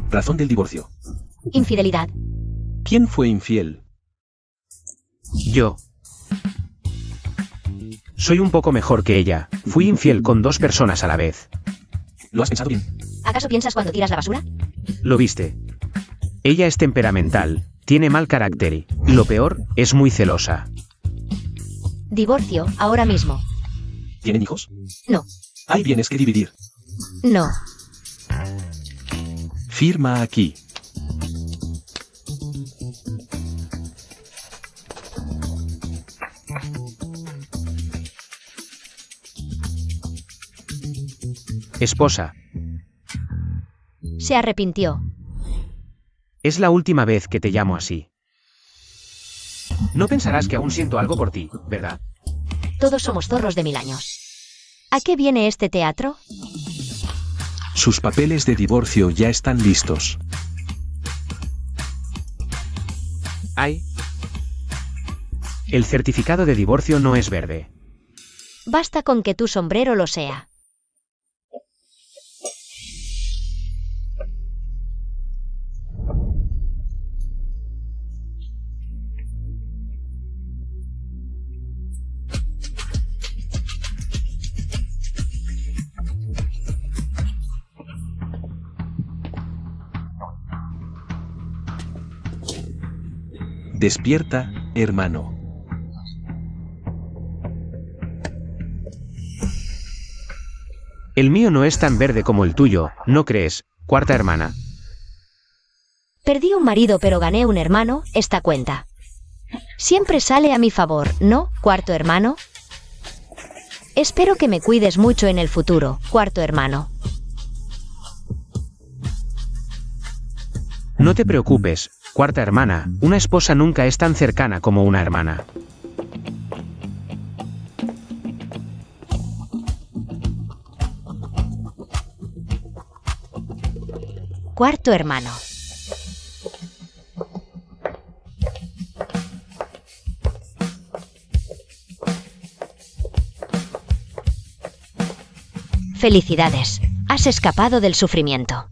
Razón del divorcio. Infidelidad. ¿Quién fue infiel? Yo. Soy un poco mejor que ella. Fui infiel con 2 personas a la vez. ¿Lo has pensado bien? ¿Acaso piensas cuando tiras la basura? ¿Lo viste? Ella es temperamental, tiene mal carácter y, lo peor, es muy celosa. Divorcio, ahora mismo. ¿Tienen hijos? No. Hay bienes que dividir. No. Firma aquí. Esposa. Se arrepintió. Es la última vez que te llamo así. No pensarás que aún siento algo por ti, ¿verdad? Todos somos zorros de 1000 años. ¿A qué viene este teatro? Sus papeles de divorcio ya están listos. Ay. El certificado de divorcio no es verde. Basta con que tu sombrero lo sea. Despierta, hermano. El mío no es tan verde como el tuyo, ¿no crees, cuarta hermana? Perdí un marido pero gané un hermano, esta cuenta. Siempre sale a mi favor, ¿no, cuarto hermano? Espero que me cuides mucho en el futuro, cuarto hermano. No te preocupes, cuarta hermana, una esposa nunca es tan cercana como una hermana. Cuarto hermano. Felicidades, has escapado del sufrimiento.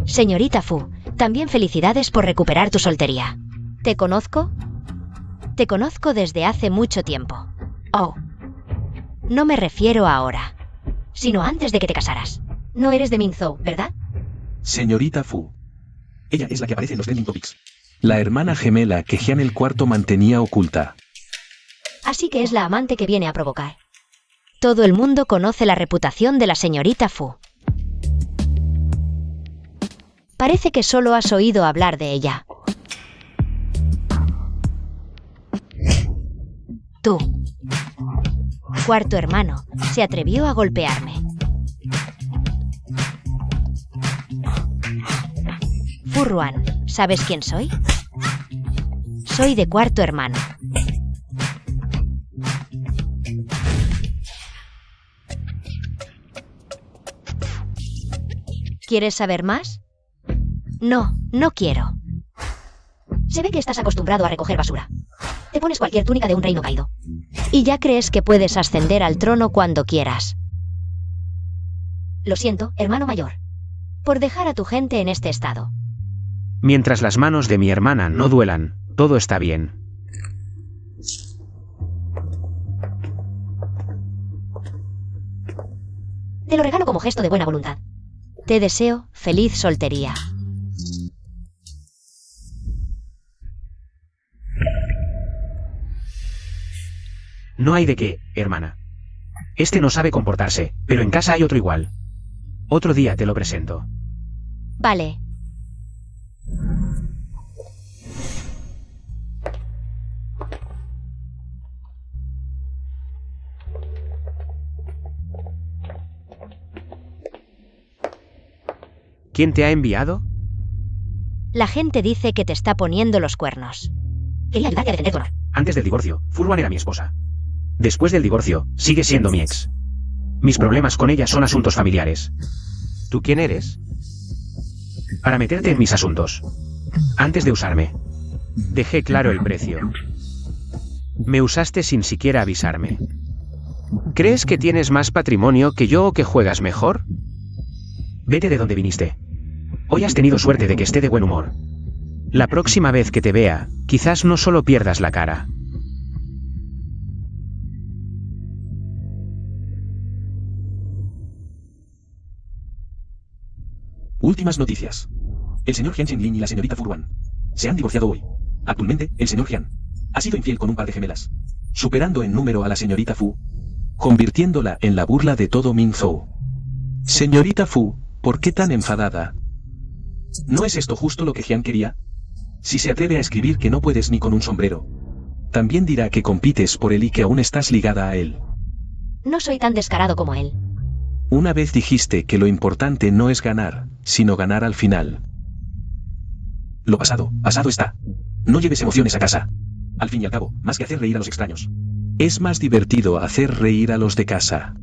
Señorita Fu, también felicidades por recuperar tu soltería. ¿Te conozco? Te conozco desde hace mucho tiempo. Oh. No me refiero a ahora, sino antes de que te casaras. No eres de Minzhou, ¿verdad? Señorita Fu. Ella es la que aparece en los Trending Topics. La hermana gemela que Jian el Cuarto mantenía oculta. Así que es la amante que viene a provocar. Todo el mundo conoce la reputación de la señorita Fu. Parece que solo has oído hablar de ella. Tú. Cuarto hermano, se atrevió a golpearme. Fu Ruan, ¿sabes quién soy? Soy de cuarto hermano. ¿Quieres saber más? No, no quiero. Se ve que estás acostumbrado a recoger basura. Te pones cualquier túnica de un reino caído. Y ya crees que puedes ascender al trono cuando quieras. Lo siento, hermano mayor, por dejar a tu gente en este estado. Mientras las manos de mi hermana no duelan, todo está bien. Te lo regalo como gesto de buena voluntad. Te deseo feliz soltería. No hay de qué, hermana. Este no sabe comportarse, pero en casa hay otro igual. Otro día te lo presento. Vale. ¿Quién te ha enviado? La gente dice que te está poniendo los cuernos. Quería ayudarte a defender tu honor. Antes del divorcio, Fu Ruan era mi esposa. Después del divorcio, sigue siendo mi ex. Mis problemas con ella son asuntos familiares. ¿Tú quién eres? Para meterte en mis asuntos. Antes de usarme. Dejé claro el precio. Me usaste sin siquiera avisarme. ¿Crees que tienes más patrimonio que yo o que juegas mejor? Vete de donde viniste. Hoy has tenido suerte de que esté de buen humor. La próxima vez que te vea, quizás no solo pierdas la cara. Últimas noticias. El señor Jian Chenglin y la señorita Furwan se han divorciado hoy. Actualmente, el señor Jian ha sido infiel con un par de gemelas, superando en número a la señorita Fu, convirtiéndola en la burla de todo Minzhou. Señorita Fu, ¿por qué tan enfadada? ¿No es esto justo lo que Jian quería? Si se atreve a escribir que no puedes ni con un sombrero, también dirá que compites por él y que aún estás ligada a él. No soy tan descarado como él. Una vez dijiste que lo importante no es ganar, sino ganar al final. Lo pasado, pasado está. No lleves emociones a casa. Al fin y al cabo, más que hacer reír a los extraños, es más divertido hacer reír a los de casa.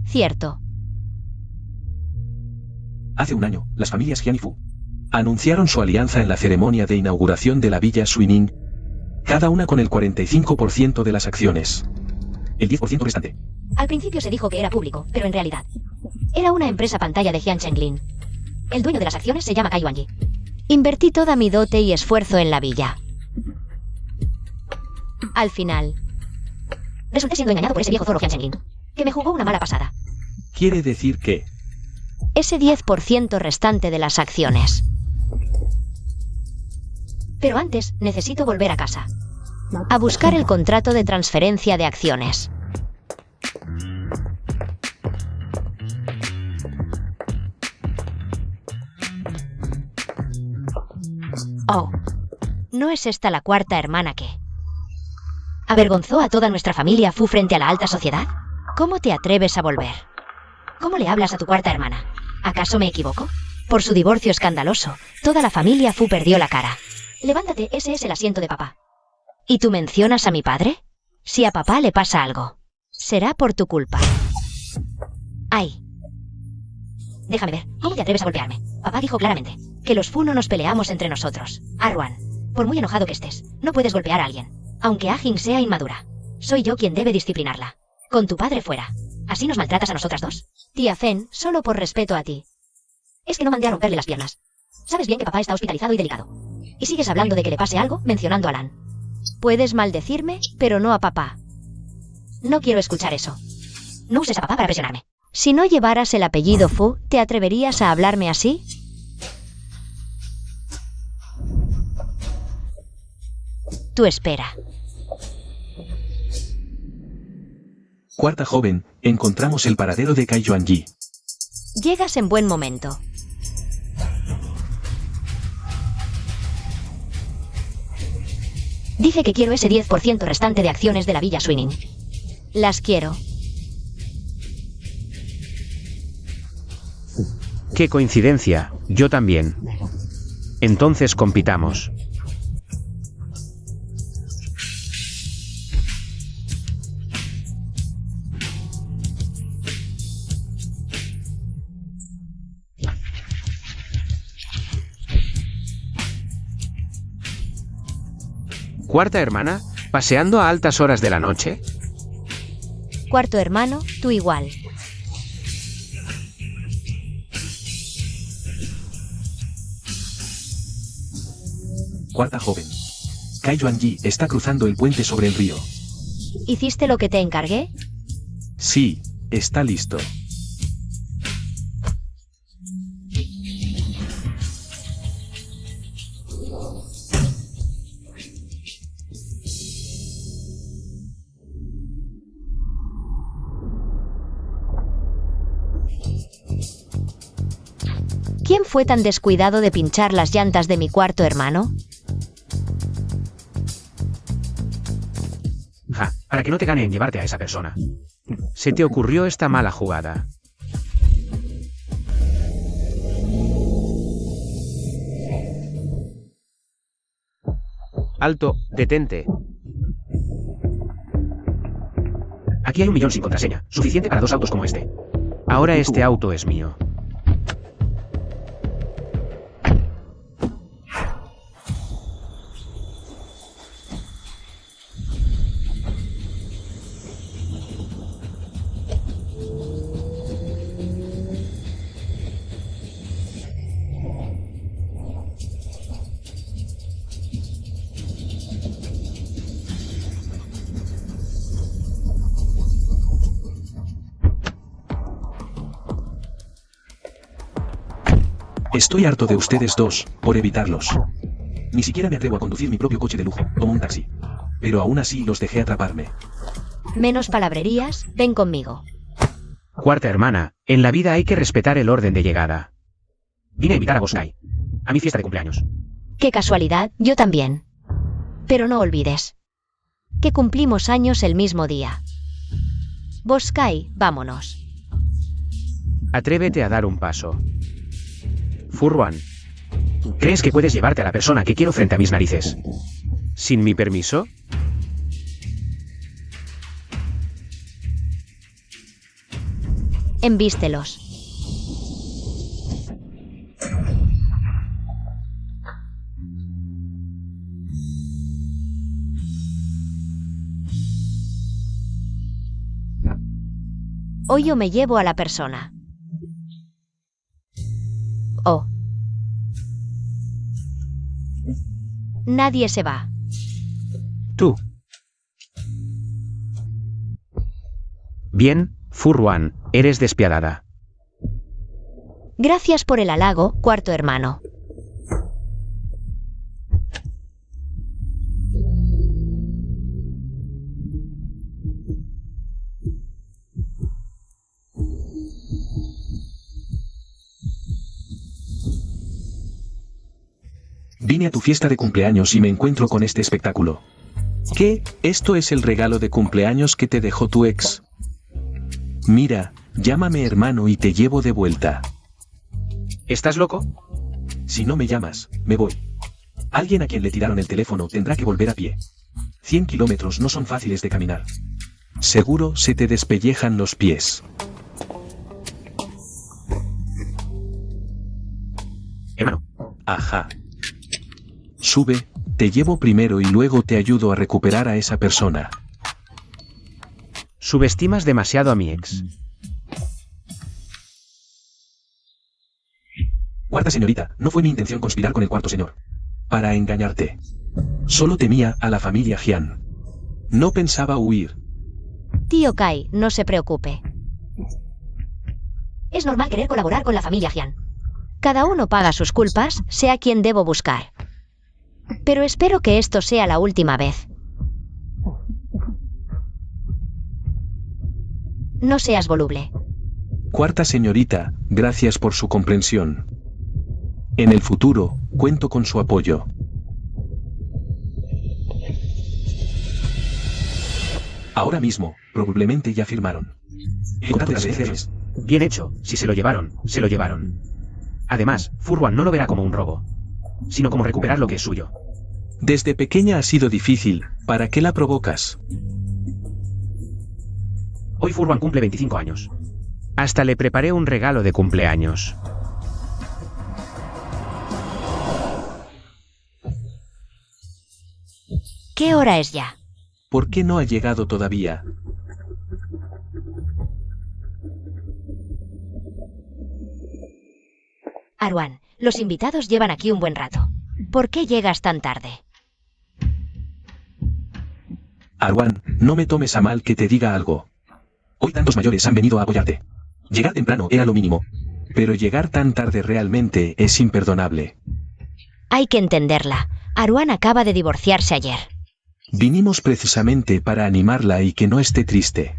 Cierto. Hace un año, las familias Jian y Fu anunciaron su alianza en la ceremonia de inauguración de la Villa Suining, cada una con el 45% de las acciones. El 10% restante. Al principio se dijo que era público, pero en realidad era una empresa pantalla de Jian Chenglin. El dueño de las acciones se llama Kai Yuanyi. Invertí toda mi dote y esfuerzo en la villa. Al final, resulté siendo engañado por ese viejo zorro Jian Chenglin, que me jugó una mala pasada. Quiere decir que Ese 10% restante de las acciones. Pero antes, necesito volver a casa. A buscar el contrato de transferencia de acciones. Oh, ¿no es esta la cuarta hermana que avergonzó a toda nuestra familia Fu frente a la alta sociedad? ¿Cómo te atreves a volver? ¿Cómo le hablas a tu cuarta hermana? ¿Acaso me equivoco? Por su divorcio escandaloso, toda la familia Fu perdió la cara. Levántate, ese es el asiento de papá. ¿Y tú mencionas a mi padre? Si a papá le pasa algo, será por tu culpa. ¡Ay! Déjame ver, ¿cómo te atreves a golpearme? Papá dijo claramente que los Fu no nos peleamos entre nosotros. Arwan, por muy enojado que estés, no puedes golpear a alguien, aunque Ajin sea inmadura. Soy yo quien debe disciplinarla. Con tu padre fuera. ¿Así nos maltratas a nosotras dos? Tía Fen, solo por respeto a ti. Es que no mandé a romperle las piernas. Sabes bien que papá está hospitalizado y delicado. Y sigues hablando de que le pase algo, mencionando a Lan. Puedes maldecirme, pero no a papá. No quiero escuchar eso. No uses a papá para presionarme. Si no llevaras el apellido Fu, ¿te atreverías a hablarme así? Tú espera. cuarta joven, encontramos el paradero de Kai Yuanyi. Llegas en buen momento. Dije que quiero ese 10% restante de acciones de la Villa Suining. Las quiero. ¡Qué coincidencia! Yo también. Entonces compitamos. ¿Cuarta hermana? ¿Paseando a altas horas de la noche? Cuarto hermano, tú igual. Cuarta joven. Kai Yuanyi está cruzando el puente sobre el río. ¿Hiciste lo que te encargué? Sí, está listo. ¿Quién fue tan descuidado de pinchar las llantas de mi cuarto hermano? Ja, para que no te gane en llevarte a esa persona. Se te ocurrió esta mala jugada. Alto, detente. Aquí hay 1.000.000 sin contraseña, suficiente para 2 autos como este. Ahora este auto es mío. Estoy harto de ustedes dos, por evitarlos. Ni siquiera me atrevo a conducir mi propio coche de lujo, como un taxi. Pero aún así los dejé atraparme. Menos palabrerías, ven conmigo. Cuarta hermana, en la vida hay que respetar el orden de llegada. Vine a invitar a Boskai a mi fiesta de cumpleaños. Qué casualidad, yo también. Pero no olvides que cumplimos años el mismo día. Boskai, vámonos. Atrévete a dar un paso. Furwan, ¿crees que puedes llevarte a la persona que quiero frente a mis narices? ¿Sin mi permiso? Embístelos. Hoy yo me llevo a la persona. Oh. Nadie se va. Tú. Bien, Furwan, eres despiadada. Gracias por el halago, cuarto hermano. Vine a tu fiesta de cumpleaños y me encuentro con este espectáculo. ¿Qué? ¿Esto es el regalo de cumpleaños que te dejó tu ex? Mira, llámame hermano y te llevo de vuelta. ¿Estás loco? Si no me llamas, me voy. Alguien a quien le tiraron el teléfono tendrá que volver a pie. 100 kilómetros no son fáciles de caminar. Seguro se te despellejan los pies. Hermano. Ajá. Sube, te llevo primero y luego te ayudo a recuperar a esa persona. Subestimas demasiado a mi ex. Cuarta señorita, no fue mi intención conspirar con el cuarto señor. Para engañarte. Solo temía a la familia Jian. No pensaba huir. Tío Kai, no se preocupe. Es normal querer colaborar con la familia Jian. Cada uno paga sus culpas, sea quien debo buscar. Pero espero que esto sea la última vez. No seas voluble. Cuarta señorita, gracias por su comprensión. En el futuro, cuento con su apoyo. Ahora mismo, probablemente ya firmaron. Encontrate las veces. Bien hecho, si se lo llevaron, se lo llevaron. Además, Furwan no lo verá como un robo, sino como recuperar lo que es suyo. Desde pequeña ha sido difícil, ¿para qué la provocas? Hoy Furwan cumple 25 años. Hasta le preparé un regalo de cumpleaños. ¿Qué hora es ya? ¿Por qué no ha llegado todavía? Arwan, los invitados llevan aquí un buen rato. ¿Por qué llegas tan tarde? Arwan, no me tomes a mal que te diga algo. Hoy tantos mayores han venido a apoyarte. Llegar temprano era lo mínimo. Pero llegar tan tarde realmente es imperdonable. Hay que entenderla. Arwan acaba de divorciarse ayer. Vinimos precisamente para animarla y que no esté triste.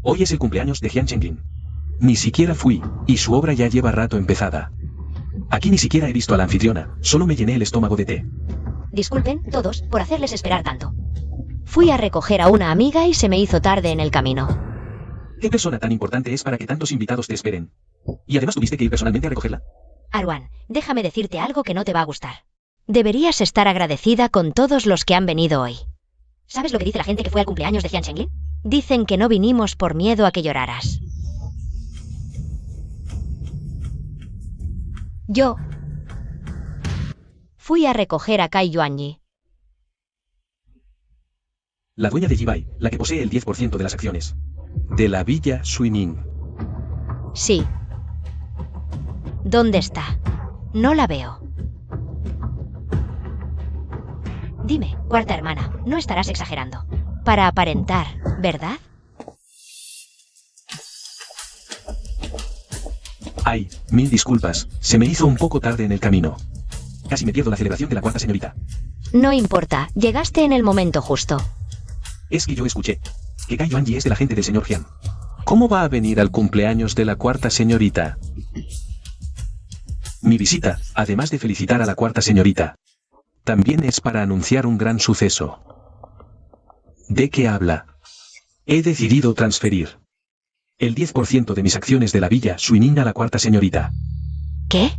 Hoy es el cumpleaños de Jian Chenglin. Ni siquiera fui, y su obra ya lleva rato empezada. Aquí ni siquiera he visto a la anfitriona, solo me llené el estómago de té. Disculpen, todos, por hacerles esperar tanto. Fui a recoger a una amiga y se me hizo tarde en el camino. ¿Qué persona tan importante es para que tantos invitados te esperen? Y además tuviste que ir personalmente a recogerla. Arwan, déjame decirte algo que no te va a gustar. Deberías estar agradecida con todos los que han venido hoy. ¿Sabes lo que dice la gente que fue al cumpleaños de Jian Chenglin? Dicen que no vinimos por miedo a que lloraras. Yo fui a recoger a Kai Yuanyi. La dueña de Jibai, la que posee el 10% de las acciones. De la Villa Suinin. Sí. ¿Dónde está? No la veo. Dime, cuarta hermana, no estarás exagerando. Para aparentar, ¿verdad? Ay, mil disculpas, se me hizo un poco tarde en el camino. Casi me pierdo la celebración de la cuarta señorita. No importa, llegaste en el momento justo. Es que yo escuché que Kai Yuanyi es de la gente del señor Jian. ¿Cómo va a venir al cumpleaños de la cuarta señorita? Mi visita, además de felicitar a la cuarta señorita, también es para anunciar un gran suceso. ¿De qué habla? He decidido transferir el 10% de mis acciones de la Villa Suinin a la cuarta señorita. ¿Qué?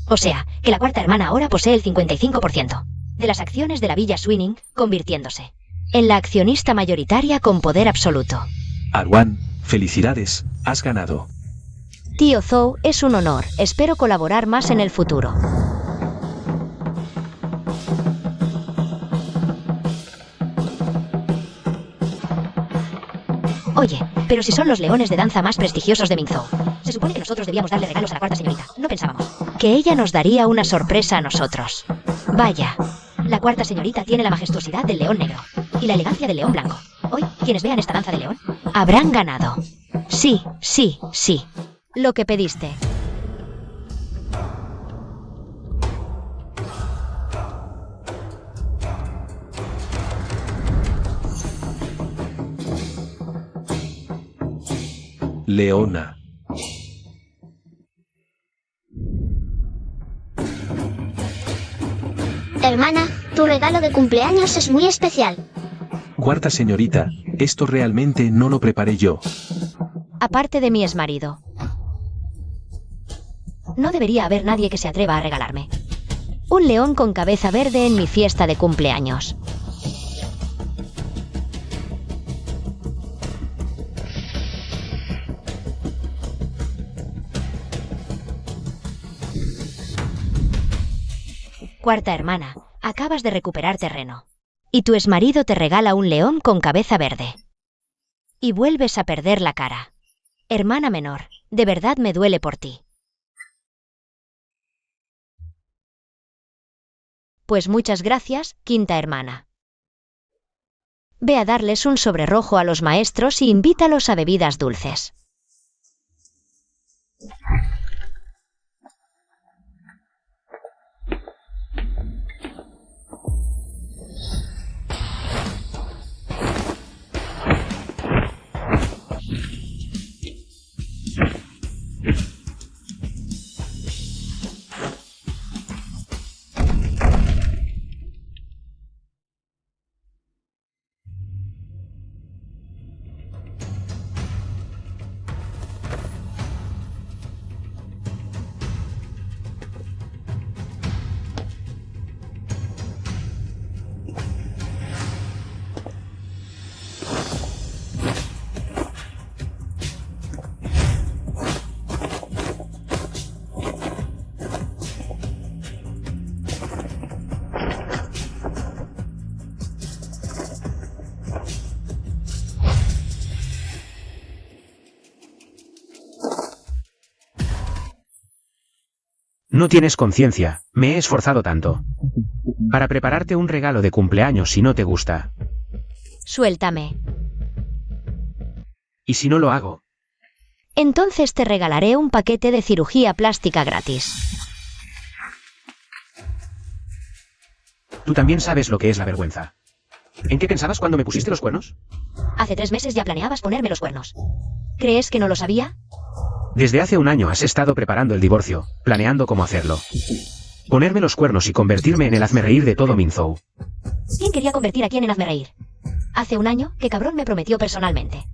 O sea, que la cuarta hermana ahora posee el 55% de las acciones de la Villa Suinin, convirtiéndose en la accionista mayoritaria con poder absoluto. Arwan, felicidades, has ganado. Tío Zhou, es un honor, espero colaborar más en el futuro. Oye, pero si son los leones de danza más prestigiosos de Mingzhou. Se supone que nosotros debíamos darle regalos a la cuarta señorita. No pensábamos que ella nos daría una sorpresa a nosotros. Vaya, la cuarta señorita tiene la majestuosidad del león negro y la elegancia del león blanco. Hoy, quienes vean esta danza de león, habrán ganado. Sí, sí, sí. Lo que pediste. Leona. Hermana, tu regalo de cumpleaños es muy especial. Cuarta señorita, esto realmente no lo preparé yo. Aparte de mi exmarido. No debería haber nadie que se atreva a regalarme un león con cabeza verde en mi fiesta de cumpleaños. Cuarta hermana, acabas de recuperar terreno. Y tu exmarido te regala un león con cabeza verde. Y vuelves a perder la cara. Hermana menor, de verdad me duele por ti. Pues muchas gracias, quinta hermana. Ve a darles un sobre rojo a los maestros y invítalos a bebidas dulces. No tienes conciencia, me he esforzado tanto para prepararte un regalo de cumpleaños si no te gusta. Suéltame. ¿Y si no lo hago? Entonces te regalaré un paquete de cirugía plástica gratis. Tú también sabes lo que es la vergüenza. ¿En qué pensabas cuando me pusiste los cuernos? Hace 3 meses ya planeabas ponerme los cuernos. ¿Crees que no lo sabía? Desde hace un año has estado preparando el divorcio, planeando cómo hacerlo. Ponerme los cuernos y convertirme en el hazmerreír de todo Mingzhou. ¿Quién quería convertir a quién en hazmerreír? Hace un año que cabrón me prometió personalmente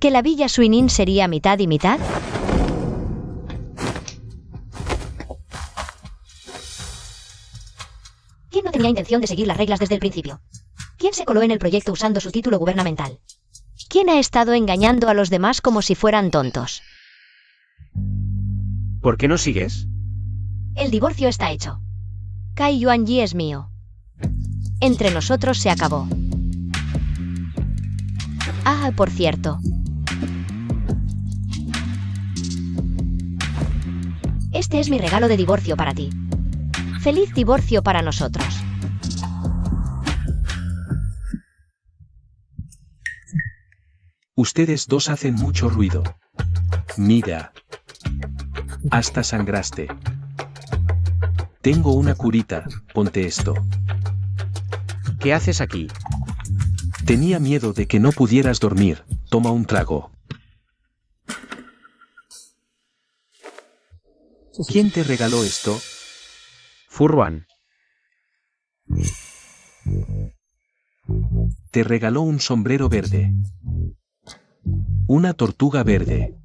que la Villa Suinin sería mitad y mitad. ¿Quién no tenía intención de seguir las reglas desde el principio? ¿Quién se coló en el proyecto usando su título gubernamental? ¿Quién ha estado engañando a los demás como si fueran tontos? ¿Por qué no sigues? El divorcio está hecho. Kai Yuanyi es mío. Entre nosotros se acabó. Ah, por cierto. Este es mi regalo de divorcio para ti. Feliz divorcio para nosotros. Ustedes dos hacen mucho ruido. Mira. Hasta sangraste. Tengo una curita, ponte esto. ¿Qué haces aquí? Tenía miedo de que no pudieras dormir, toma un trago. ¿Quién te regaló esto? Furwan. Te regaló un sombrero verde. Una tortuga verde.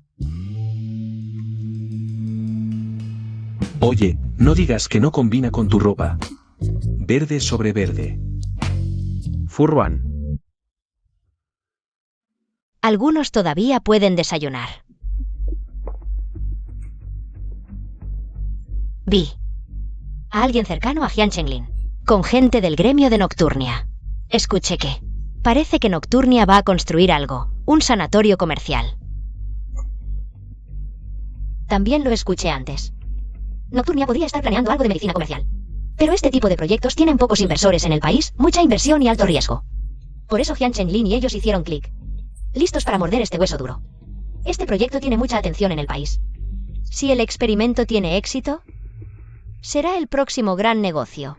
Oye, no digas que no combina con tu ropa. Verde sobre verde. Furwan. Algunos todavía pueden desayunar. Vi a alguien cercano a Jian Chenglin, con gente del gremio de Nocturnia. Escuché que parece que Nocturnia va a construir algo, un sanatorio comercial. También lo escuché antes. Nocturnia podría estar planeando algo de medicina comercial. Pero este tipo de proyectos tienen pocos inversores en el país, mucha inversión y alto riesgo. Por eso Jian Chenglin y ellos hicieron clic. Listos para morder este hueso duro. Este proyecto tiene mucha atención en el país. Si el experimento tiene éxito, será el próximo gran negocio.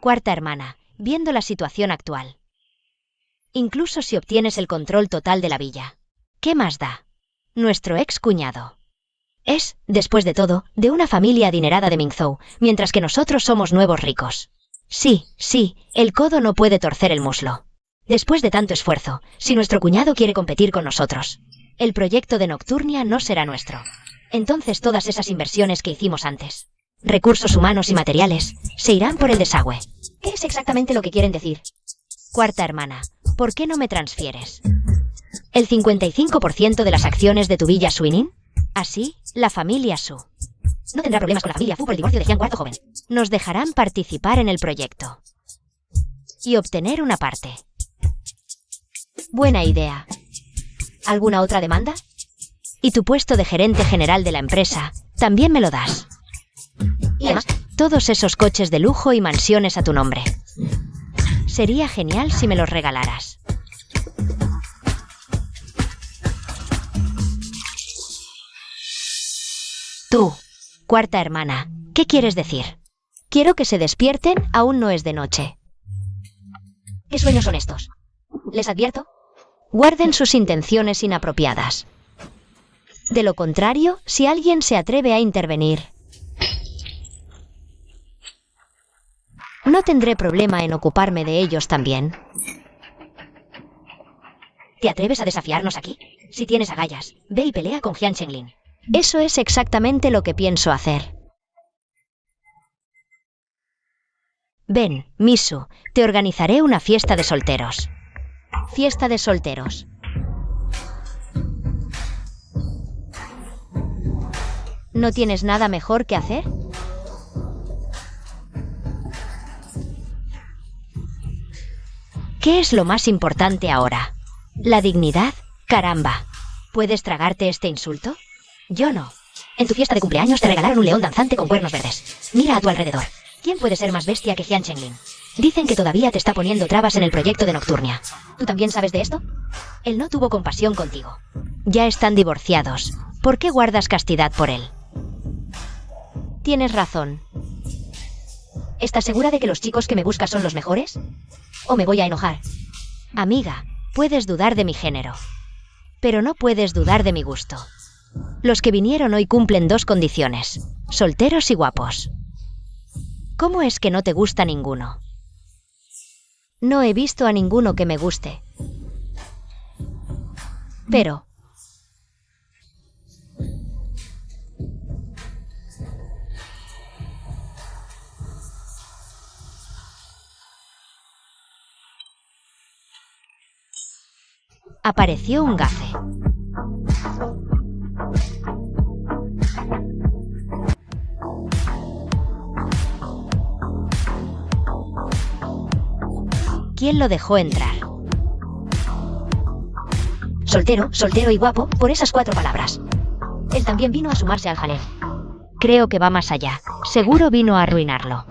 Cuarta hermana, viendo la situación actual. Incluso si obtienes el control total de la villa. ¿Qué más da? Nuestro ex cuñado. Es, después de todo, de una familia adinerada de Mingzhou, mientras que nosotros somos nuevos ricos. Sí, el codo no puede torcer el muslo. Después de tanto esfuerzo, si nuestro cuñado quiere competir con nosotros, el proyecto de Nocturnia no será nuestro. Entonces todas esas inversiones que hicimos antes, recursos humanos y materiales, se irán por el desagüe. ¿Qué es exactamente lo que quieren decir? Cuarta hermana, ¿por qué no me transfieres el 55% de las acciones de tu villa Suinin? Así, la familia Su no tendrá problemas con la familia Fu por el divorcio de Jian Cuarto joven. Nos dejarán participar en el proyecto y obtener una parte. Buena idea. ¿Alguna otra demanda? Y tu puesto de gerente general de la empresa, también me lo das. Y además, todos esos coches de lujo y mansiones a tu nombre. Sería genial si me los regalaras. Tú, cuarta hermana, ¿qué quieres decir? Quiero que se despierten, aún no es de noche. ¿Qué sueños son estos? Les advierto. Guarden sus intenciones inapropiadas. De lo contrario, si alguien se atreve a intervenir, no tendré problema en ocuparme de ellos también. ¿Te atreves a desafiarnos aquí? Si tienes agallas, ve y pelea con Jian Chenglin. Eso es exactamente lo que pienso hacer. Ven, Misu, te organizaré una fiesta de solteros. Fiesta de solteros. ¿No tienes nada mejor que hacer? ¿Qué es lo más importante ahora? ¿La dignidad? Caramba. ¿Puedes tragarte este insulto? Yo no. En tu fiesta de cumpleaños te regalaron un león danzante con cuernos verdes. Mira a tu alrededor. ¿Quién puede ser más bestia que Jian Chenglin? Dicen que todavía te está poniendo trabas en el proyecto de Nocturnia. ¿Tú también sabes de esto? Él no tuvo compasión contigo. Ya están divorciados. ¿Por qué guardas castidad por él? Tienes razón. ¿Estás segura de que los chicos que me buscas son los mejores? ¿O me voy a enojar? Amiga, puedes dudar de mi género, pero no puedes dudar de mi gusto. Los que vinieron hoy cumplen dos condiciones: solteros y guapos. ¿Cómo es que no te gusta ninguno? No he visto a ninguno que me guste. Pero... Apareció un gafe. ¿Quién lo dejó entrar? Soltero, soltero y guapo, por esas 4 palabras. Él también vino a sumarse al jaleo. Creo que va más allá. Seguro vino a arruinarlo.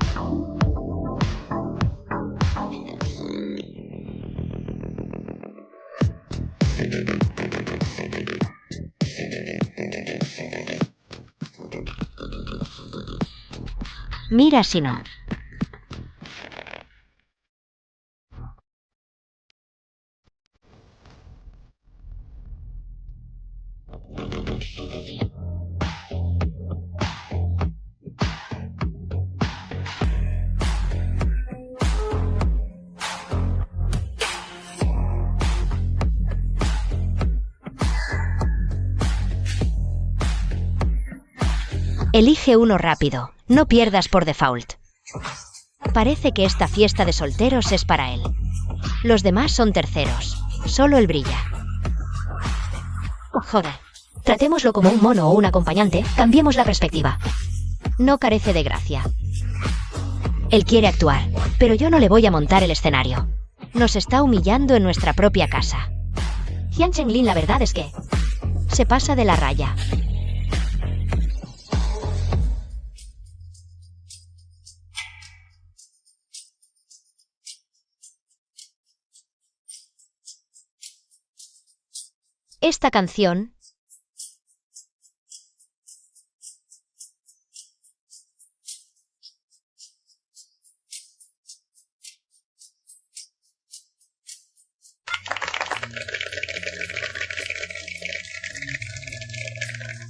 Mira si no. Elige uno rápido, no pierdas por default. Parece que esta fiesta de solteros es para él. Los demás son terceros, solo él brilla. Joder, tratémoslo como un mono o un acompañante, cambiemos la perspectiva. No carece de gracia. Él quiere actuar, pero yo no le voy a montar el escenario. Nos está humillando en nuestra propia casa. Jian Chenglin, la verdad es que se pasa de la raya. Esta canción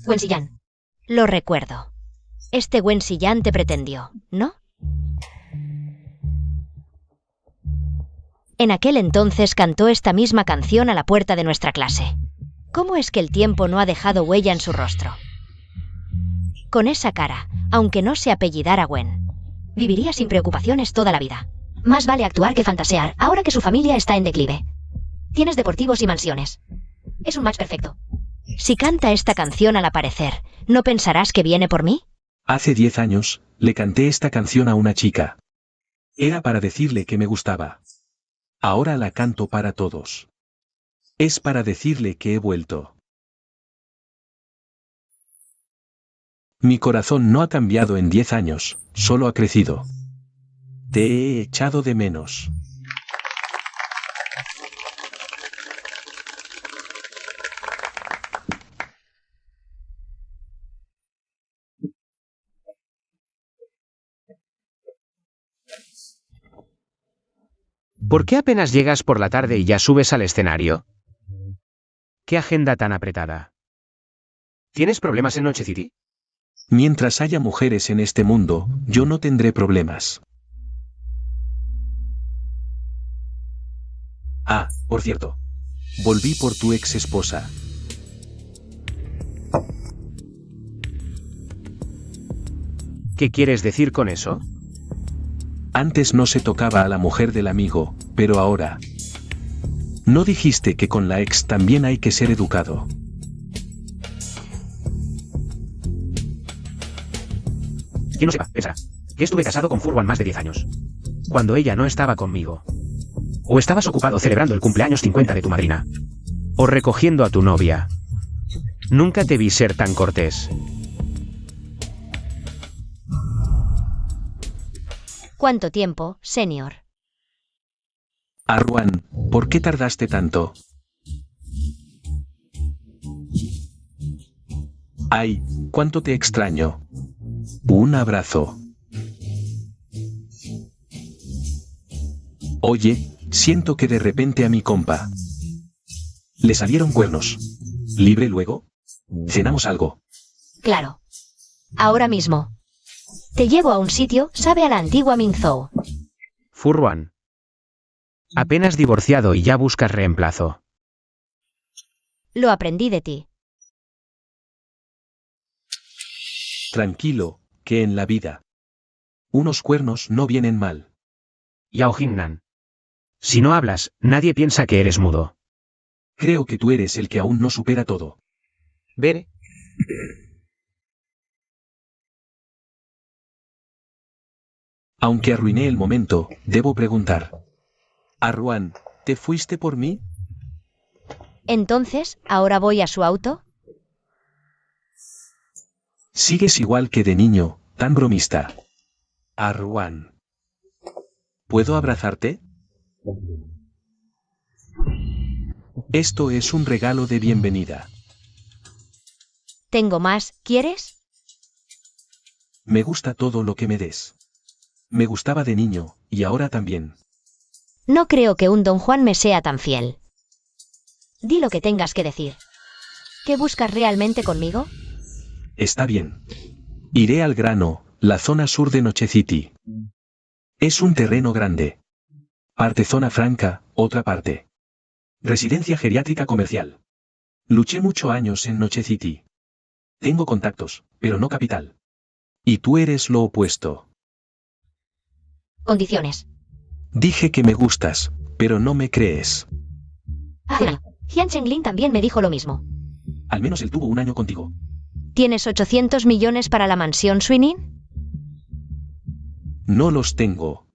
Wen Xiyan. Lo recuerdo. Este Wen Xiyan te pretendió, ¿no? En aquel entonces cantó esta misma canción a la puerta de nuestra clase. ¿Cómo es que el tiempo no ha dejado huella en su rostro? Con esa cara, aunque no se apellidara Wen, viviría sin preocupaciones toda la vida. Más vale actuar que fantasear, ahora que su familia está en declive. Tienes deportivos y mansiones. Es un match perfecto. Si canta esta canción al aparecer, ¿no pensarás que viene por mí? Hace 10 años, le canté esta canción a una chica. Era para decirle que me gustaba. Ahora la canto para todos. Es para decirle que he vuelto. Mi corazón no ha cambiado en 10 años, solo ha crecido. Te he echado de menos. ¿Por qué apenas llegas por la tarde y ya subes al escenario? ¿Qué agenda tan apretada? ¿Tienes problemas en Noche City? Mientras haya mujeres en este mundo, yo no tendré problemas. Ah, por cierto. Volví por tu ex esposa. ¿Qué quieres decir con eso? Antes no se tocaba a la mujer del amigo, pero ahora... ¿No dijiste que con la ex también hay que ser educado? Quien no sepa, pensará que estuve casado con Furwan más de 10 años. Cuando ella no estaba conmigo. O estabas ocupado celebrando el cumpleaños 50 de tu madrina. O recogiendo a tu novia. Nunca te vi ser tan cortés. ¿Cuánto tiempo, señor? Arwan, ¿por qué tardaste tanto? Ay, cuánto te extraño. Un abrazo. Oye, siento que de repente a mi compa le salieron cuernos. ¿Libre luego? ¿Cenamos algo? Claro. Ahora mismo. Te llevo a un sitio, sabe a la antigua Minzhou. Furwan. Apenas divorciado y ya buscas reemplazo. Lo aprendí de ti. Tranquilo, que en la vida unos cuernos no vienen mal. Yao Jingnan. Si no hablas, nadie piensa que eres mudo. Creo que tú eres el que aún no supera todo. Veré. Aunque arruiné el momento, debo preguntar. Arruan, ¿te fuiste por mí? Entonces, ¿ahora voy a su auto? Sigues igual que de niño, tan bromista. Arruan. ¿Puedo abrazarte? Esto es un regalo de bienvenida. Tengo más, ¿quieres? Me gusta todo lo que me des. Me gustaba de niño, y ahora también. No creo que un don Juan me sea tan fiel. Di lo que tengas que decir. ¿Qué buscas realmente conmigo? Está bien. Iré al grano, la zona sur de Noche City. Es un terreno grande. Parte zona franca, otra parte. Residencia geriátrica comercial. Luché muchos años en Noche City. Tengo contactos, pero no capital. Y tú eres lo opuesto. Condiciones. Dije que me gustas, pero no me crees. Ah, Jian Chenglin también me dijo lo mismo. Al menos él tuvo un año contigo. ¿Tienes 800 millones para la mansión Swinin? No los tengo.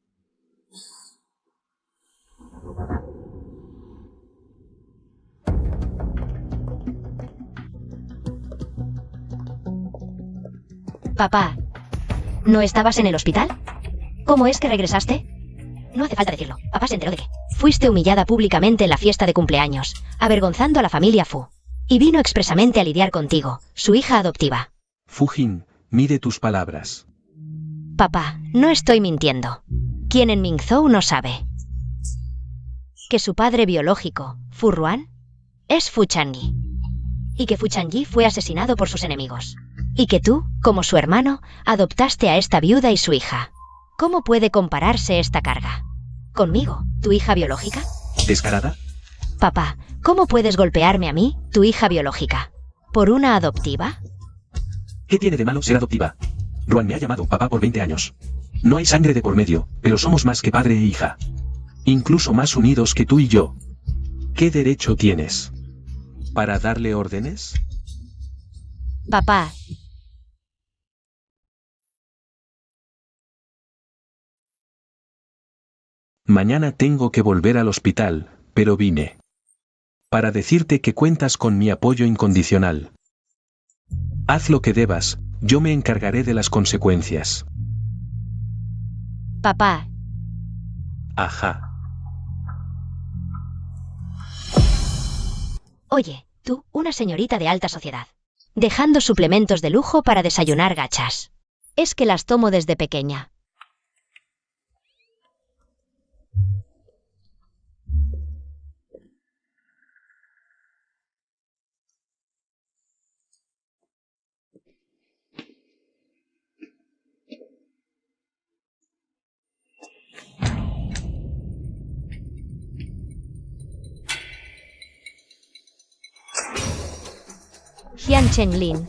Papá, ¿no estabas en el hospital? ¿Cómo es que regresaste? No hace falta decirlo. Papá se enteró de que fuiste humillada públicamente en la fiesta de cumpleaños, avergonzando a la familia Fu. Y vino expresamente a lidiar contigo, su hija adoptiva. Fujin, mide tus palabras. Papá, no estoy mintiendo. ¿Quién en Mingzhou no sabe que su padre biológico, Fu Ruan, es Fu Changyi? Y que Fu Changyi fue asesinado por sus enemigos. Y que tú, como su hermano, adoptaste a esta viuda y su hija. ¿Cómo puede compararse esta carga? ¿Conmigo, tu hija biológica? ¿Descarada? Papá, ¿cómo puedes golpearme a mí, tu hija biológica? ¿Por una adoptiva? ¿Qué tiene de malo ser adoptiva? Ruan me ha llamado papá por 20 años. No hay sangre de por medio, pero somos más que padre e hija. Incluso más unidos que tú y yo. ¿Qué derecho tienes? ¿Para darle órdenes? Papá. Mañana tengo que volver al hospital, pero vine para decirte que cuentas con mi apoyo incondicional. Haz lo que debas, yo me encargaré de las consecuencias. Papá. Ajá. Oye, tú, una señorita de alta sociedad, dejando suplementos de lujo para desayunar gachas. Es que las tomo desde pequeña. Jian Chenglin.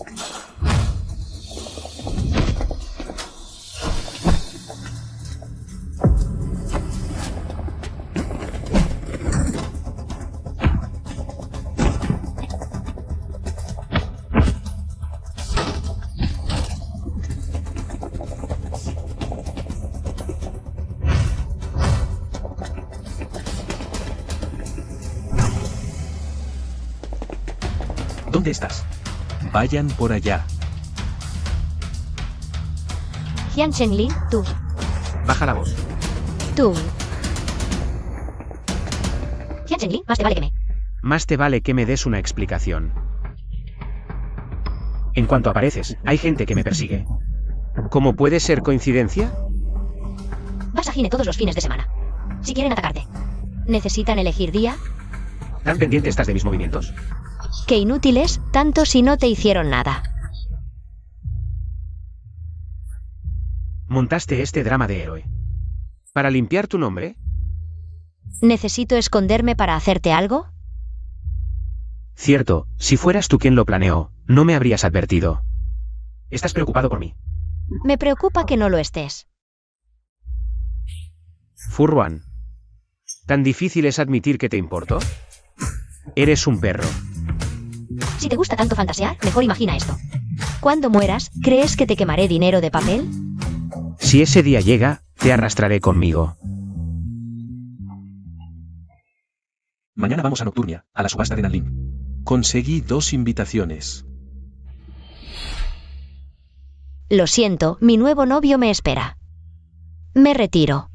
¿Dónde estás? Vayan por allá. Jian Chenglin, tú. Baja la voz. Tú. Jian Chenglin, más te vale que me. Más te vale que me des una explicación. En cuanto apareces, hay gente que me persigue. ¿Cómo puede ser coincidencia? Vas a Gine todos los fines de semana. Si quieren atacarte. ¿Necesitan elegir día? ¿Tan pendiente estás de mis movimientos? Qué inútiles, tanto si no te hicieron nada. Montaste este drama de héroe. ¿Para limpiar tu nombre? ¿Necesito esconderme para hacerte algo? Cierto, si fueras tú quien lo planeó, no me habrías advertido. Estás preocupado por mí. Me preocupa que no lo estés. Fu Ruan. ¿Tan difícil es admitir que te importo? Eres un perro. Si te gusta tanto fantasear, mejor imagina esto. Cuando mueras, ¿crees que te quemaré dinero de papel? Si ese día llega, te arrastraré conmigo. Mañana vamos a Nocturnia, a la subasta de Nanlin. Conseguí 2 invitaciones. Lo siento, mi nuevo novio me espera. Me retiro.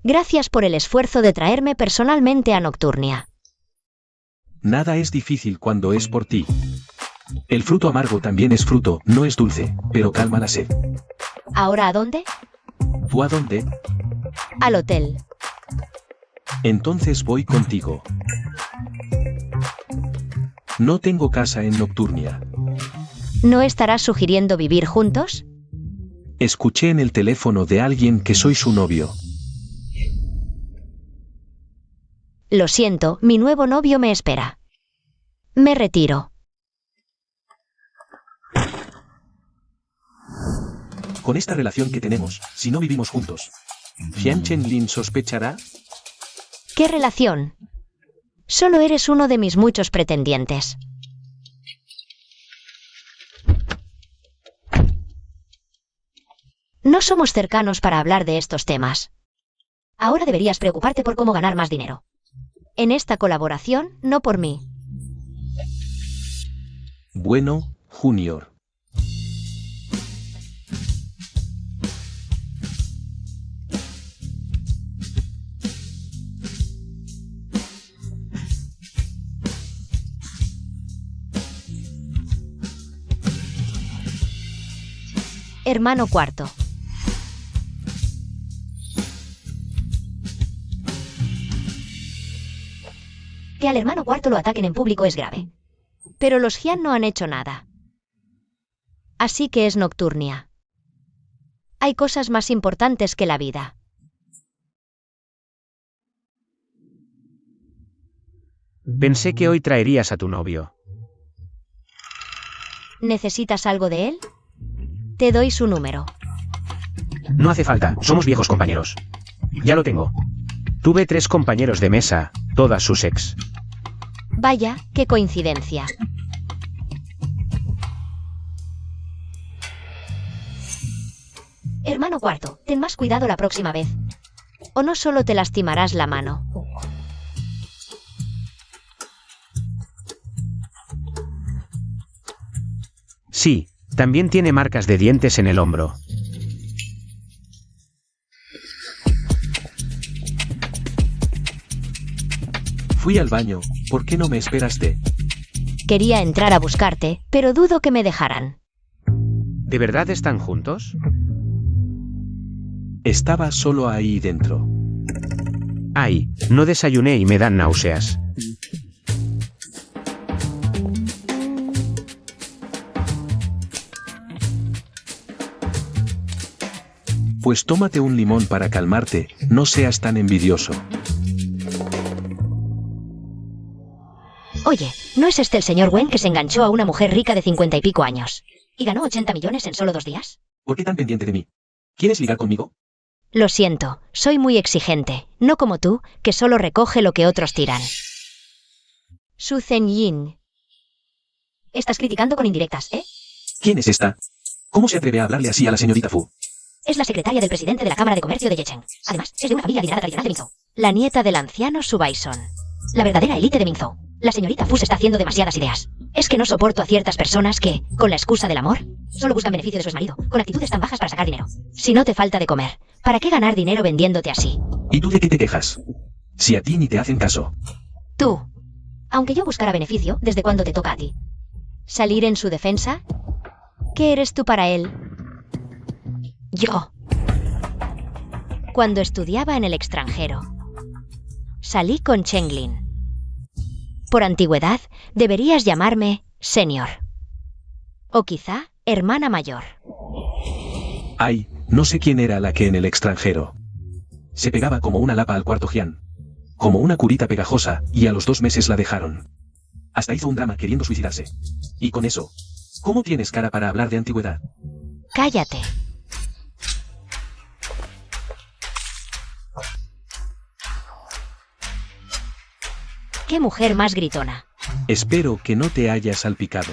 Gracias por el esfuerzo de traerme personalmente a Nocturnia. Nada es difícil cuando es por ti. El fruto amargo también es fruto, no es dulce, pero calma la sed. ¿Ahora a dónde? ¿Tú a dónde? Al hotel. Entonces voy contigo. No tengo casa en Nocturnia. ¿No estarás sugiriendo vivir juntos? Escuché en el teléfono de alguien que soy su novio. Lo siento, mi nuevo novio me espera. Me retiro. Con esta relación que tenemos, si no vivimos juntos, ¿Jian Chenlin sospechará? ¿Qué relación? Solo eres uno de mis muchos pretendientes. No somos cercanos para hablar de estos temas. Ahora deberías preocuparte por cómo ganar más dinero. En esta colaboración, no por mí. Bueno, Junior. Hermano cuarto. Que al hermano cuarto lo ataquen en público es grave. Pero los Jian no han hecho nada. Así que es Nocturnia. Hay cosas más importantes que la vida. Pensé que hoy traerías a tu novio. ¿Necesitas algo de él? Te doy su número. No hace falta, somos viejos compañeros. Ya lo tengo. Tuve 3 compañeros de mesa, todas sus ex. Vaya, qué coincidencia. Hermano cuarto, ten más cuidado la próxima vez. O no solo te lastimarás la mano. Sí, también tiene marcas de dientes en el hombro. Fui al baño, ¿por qué no me esperaste? Quería entrar a buscarte, pero dudo que me dejaran. ¿De verdad están juntos? Estaba solo ahí dentro. Ay, no desayuné y me dan náuseas. Pues tómate un limón para calmarte, no seas tan envidioso. Oye, ¿no es este el señor Wen que se enganchó a una mujer rica de 50 y pico años? ¿Y ganó 80 millones en solo 2 días? ¿Por qué tan pendiente de mí? ¿Quieres ligar conmigo? Lo siento, soy muy exigente, no como tú, que solo recoge lo que otros tiran. Su Zhenyin. Estás criticando con indirectas, ¿eh? ¿Quién es esta? ¿Cómo se atreve a hablarle así a la señorita Fu? Es la secretaria del presidente de la Cámara de Comercio de Yecheng. Además, es de una familia adinerada tradicional de Minzhou. La nieta del anciano Subaison. La verdadera élite de Minzhou. La señorita Fu se está haciendo demasiadas ideas. Es que no soporto a ciertas personas que, con la excusa del amor, solo buscan beneficio de su exmarido, con actitudes tan bajas para sacar dinero. Si no te falta de comer, ¿para qué ganar dinero vendiéndote así? ¿Y tú de qué te quejas? Si a ti ni te hacen caso. Tú. Aunque yo buscara beneficio, ¿desde cuándo te toca a ti? ¿Salir en su defensa? ¿Qué eres tú para él? Yo. Cuando estudiaba en el extranjero, salí con Chenglin. Por antigüedad, deberías llamarme Senior. O quizá hermana mayor. Ay, no sé quién era la que en el extranjero se pegaba como una lapa al cuarto Jian. Como una curita pegajosa, y a los 2 meses la dejaron. Hasta hizo un drama queriendo suicidarse. Y con eso, ¿cómo tienes cara para hablar de antigüedad? Cállate. ¡Qué mujer más gritona! Espero que no te haya salpicado.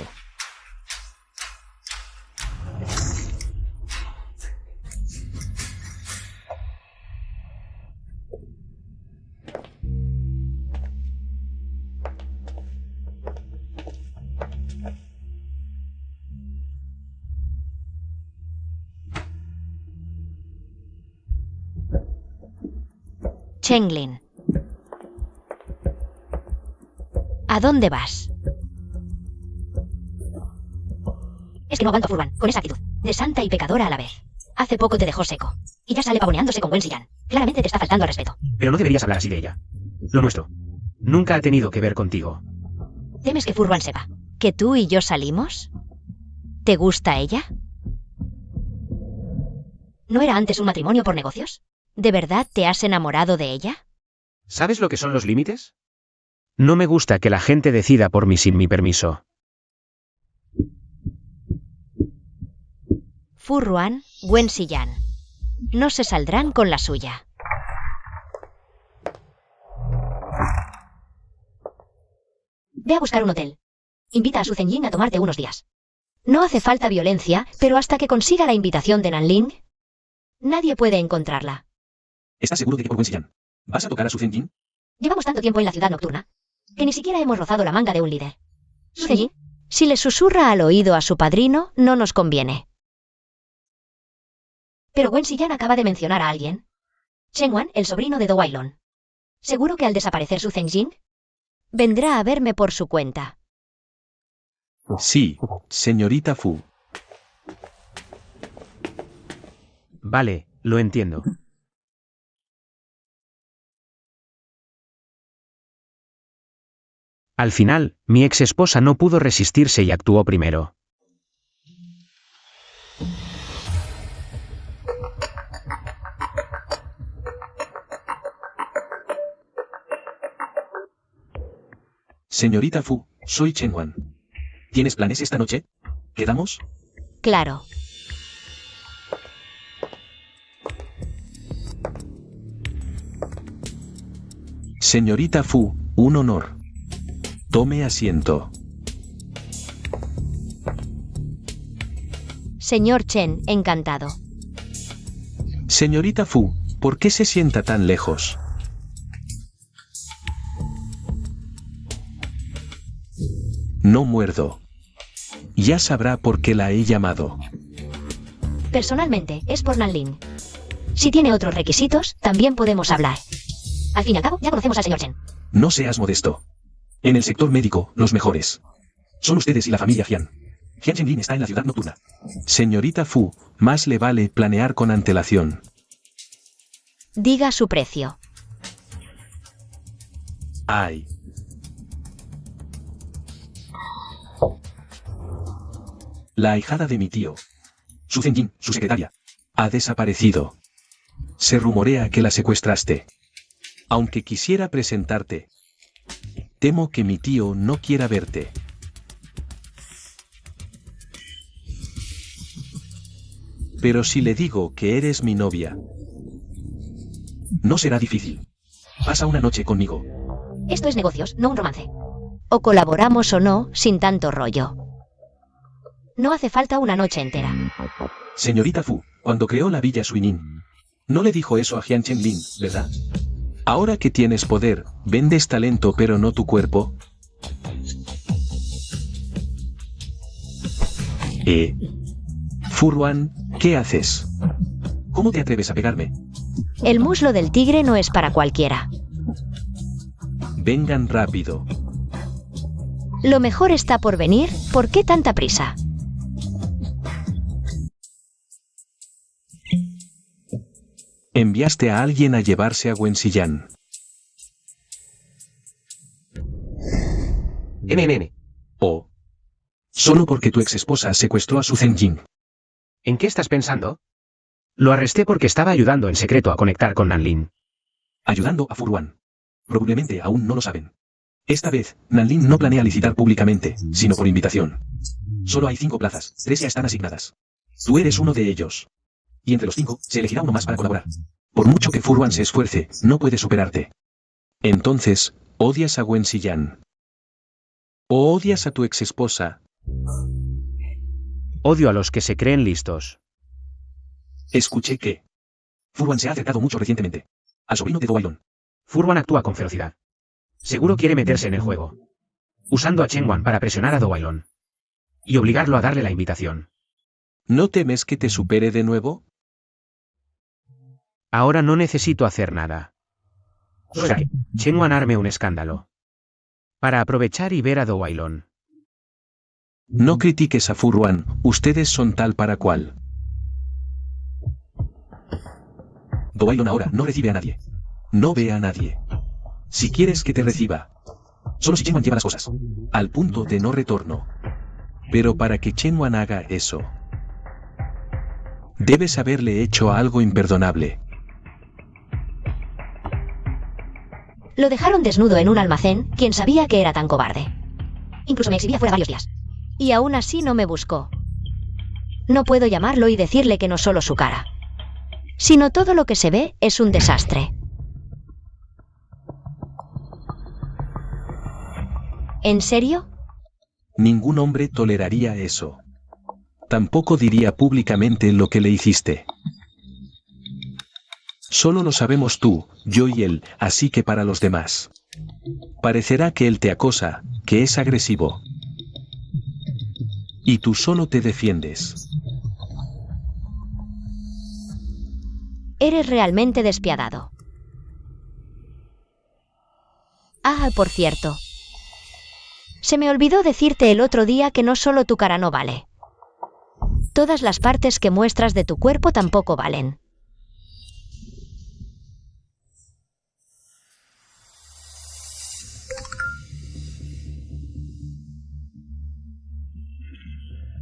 Chenglin. ¿A dónde vas? Es que no aguanto a Furwan, con esa actitud, de santa y pecadora a la vez. Hace poco te dejó seco, y ya sale pavoneándose con Wen-Si-Yan. Claramente te está faltando al respeto. Pero no deberías hablar así de ella. Lo nuestro nunca ha tenido que ver contigo. ¿Temes que Furwan sepa que tú y yo salimos? ¿Te gusta ella? ¿No era antes un matrimonio por negocios? ¿De verdad te has enamorado de ella? ¿Sabes lo que son los límites? No me gusta que la gente decida por mí sin mi permiso. Furwan, Wen-Si-Yan. No se saldrán con la suya. Ve a buscar un hotel. Invita a Su Zhenjin a tomarte unos días. No hace falta violencia, pero hasta que consiga la invitación de Nanling, nadie puede encontrarla. ¿Estás seguro de que por Wen-Si-Yan vas a tocar a Su Zhenjin? Llevamos tanto tiempo en la ciudad nocturna que ni siquiera hemos rozado la manga de un líder. Su Zhenjin, si le susurra al oído a su padrino, no nos conviene. Pero Wen-Si-Yan acaba de mencionar a alguien. Chengwan, el sobrino de Do Wailon. ¿Seguro que al desaparecer Su Zhenjin, vendrá a verme por su cuenta? Sí, señorita Fu. Vale, lo entiendo. Al final, mi ex esposa no pudo resistirse y actuó primero. Señorita Fu, soy Chengwan. ¿Tienes planes esta noche? ¿Quedamos? Claro. Señorita Fu, un honor. Tome asiento. Señor Chen, encantado. Señorita Fu, ¿por qué se sienta tan lejos? No muerdo. Ya sabrá por qué la he llamado. Personalmente, es por Nanling. Si tiene otros requisitos, también podemos hablar. Al fin y al cabo, ya conocemos al señor Chen. No seas modesto. En el sector médico, los mejores son ustedes y la familia Jian. Jian Chenglin está en la ciudad nocturna. Señorita Fu, más le vale planear con antelación. Diga su precio. Ay. La ahijada de mi tío, Su Zhenjin, su secretaria, ha desaparecido. Se rumorea que la secuestraste. Aunque quisiera presentarte, temo que mi tío no quiera verte. Pero si le digo que eres mi novia, no será difícil. Pasa una noche conmigo. Esto es negocios, no un romance. O colaboramos o no, sin tanto rollo. No hace falta una noche entera. Señorita Fu, cuando creó la villa Suinin, no le dijo eso a Jian Chenglin, ¿verdad? Ahora que tienes poder, vendes talento pero no tu cuerpo. Furwan, ¿qué haces? ¿Cómo te atreves a pegarme? El muslo del tigre no es para cualquiera. Vengan rápido. Lo mejor está por venir, ¿por qué tanta prisa? Enviaste a alguien a llevarse a Wen-Si-Yan. Oh. Solo porque tu ex esposa secuestró a Su Zhenjin. ¿En qué estás pensando? Lo arresté porque estaba ayudando en secreto a conectar con Nanling. Ayudando a Furwan. Probablemente aún no lo saben. Esta vez, Nanling no planea licitar públicamente, sino por invitación. Solo hay 5 plazas, 3 ya están asignadas. Tú eres uno de ellos. Y entre los 5, se elegirá uno más para colaborar. Por mucho que Furwan se esfuerce, no puede superarte. Entonces, ¿Odias a Wen Xiyang? ¿O odias a tu exesposa? Odio a los que se creen listos. Escuché que Furwan se ha acercado mucho recientemente al sobrino de Do Wailon. Furwan actúa con ferocidad. Seguro quiere meterse en el juego, usando a Chen Wan para presionar a Do Wailon y obligarlo a darle la invitación. ¿No temes que te supere de nuevo? Ahora no necesito hacer nada. Solo que Chen Wan arme un escándalo para aprovechar y ver a Do Wailon. No critiques a Furwan, ustedes son tal para cual. Do Wailon ahora no recibe a nadie. No ve a nadie. Si quieres que te reciba, solo si Chen Wan lleva las cosas al punto de no retorno. Pero para que Chen Wan haga eso, debes haberle hecho algo imperdonable. Lo dejaron desnudo en un almacén, quien sabía que era tan cobarde. Incluso me exhibía fuera varios días. Y aún así no me buscó. No puedo llamarlo y decirle que no solo su cara, sino todo lo que se ve es un desastre. ¿En serio? Ningún hombre toleraría eso. Tampoco diría públicamente lo que le hiciste. Solo lo sabemos tú, yo y él, así que para los demás. Parecerá que él te acosa, que es agresivo. Y tú solo te defiendes. Eres realmente despiadado. Ah, por cierto. Se me olvidó decirte el otro día que no solo tu cara no vale. Todas las partes que muestras de tu cuerpo tampoco valen.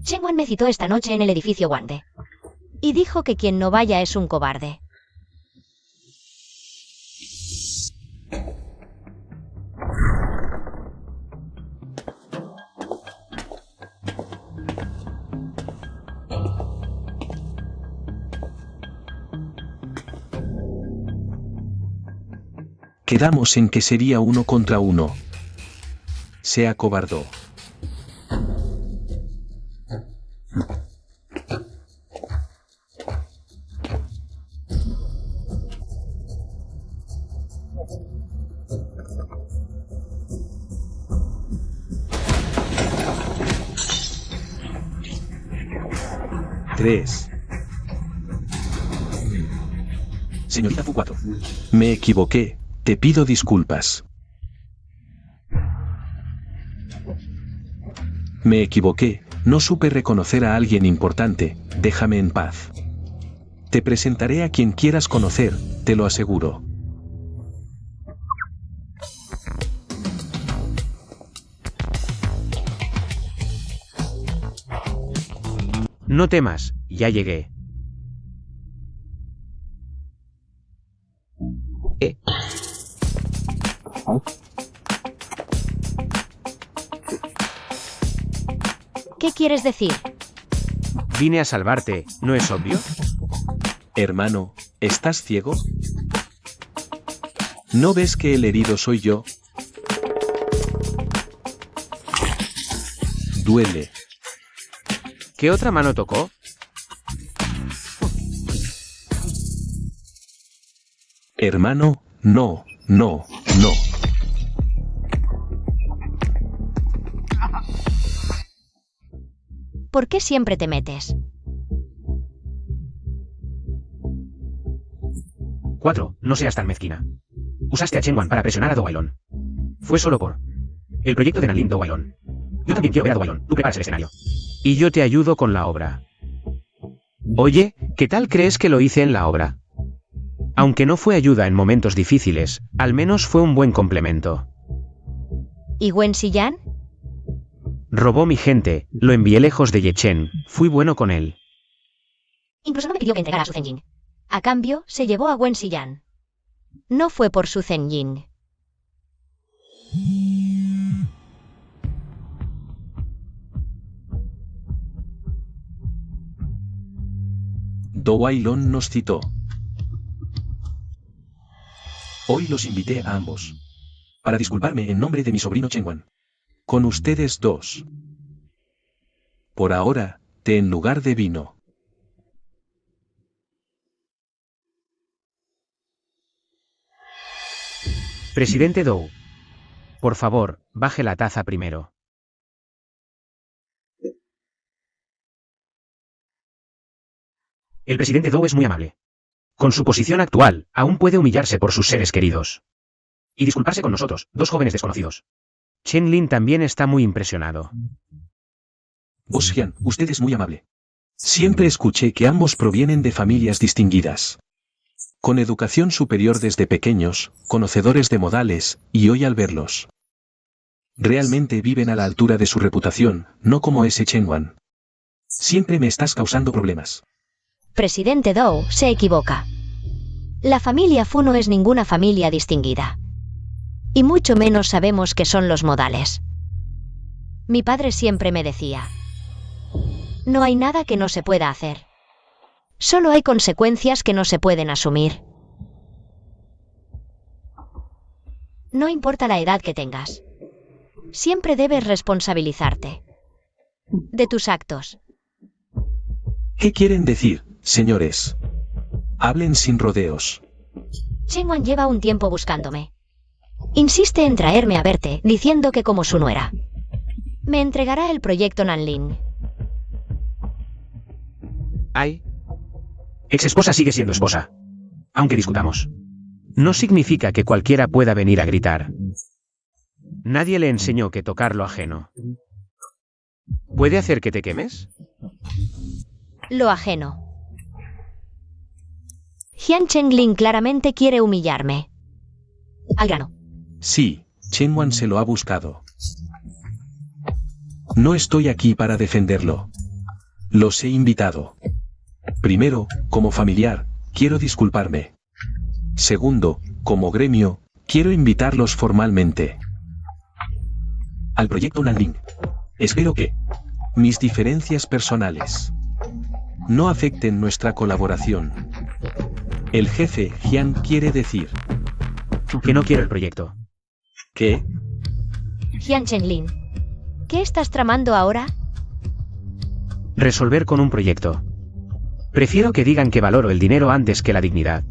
Chen Wan me citó esta noche en el edificio Wande. Y dijo que quien no vaya es un cobarde. Quedamos en que sería 1 contra 1. Se acobardó. Señorita Fu 4. Me equivoqué, te pido disculpas. Me equivoqué, no supe reconocer a alguien importante, déjame en paz. Te presentaré a quien quieras conocer, te lo aseguro. No temas, ya llegué. ¿Qué quieres decir? Vine a salvarte, ¿no es obvio? Hermano, ¿estás ciego? ¿No ves que el herido soy yo? Duele. ¿Qué otra mano tocó? Hermano, no, no, no. ¿Por qué siempre te metes? 4. No seas tan mezquina. Usaste a Chen Wan para presionar a Do Wailon. Fue solo por el proyecto de Nalin Do Wailon. Yo también quiero ver a Do Wailon. Tú preparas el escenario. Y yo te ayudo con la obra. Oye, ¿qué tal crees que lo hice en la obra? Aunque no fue ayuda en momentos difíciles, al menos fue un buen complemento. ¿Y Wen Xiyang? Robó mi gente, lo envié lejos de Ye Chen, fui bueno con él. Incluso no me pidió que entregara a su Zenyin. A cambio, se llevó a Wen Xiyang. No fue por su Zenyin. Do Wailon nos citó. Hoy los invité a ambos. para disculparme en nombre de mi sobrino Chengwan. Con ustedes dos. Por ahora, té en lugar de vino. Presidente Dou. Por favor, baje la taza primero. El presidente Dou es muy amable. Con su posición actual, aún puede humillarse por sus seres queridos. Y disculparse con nosotros, dos jóvenes desconocidos. Chen Lin también está muy impresionado. Xian, usted es muy amable. Siempre escuché que ambos provienen de familias distinguidas. Con educación superior desde pequeños, conocedores de modales, y hoy al verlos. Realmente viven a la altura de su reputación, no como ese Chengwan. Siempre me estás causando problemas. Presidente Dou se equivoca. La familia Fu no es ninguna familia distinguida. Y mucho menos sabemos qué son los modales. Mi padre siempre me decía: no hay nada que no se pueda hacer. Solo hay consecuencias que no se pueden asumir. No importa la edad que tengas. Siempre debes responsabilizarte de tus actos. ¿Qué quieren decir, señores? Hablen sin rodeos. Chengwan lleva un tiempo buscándome. Insiste en traerme a verte, diciendo que como su nuera, me entregará el proyecto Nanlin. Ay. Ex esposa sigue siendo esposa. Aunque discutamos. No significa que cualquiera pueda venir a gritar. Nadie le enseñó que tocar lo ajeno ¿puede hacer que te quemes? Lo ajeno. Jian Chenglin claramente quiere humillarme. Al grano. Sí, Chengwan se lo ha buscado. No estoy aquí para defenderlo. Los he invitado. Primero, como familiar, quiero disculparme. Segundo, como gremio, quiero invitarlos formalmente al proyecto Nanling. Espero que mis diferencias personales no afecten nuestra colaboración. El jefe Jian quiere decir Que no quiero el proyecto. que Jian Chenglin, ¿qué estás tramando ahora? Resolver con un proyecto. Prefiero que digan que valoro el dinero antes que la dignidad.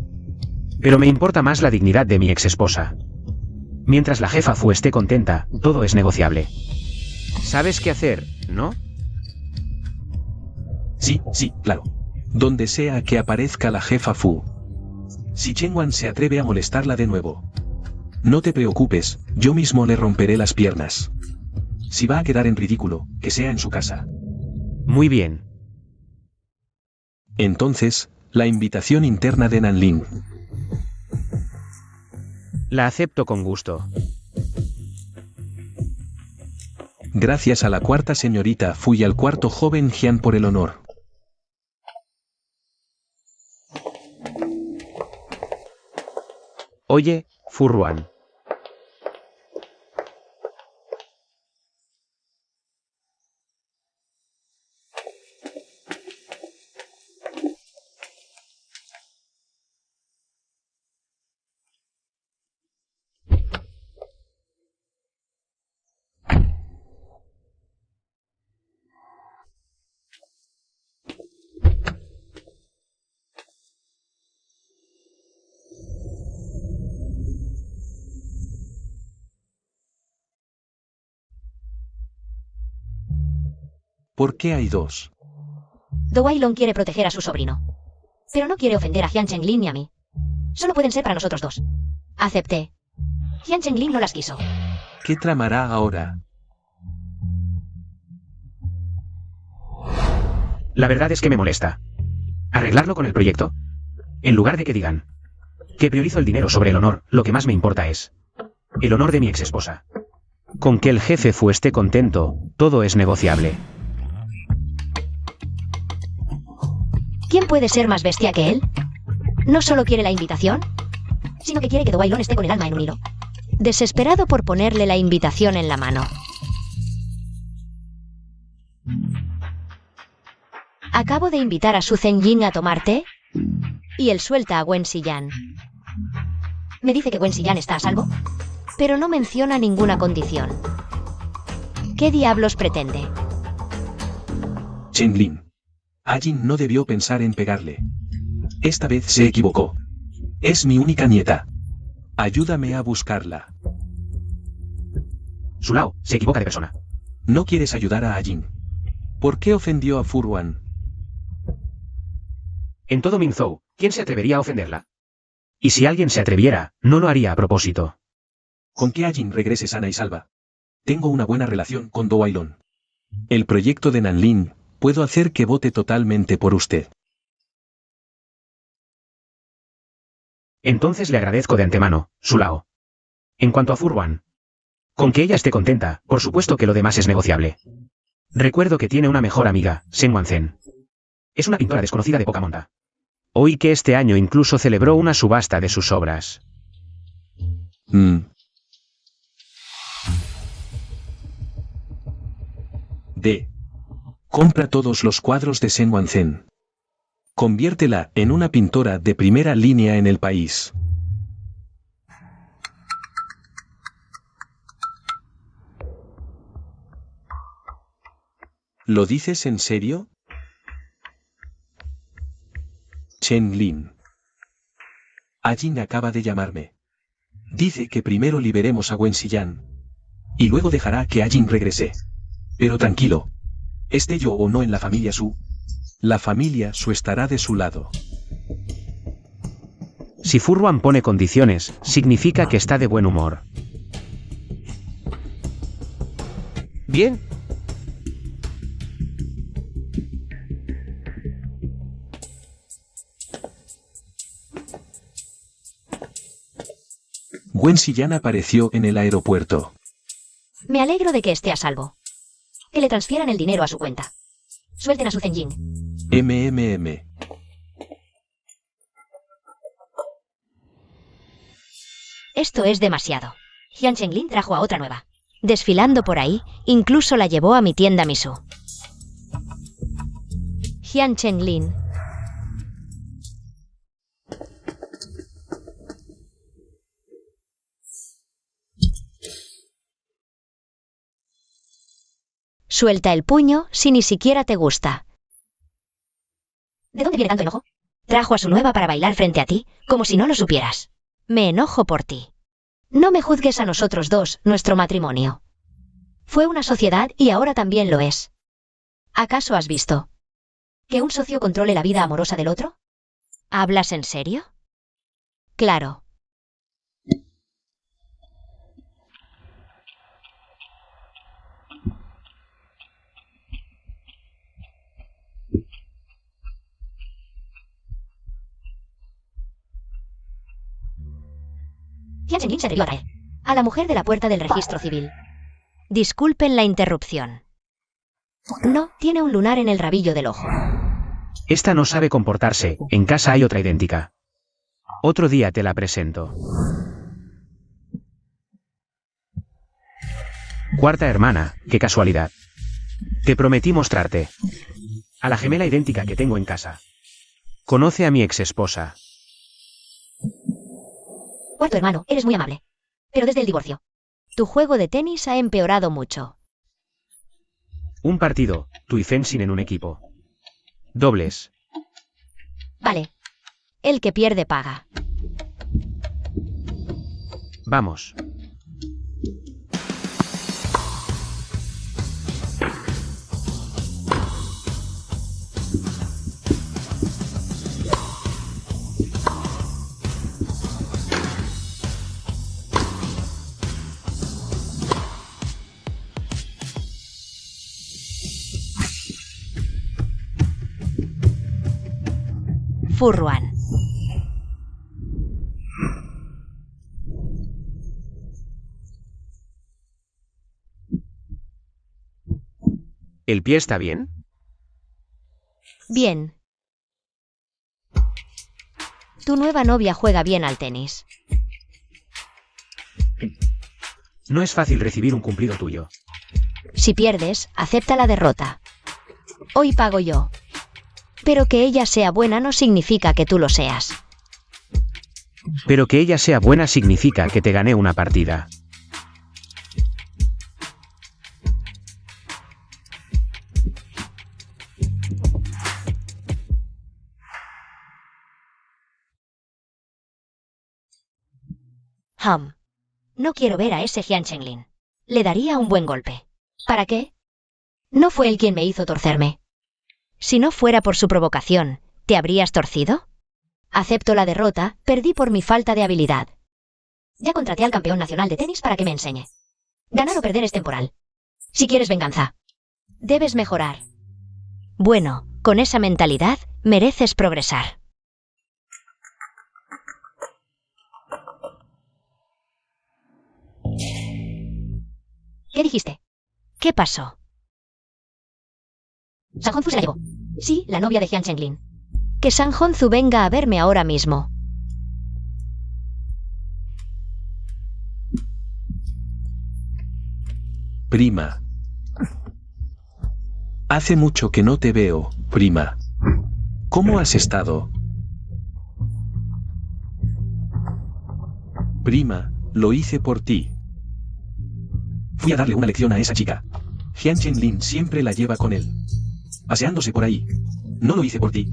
Pero me importa más la dignidad de mi ex esposa. Mientras la jefa Fu esté contenta, todo es negociable. ¿Sabes qué hacer, no? sí, claro. Donde sea que aparezca la jefa Fu. Si Chengwan se atreve a molestarla de nuevo, no te preocupes, yo mismo le romperé las piernas. Si va a quedar en ridículo, que sea en su casa. Muy bien. Entonces, la invitación interna de Nanling. La acepto con gusto. Gracias a la cuarta señorita Fu y al cuarto joven Jian por el honor. Oye, Fu Ruan. ¿Por qué hay dos? Do Wailon quiere proteger a su sobrino. Pero no quiere ofender a Jian Chenglin ni a mí. Solo pueden ser para nosotros dos. Acepté. Jian Chenglin no las quiso. ¿Qué tramará ahora? La verdad es que me molesta. ¿Arreglarlo con el proyecto? En lugar de que digan que priorizo el dinero sobre el honor, lo que más me importa es el honor de mi ex esposa. Con que el jefe Fu esté contento, todo es negociable. ¿Quién puede ser más bestia que él? No solo quiere la invitación, sino que quiere que Do Wailon esté con el alma en un hilo. Desesperado por ponerle la invitación en la mano. Acabo de invitar a Su Zhenjin a tomar té y él suelta a Wen Xiyan. Me dice que Wen Xiyan está a salvo, pero no menciona ninguna condición. ¿Qué diablos pretende? Chen Lin. A Jin no debió pensar en pegarle. Esta vez se equivocó. Es mi única nieta. Ayúdame a buscarla. Sulao, se equivoca de persona. No quieres ayudar a Jin. ¿Por qué ofendió a Furwan? En todo Minzhou, ¿quién se atrevería a ofenderla? Y si alguien se atreviera, no lo haría a propósito. Con que Jin regrese sana y salva. Tengo una buena relación con Do Ailon. El proyecto de Nanlin, puedo hacer que vote totalmente por usted. Entonces le agradezco de antemano, Sulao. En cuanto a Furwan, con que ella esté contenta, por supuesto que lo demás es negociable. Recuerdo que tiene una mejor amiga, Shen Wanzhen. Es una pintora desconocida de poca monta. Oí que este año incluso celebró una subasta de sus obras. D. Compra todos los cuadros de Shen Wanzhen. Conviértela en una pintora de primera línea en el país. ¿Lo dices en serio? Chen Lin. Jin acaba de llamarme. Dice que primero liberemos a Wen Xiyan. Y luego dejará que Jin regrese. Pero tranquilo. Esté yo o no en la familia Su. La familia Su estará de su lado. Si Furwan pone condiciones, significa que está de buen humor. Bien. Wen Xiyan apareció en el aeropuerto. Me alegro de que esté a salvo. Que le transfieran el dinero a su cuenta. Suelten a su Zenjin. MMM. Esto es demasiado. Jian Chenglin trajo a otra nueva. Desfilando por ahí, incluso la llevó a mi tienda Misu. Jian Chenglin. Suelta el puño si ni siquiera te gusta. ¿De dónde viene tanto enojo? Trajo a su nueva para bailar frente a ti, como si no lo supieras. Me enojo por ti. No me juzgues a nosotros dos, nuestro matrimonio. Fue una sociedad y ahora también lo es. ¿Acaso has visto que un socio controle la vida amorosa del otro? ¿Hablas en serio? Claro. Jian Chenglin se atrevió a traer a la mujer de la puerta del registro civil. Disculpen la interrupción. No, tiene un lunar en el rabillo del ojo. Esta no sabe comportarse, en casa hay otra idéntica. Otro día te la presento. Cuarta hermana, qué casualidad. Te prometí mostrarte a la gemela idéntica que tengo en casa. Conoce a mi ex esposa. Cuarto hermano, eres muy amable. Pero desde el divorcio. Tu juego de tenis ha empeorado mucho. Un partido, tú y fencing en un equipo. Dobles. Vale. El que pierde paga. Vamos. Furwan. ¿El pie está bien? Bien. Tu nueva novia juega bien al tenis. No es fácil recibir un cumplido tuyo. Si pierdes, acepta la derrota. Hoy pago yo. Pero que ella sea buena no significa que tú lo seas. Pero que ella sea buena significa que te gané una partida. No quiero ver a ese Jian Chenglin. Le daría un buen golpe. ¿Para qué? No fue él quien me hizo torcerme. Si no fuera por su provocación, ¿te habrías torcido? Acepto la derrota, perdí por mi falta de habilidad. Ya contraté al campeón nacional de tenis para que me enseñe. Ganar o perder es temporal. Si quieres venganza, debes mejorar. Bueno, con esa mentalidad, mereces progresar. ¿Qué dijiste? ¿Qué pasó? San Honzu se la llevó. Sí, la novia de Jian Chenglin. Que San Honzu venga a verme ahora mismo. Prima. Hace mucho que no te veo, prima. ¿Cómo has estado? Prima, lo hice por ti. Fui a darle una lección a esa chica. Jian Chenglin siempre la lleva con él. Paseándose por ahí. No lo hice por ti.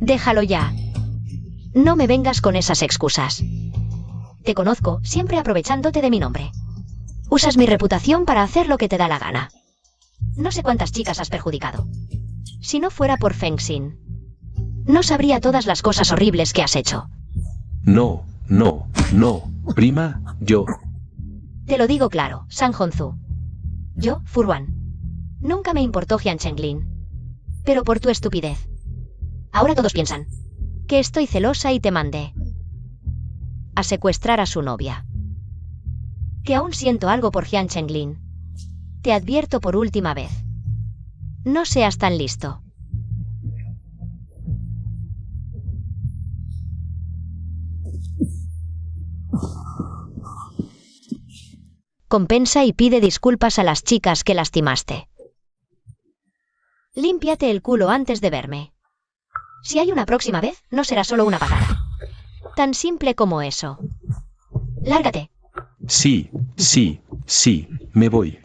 Déjalo ya. No me vengas con esas excusas. Te conozco, siempre aprovechándote de mi nombre. Usas mi reputación para hacer lo que te da la gana. No sé cuántas chicas has perjudicado. Si no fuera por Feng Xin, no sabría todas las cosas horribles que has hecho. No, prima, yo. Te lo digo claro, San Honzu. Yo, Furwan. Nunca me importó Jian Chenglin. Pero por tu estupidez. Ahora todos piensan que estoy celosa y te mandé a secuestrar a su novia. Que aún siento algo por Jian Chenglin. Te advierto por última vez. No seas tan listo. Compensa y pide disculpas a las chicas que lastimaste. Límpiate el culo antes de verme. Si hay una próxima vez, no será solo una patada. Tan simple como eso. Lárgate. Sí, me voy.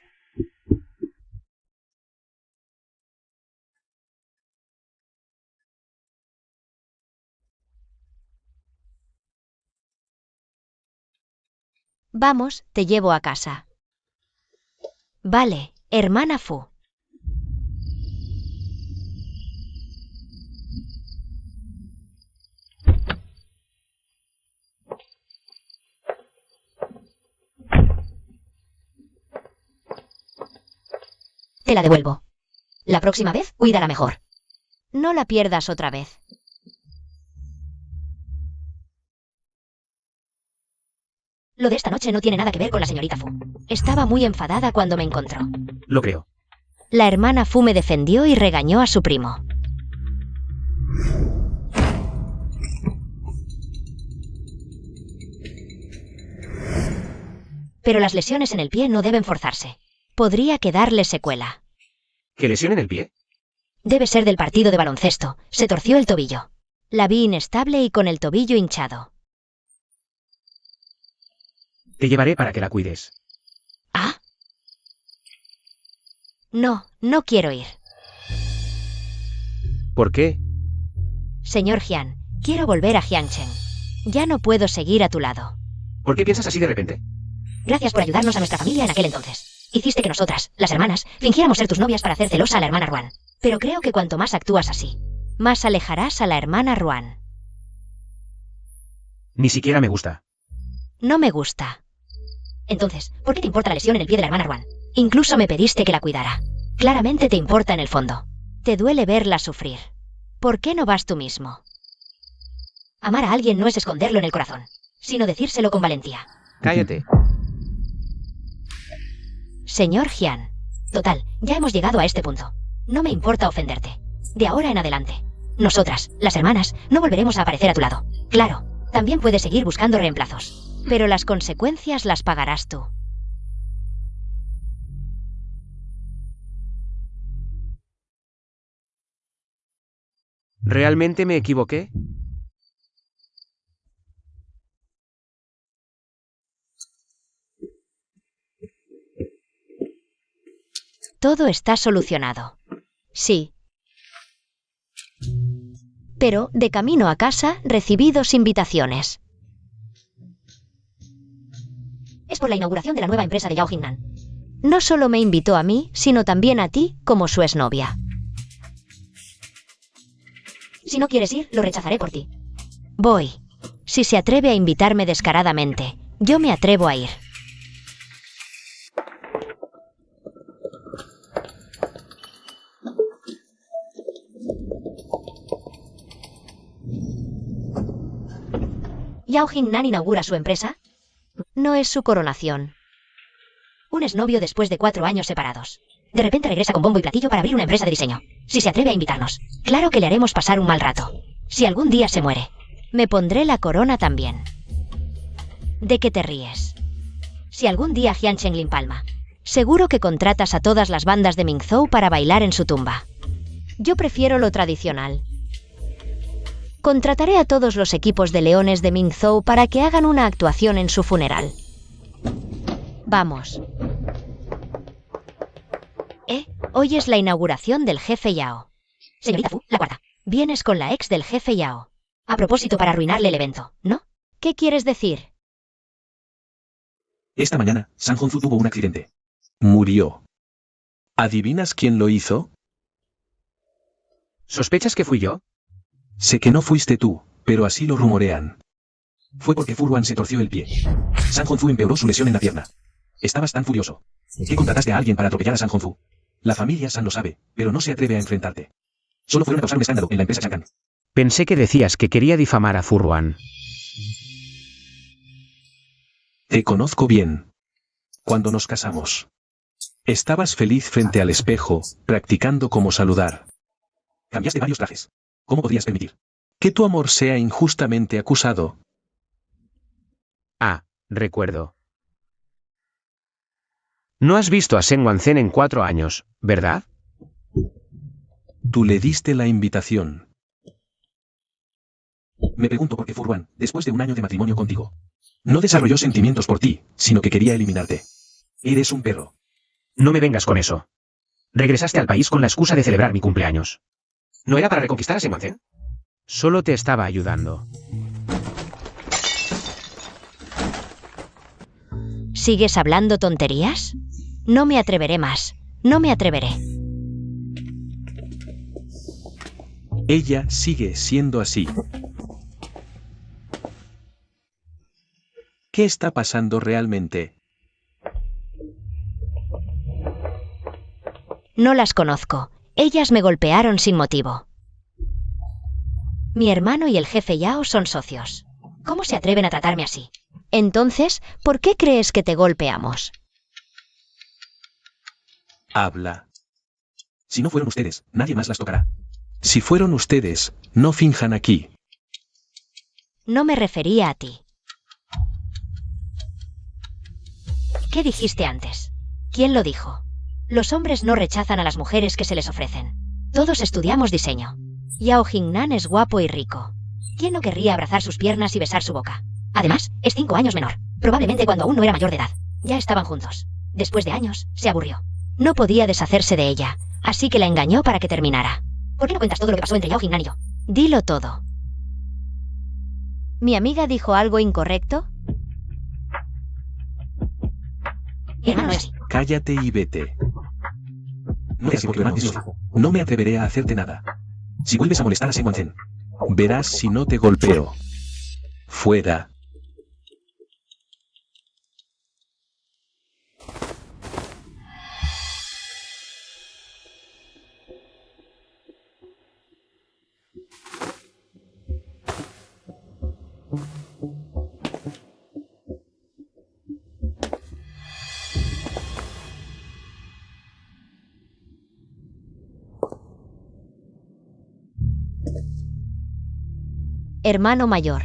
Vamos, te llevo a casa. Vale, hermana Fu. Te la devuelvo. La próxima vez, cuídala mejor. No la pierdas otra vez. Lo de esta noche no tiene nada que ver con la señorita Fu. Estaba muy enfadada cuando me encontró. Lo creo. La hermana Fu me defendió y regañó a su primo. Pero las lesiones en el pie no deben forzarse. Podría quedarle secuela. ¿Qué lesión en el pie? Debe ser del partido de baloncesto. Se torció el tobillo. La vi inestable y con el tobillo hinchado. Te llevaré para que la cuides. ¿Ah? No quiero ir. ¿Por qué? Señor Jian, quiero volver a Jiancheng. Ya no puedo seguir a tu lado. ¿Por qué piensas así de repente? Gracias por ayudarnos a nuestra familia en aquel entonces. Hiciste que nosotras, las hermanas, fingiéramos ser tus novias para hacer celosa a la hermana Ruan. Pero creo que cuanto más actúas así, más alejarás a la hermana Ruan. Ni siquiera me gusta. No me gusta. Entonces, ¿por qué te importa la lesión en el pie de la hermana Ruan? Incluso me pediste que la cuidara. Claramente te importa en el fondo. Te duele verla sufrir. ¿Por qué no vas tú mismo? Amar a alguien no es esconderlo en el corazón, sino decírselo con valentía. Cállate. Señor Jian. Total, ya hemos llegado a este punto. No me importa ofenderte. De ahora en adelante. Nosotras, las hermanas, no volveremos a aparecer a tu lado. Claro, también puedes seguir buscando reemplazos. Pero las consecuencias las pagarás tú. ¿Realmente me equivoqué? Todo está solucionado. Sí. Pero, de camino a casa, recibí 2 invitaciones. por la inauguración de la nueva empresa de Yao Jingnan. No solo me invitó a mí, sino también a ti, como su exnovia. Si no quieres ir, lo rechazaré por ti. Voy. Si se atreve a invitarme descaradamente, yo me atrevo a ir. ¿Yao Jingnan inaugura su empresa? No es su coronación. Un exnovio después de 4 años separados. De repente regresa con bombo y platillo para abrir una empresa de diseño. Si se atreve a invitarnos, claro que le haremos pasar un mal rato. Si algún día se muere, me pondré la corona también. ¿De qué te ríes? Si algún día Jian Chenglin palma, seguro que contratas a todas las bandas de Mingzhou para bailar en su tumba. Yo prefiero lo tradicional. Contrataré a todos los equipos de leones de Mingzhou para que hagan una actuación en su funeral. Vamos. Hoy es la inauguración del jefe Yao. Señorita Fu, la cuarta. Vienes con la ex del jefe Yao. A propósito para arruinarle el evento, ¿no? ¿Qué quieres decir? Esta mañana, San Hongzu tuvo un accidente. Murió. ¿Adivinas quién lo hizo? ¿Sospechas que fui yo? Sé que no fuiste tú, pero así lo rumorean. Fue porque Furwan se torció el pie. San Hongzu empeoró su lesión en la pierna. Estabas tan furioso que contrataste a alguien para atropellar a San Hongzu. La familia San lo sabe, pero no se atreve a enfrentarte. Solo fueron a causar un escándalo en la empresa Chang'an. Pensé que decías que quería difamar a Furwan. Te conozco bien. Cuando nos casamos, estabas feliz frente al espejo, practicando cómo saludar. Cambiaste varios trajes. ¿Cómo podrías permitir que tu amor sea injustamente acusado? Ah, recuerdo. No has visto a Shen Wanzhen en 4 años, ¿verdad? Tú le diste la invitación. Me pregunto por qué Furwan, después de un año de matrimonio contigo, no desarrolló sentimientos por ti, sino que quería eliminarte. Eres un perro. No me vengas con eso. Regresaste al país con la excusa de celebrar mi cumpleaños. ¿No era para reconquistar a Shen Wanzhen? Solo te estaba ayudando. ¿Sigues hablando tonterías? No me atreveré más. No me atreveré. Ella sigue siendo así. ¿Qué está pasando realmente? No las conozco. Ellas me golpearon sin motivo. Mi hermano y el jefe Yao son socios. ¿Cómo se atreven a tratarme así? Entonces, ¿por qué crees que te golpeamos? Habla. Si no fueron ustedes, nadie más las tocará. Si fueron ustedes, no finjan aquí. No me refería a ti. ¿Qué dijiste antes? ¿Quién lo dijo? Los hombres no rechazan a las mujeres que se les ofrecen. Todos estudiamos diseño. Yao Jingnan es guapo y rico. ¿Quién no querría abrazar sus piernas y besar su boca? Además, es 5 años menor. Probablemente cuando aún no era mayor de edad. Ya estaban juntos. Después de años, se aburrió. No podía deshacerse de ella, así que la engañó para que terminara. ¿Por qué no cuentas todo lo que pasó entre Yao Jingnan y yo? Dilo todo. ¿Mi amiga dijo algo incorrecto? Mi hermano no es así. Cállate y vete. No te porque tu hermano es mi. No me atreveré a hacerte nada. Si vuelves a molestar a Shen Wanzhen, verás si no te golpeo. Fuera. Hermano mayor.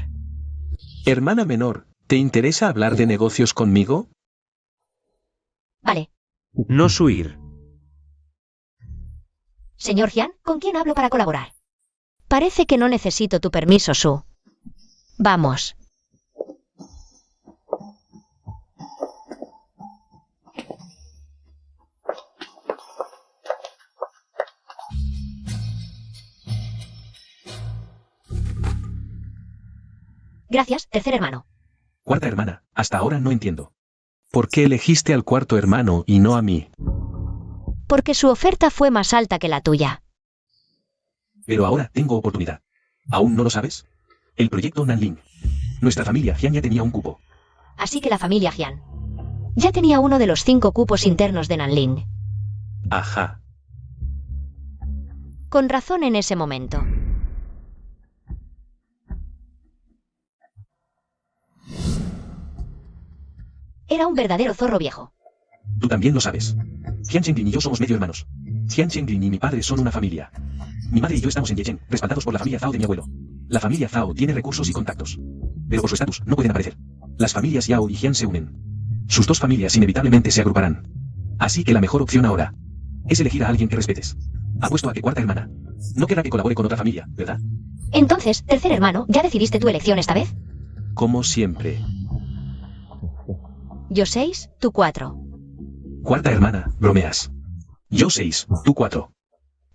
Hermana menor, ¿te interesa hablar de negocios conmigo? Vale. No huir. Señor Jian, ¿con quién hablo para colaborar? Parece que no necesito tu permiso, Su. Vamos. Gracias, tercer hermano. Cuarta hermana, hasta ahora no entiendo. ¿Por qué elegiste al cuarto hermano y no a mí? Porque su oferta fue más alta que la tuya. Pero ahora tengo oportunidad. ¿Aún no lo sabes? El proyecto Nanling. Nuestra familia Jian ya tenía un cupo. Así que la familia Jian ya tenía uno de los 5 cupos internos de Nanling. Ajá. Con razón en ese momento. Era un verdadero zorro viejo. Tú también lo sabes. Jian Chenglin y yo somos medio hermanos. Jian Chenglin y mi padre son una familia. Mi madre y yo estamos en Yecheng, respaldados por la familia Zhao de mi abuelo. La familia Zhao tiene recursos y contactos. Pero por su estatus no pueden aparecer. Las familias Yao y Jian se unen. Sus dos familias inevitablemente se agruparán. Así que la mejor opción ahora es elegir a alguien que respetes. Apuesto a que cuarta hermana no querrá que colabore con otra familia, ¿verdad? Entonces, tercer hermano, ¿ya decidiste tu elección esta vez? Como siempre. Yo 6, tú 4. Cuarta hermana, bromeas. Yo 6, tú 4.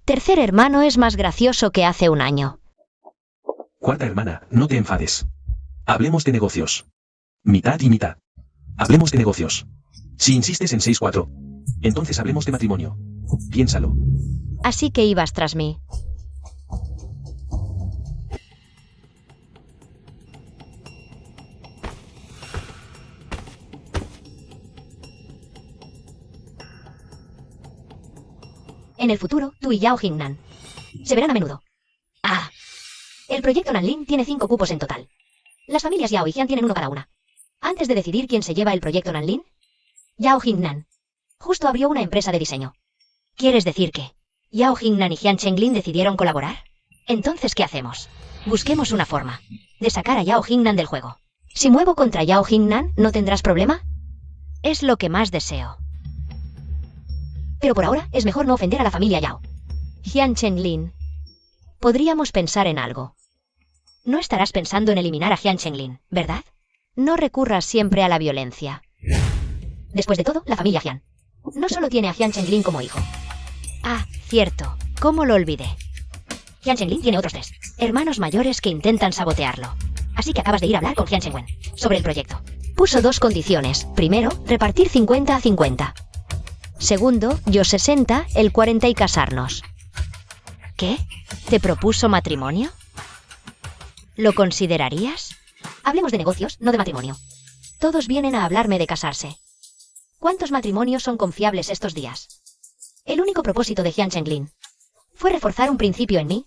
Tercer hermano es más gracioso que hace un año. Cuarta hermana, no te enfades. Hablemos de negocios. Mitad y mitad. Hablemos de negocios. Si insistes en 6-4, entonces hablemos de matrimonio. Piénsalo. Así que ibas tras mí. En el futuro, tú y Yao Jingnan se verán a menudo. Ah. El proyecto Nanling tiene 5 cupos en total. Las familias Yao y Jian tienen uno cada una. Antes de decidir quién se lleva el proyecto Nanling, Yao Jingnan justo abrió una empresa de diseño. ¿Quieres decir que Yao Jingnan y Jian Chenglin decidieron colaborar? Entonces, ¿qué hacemos? Busquemos una forma de sacar a Yao Jingnan del juego. Si muevo contra Yao Jingnan, ¿no tendrás problema? Es lo que más deseo. Pero por ahora es mejor no ofender a la familia Yao. Jian Chenglin, podríamos pensar en algo. No estarás pensando en eliminar a Jian Chenglin, ¿verdad? No recurras siempre a la violencia. Después de todo, la familia Jian no solo tiene a Jian Chenglin como hijo. Ah, cierto. ¿Cómo lo olvidé? Jian Chenglin tiene otros 3 hermanos mayores que intentan sabotearlo. Así que acabas de ir a hablar con Jian Chengwen sobre el proyecto. Puso 2 condiciones. Primero, repartir 50-50. Segundo, yo 60, él 40 y casarnos. ¿Qué? ¿Te propuso matrimonio? ¿Lo considerarías? Hablemos de negocios, no de matrimonio. Todos vienen a hablarme de casarse. ¿Cuántos matrimonios son confiables estos días? El único propósito de Jian Chenglin fue reforzar un principio en mí.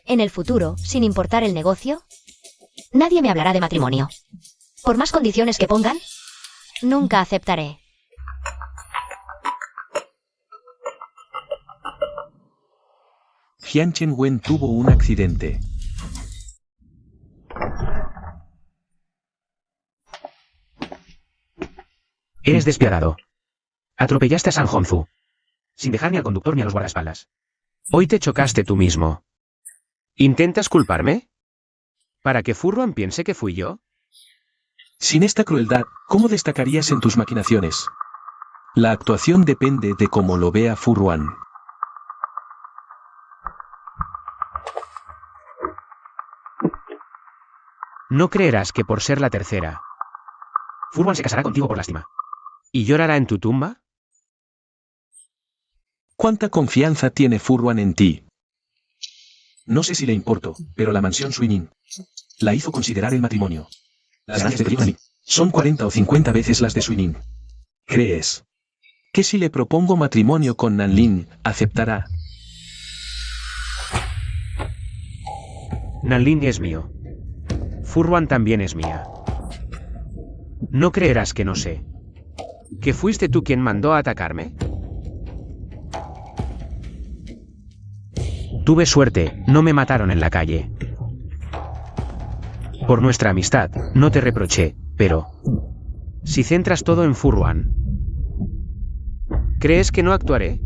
En el futuro, sin importar el negocio, nadie me hablará de matrimonio. Por más condiciones que pongan, nunca aceptaré. Jian Chenwen tuvo un accidente. Eres despiadado. Atropellaste a San Hongzu, sin dejar ni al conductor ni a los guardaespaldas. Hoy te chocaste tú mismo. ¿Intentas culparme? ¿Para que Furruan piense que fui yo? Sin esta crueldad, ¿cómo destacarías en tus maquinaciones? La actuación depende de cómo lo vea Furruan. No creerás que por ser la tercera, Furruan se casará contigo por lástima. ¿Y llorará en tu tumba? ¿Cuánta confianza tiene Furruan en ti? No sé si le importo, pero la mansión Suinin la hizo considerar el matrimonio. Las ganancias de Yunnan son 40 o 50 veces las de Suinin. ¿Crees que si le propongo matrimonio con Nanling, aceptará? Nanling es mío. Furruan también es mía. No creerás que no sé. ¿Que fuiste tú quien mandó a atacarme? Tuve suerte, no me mataron en la calle. Por nuestra amistad, no te reproché, pero... si centras todo en Furruan, ¿crees que no actuaré?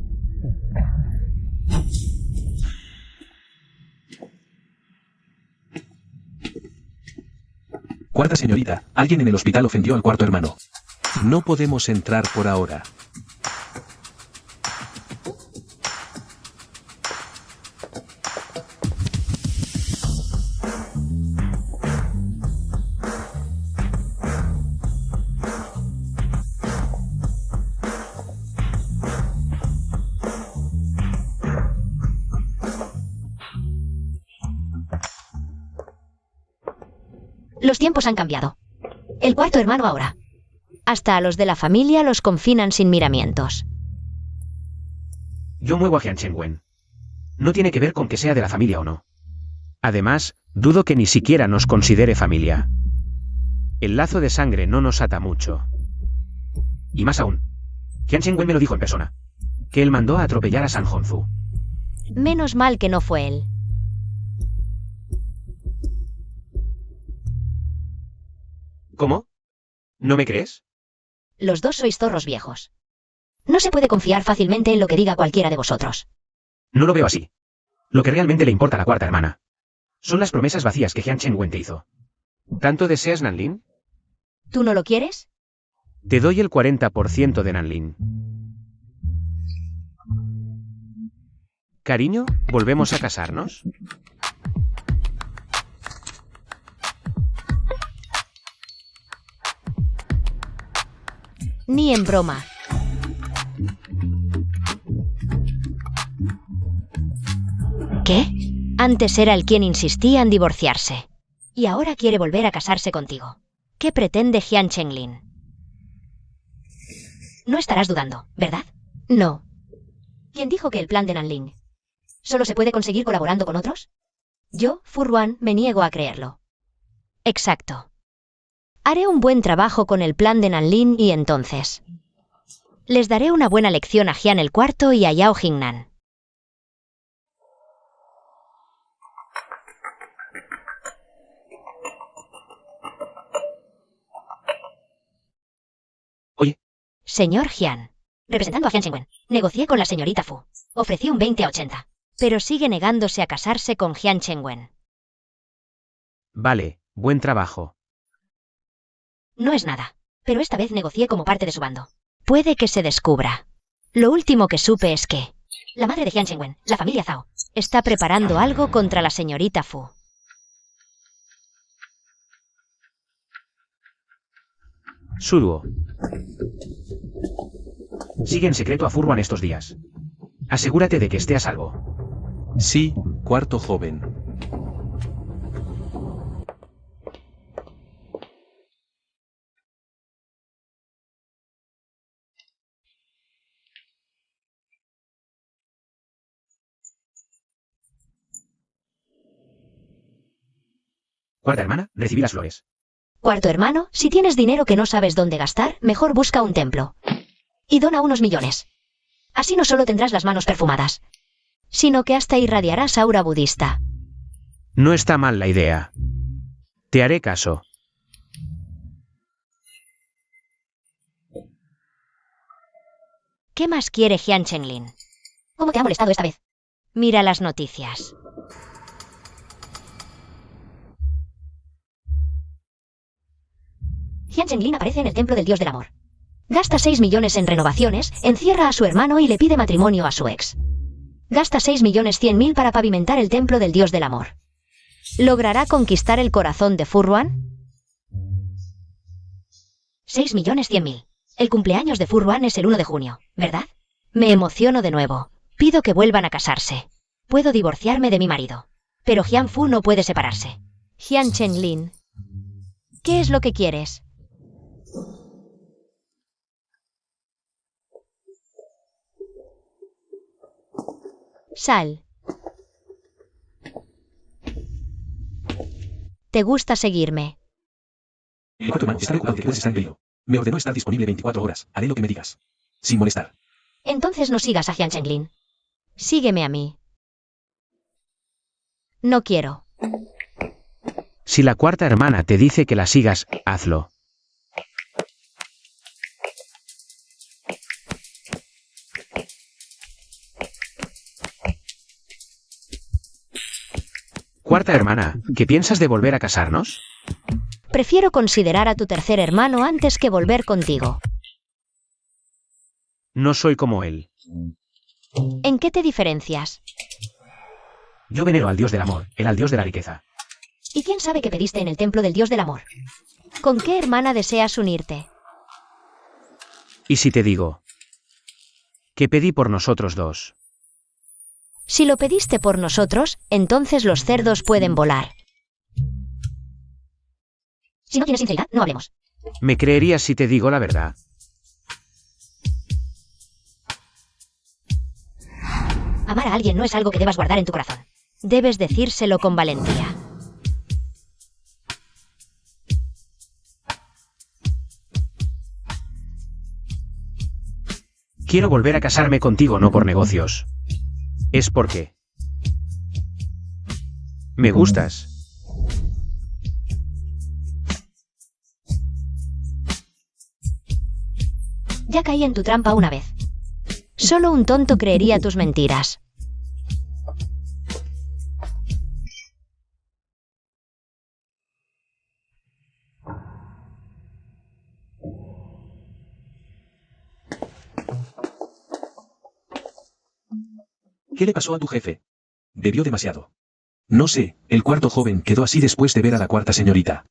Cuarta señorita, alguien en el hospital ofendió al cuarto hermano. No podemos entrar por ahora. tiempos han cambiado. El cuarto hermano ahora. Hasta a los de la familia los confinan sin miramientos. Yo muevo a Jian Chengwen. No tiene que ver con que sea de la familia o no. Además, dudo que ni siquiera nos considere familia. El lazo de sangre no nos ata mucho. Y más aún. Jian Chengwen me lo dijo en persona. Que él mandó a atropellar a San Honzu. Menos mal que no fue él. ¿Cómo? ¿No me crees? Los dos sois zorros viejos. No se puede confiar fácilmente en lo que diga cualquiera de vosotros. No lo veo así. Lo que realmente le importa a la cuarta hermana son las promesas vacías que Jian Chengwen te hizo. ¿Tanto deseas Nanlin? ¿Tú no lo quieres? Te doy el 40% de Nanlin. Cariño, ¿volvemos a casarnos? Ni en broma. ¿Qué? Antes era el quien insistía en divorciarse. Y ahora quiere volver a casarse contigo. ¿Qué pretende Jian Chenglin? No estarás dudando, ¿verdad? No. ¿Quién dijo que el plan de Nanling solo se puede conseguir colaborando con otros? Yo, Furwan, me niego a creerlo. Exacto. Haré un buen trabajo con el plan de Nanlin y entonces les daré una buena lección a Jian el Cuarto y a Yao Jingnan. Oye. Señor Jian, representando a Jian Chengwen, negocié con la señorita Fu. Ofrecí un 20 a 80, pero sigue negándose a casarse con Jian Chengwen. Vale, buen trabajo. No es nada, pero esta vez negocié como parte de su bando. Puede que se descubra. Lo último que supe es que la madre de Jian Chengwen, la familia Zhao, está preparando algo contra la señorita Fu. Suruo. Sigue en secreto a Furwan estos días. Asegúrate de que esté a salvo. Sí, cuarto joven. Cuarta hermana, recibí las flores. Cuarto hermano, si tienes dinero que no sabes dónde gastar, mejor busca un templo. Y dona unos millones. Así no solo tendrás las manos perfumadas, sino que hasta irradiarás aura budista. No está mal la idea. Te haré caso. ¿Qué más quiere Jian Chenglin? ¿Cómo te ha molestado esta vez? Mira las noticias. Jian Chenglin aparece en el templo del dios del amor. Gasta 6 millones en renovaciones, encierra a su hermano y le pide matrimonio a su ex. Gasta 6.100.000 para pavimentar el templo del dios del amor. ¿Logrará conquistar el corazón de Furwan? 6.100.000. El cumpleaños de Furwan es el 1 de junio, ¿verdad? Me emociono de nuevo. Pido que vuelvan a casarse. Puedo divorciarme de mi marido. Pero Jian Fu no puede separarse. Jian Chenglin, ¿qué es lo que quieres? Sal. ¿Te gusta seguirme? El cuarto hermano está preocupado de que puedes estar en peligro. Me ordenó estar disponible 24 horas. Haré lo que me digas. Sin molestar. Entonces no sigas a Jian Chenglin. Sígueme a mí. No quiero. Si la cuarta hermana te dice que la sigas, hazlo. Cuarta hermana, ¿qué piensas de volver a casarnos? Prefiero considerar a tu tercer hermano antes que volver contigo. No soy como él. ¿En qué te diferencias? Yo venero al dios del amor, él al dios de la riqueza. ¿Y quién sabe qué pediste en el templo del dios del amor? ¿Con qué hermana deseas unirte? ¿Y si te digo que pedí por nosotros dos? Si lo pediste por nosotros, entonces los cerdos pueden volar. Si no tienes sinceridad, no hablemos. ¿Me creerías si te digo la verdad? Amar a alguien no es algo que debas guardar en tu corazón. Debes decírselo con valentía. Quiero volver a casarme contigo no por negocios. Es porque me gustas. Ya caí en tu trampa una vez. Solo un tonto creería tus mentiras. ¿Qué le pasó a tu jefe? Bebió demasiado. No sé, el cuarto joven quedó así después de ver a la cuarta señorita.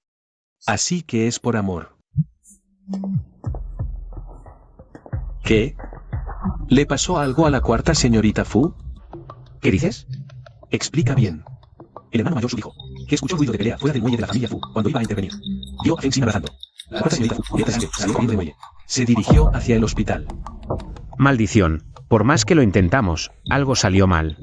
Así que es por amor. ¿Qué? ¿Le pasó algo a la cuarta señorita Fu? ¿Qué dices? Explica bien. El hermano mayor dijo que escuchó ruido de pelea fuera del muelle de la familia Fu cuando iba a intervenir. Vio a Feng Xin abrazando. La cuarta señorita Fu, cubierta de sangre, salió corriendo del muelle. Se dirigió hacia el hospital. Maldición. Por más que lo intentamos, algo salió mal.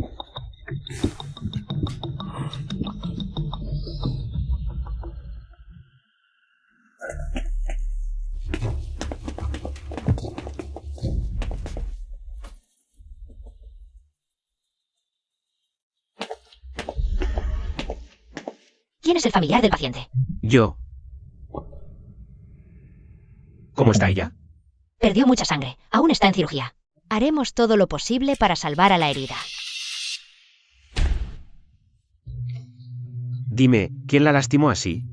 ¿Quién es el familiar del paciente? Yo. ¿Cómo está ella? Perdió mucha sangre. Aún está en cirugía. Haremos todo lo posible para salvar a la herida. Dime, ¿quién la lastimó así?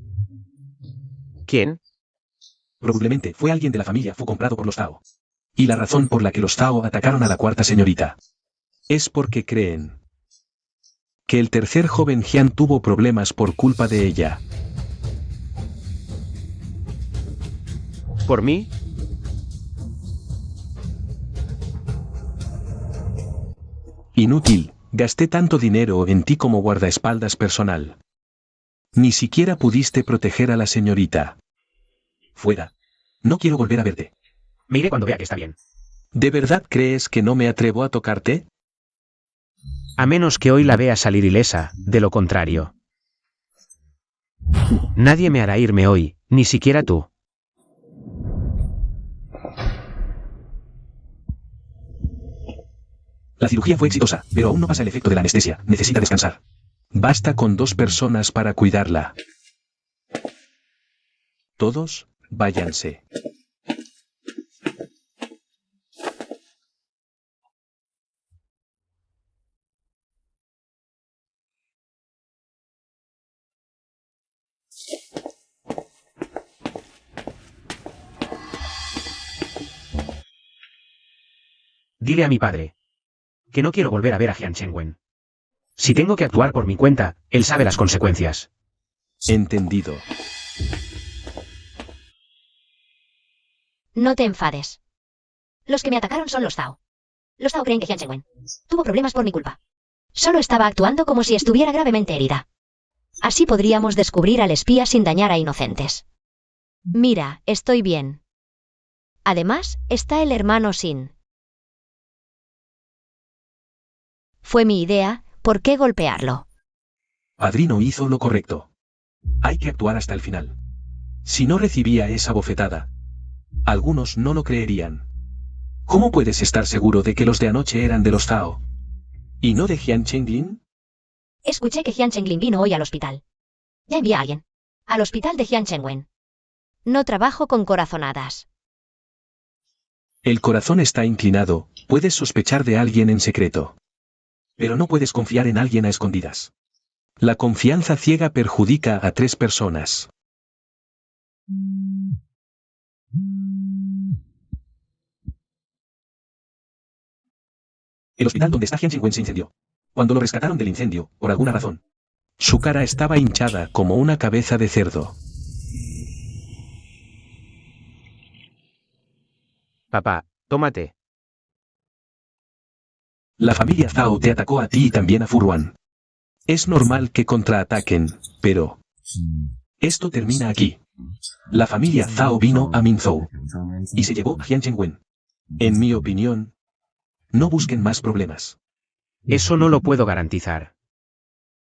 ¿Quién? Probablemente fue alguien de la familia Fu comprado por los Tao. Y la razón por la que los Tao atacaron a la cuarta señorita es porque creen que el tercer joven Jian tuvo problemas por culpa de ella. ¿Por mí? Inútil, gasté tanto dinero en ti como guardaespaldas personal. Ni siquiera pudiste proteger a la señorita. Fuera. No quiero volver a verte. Me iré cuando vea que está bien. ¿De verdad crees que no me atrevo a tocarte? A menos que hoy la vea salir ilesa, de lo contrario. Nadie me hará irme hoy, ni siquiera tú. La cirugía fue exitosa, pero aún no pasa el efecto de la anestesia. Necesita descansar. Basta con 2 personas para cuidarla. Todos, váyanse. Dile a mi padre que no quiero volver a ver a Jian Chengwen. Si tengo que actuar por mi cuenta, él sabe las consecuencias. Entendido. No te enfades. Los que me atacaron son los Zhao. Los Zhao creen que Jian Chengwen tuvo problemas por mi culpa. Solo estaba actuando como si estuviera gravemente herida. Así podríamos descubrir al espía sin dañar a inocentes. Mira, estoy bien. Además, está el hermano Xin. Fue mi idea, ¿por qué golpearlo? Padrino hizo lo correcto. Hay que actuar hasta el final. Si no recibía esa bofetada, algunos no lo creerían. ¿Cómo puedes estar seguro de que los de anoche eran de los Zhao? ¿Y no de Jian Chenglin? Escuché que Jian Chenglin vino hoy al hospital. Ya envié a alguien. Al hospital de Jian Chengwen. No trabajo con corazonadas. El corazón está inclinado, puedes sospechar de alguien en secreto. Pero no puedes confiar en alguien a escondidas. La confianza ciega perjudica a 3 personas. El hospital donde está Jian Chengwen se incendió. Cuando lo rescataron del incendio, por alguna razón, su cara estaba hinchada como una cabeza de cerdo. Papá, tómate. La familia Zhao te atacó a ti y también a Furwan. Es normal que contraataquen, pero esto termina aquí. La familia Zhao vino a Minzhou y se llevó a Jian Chengwen. En mi opinión, no busquen más problemas. Eso no lo puedo garantizar.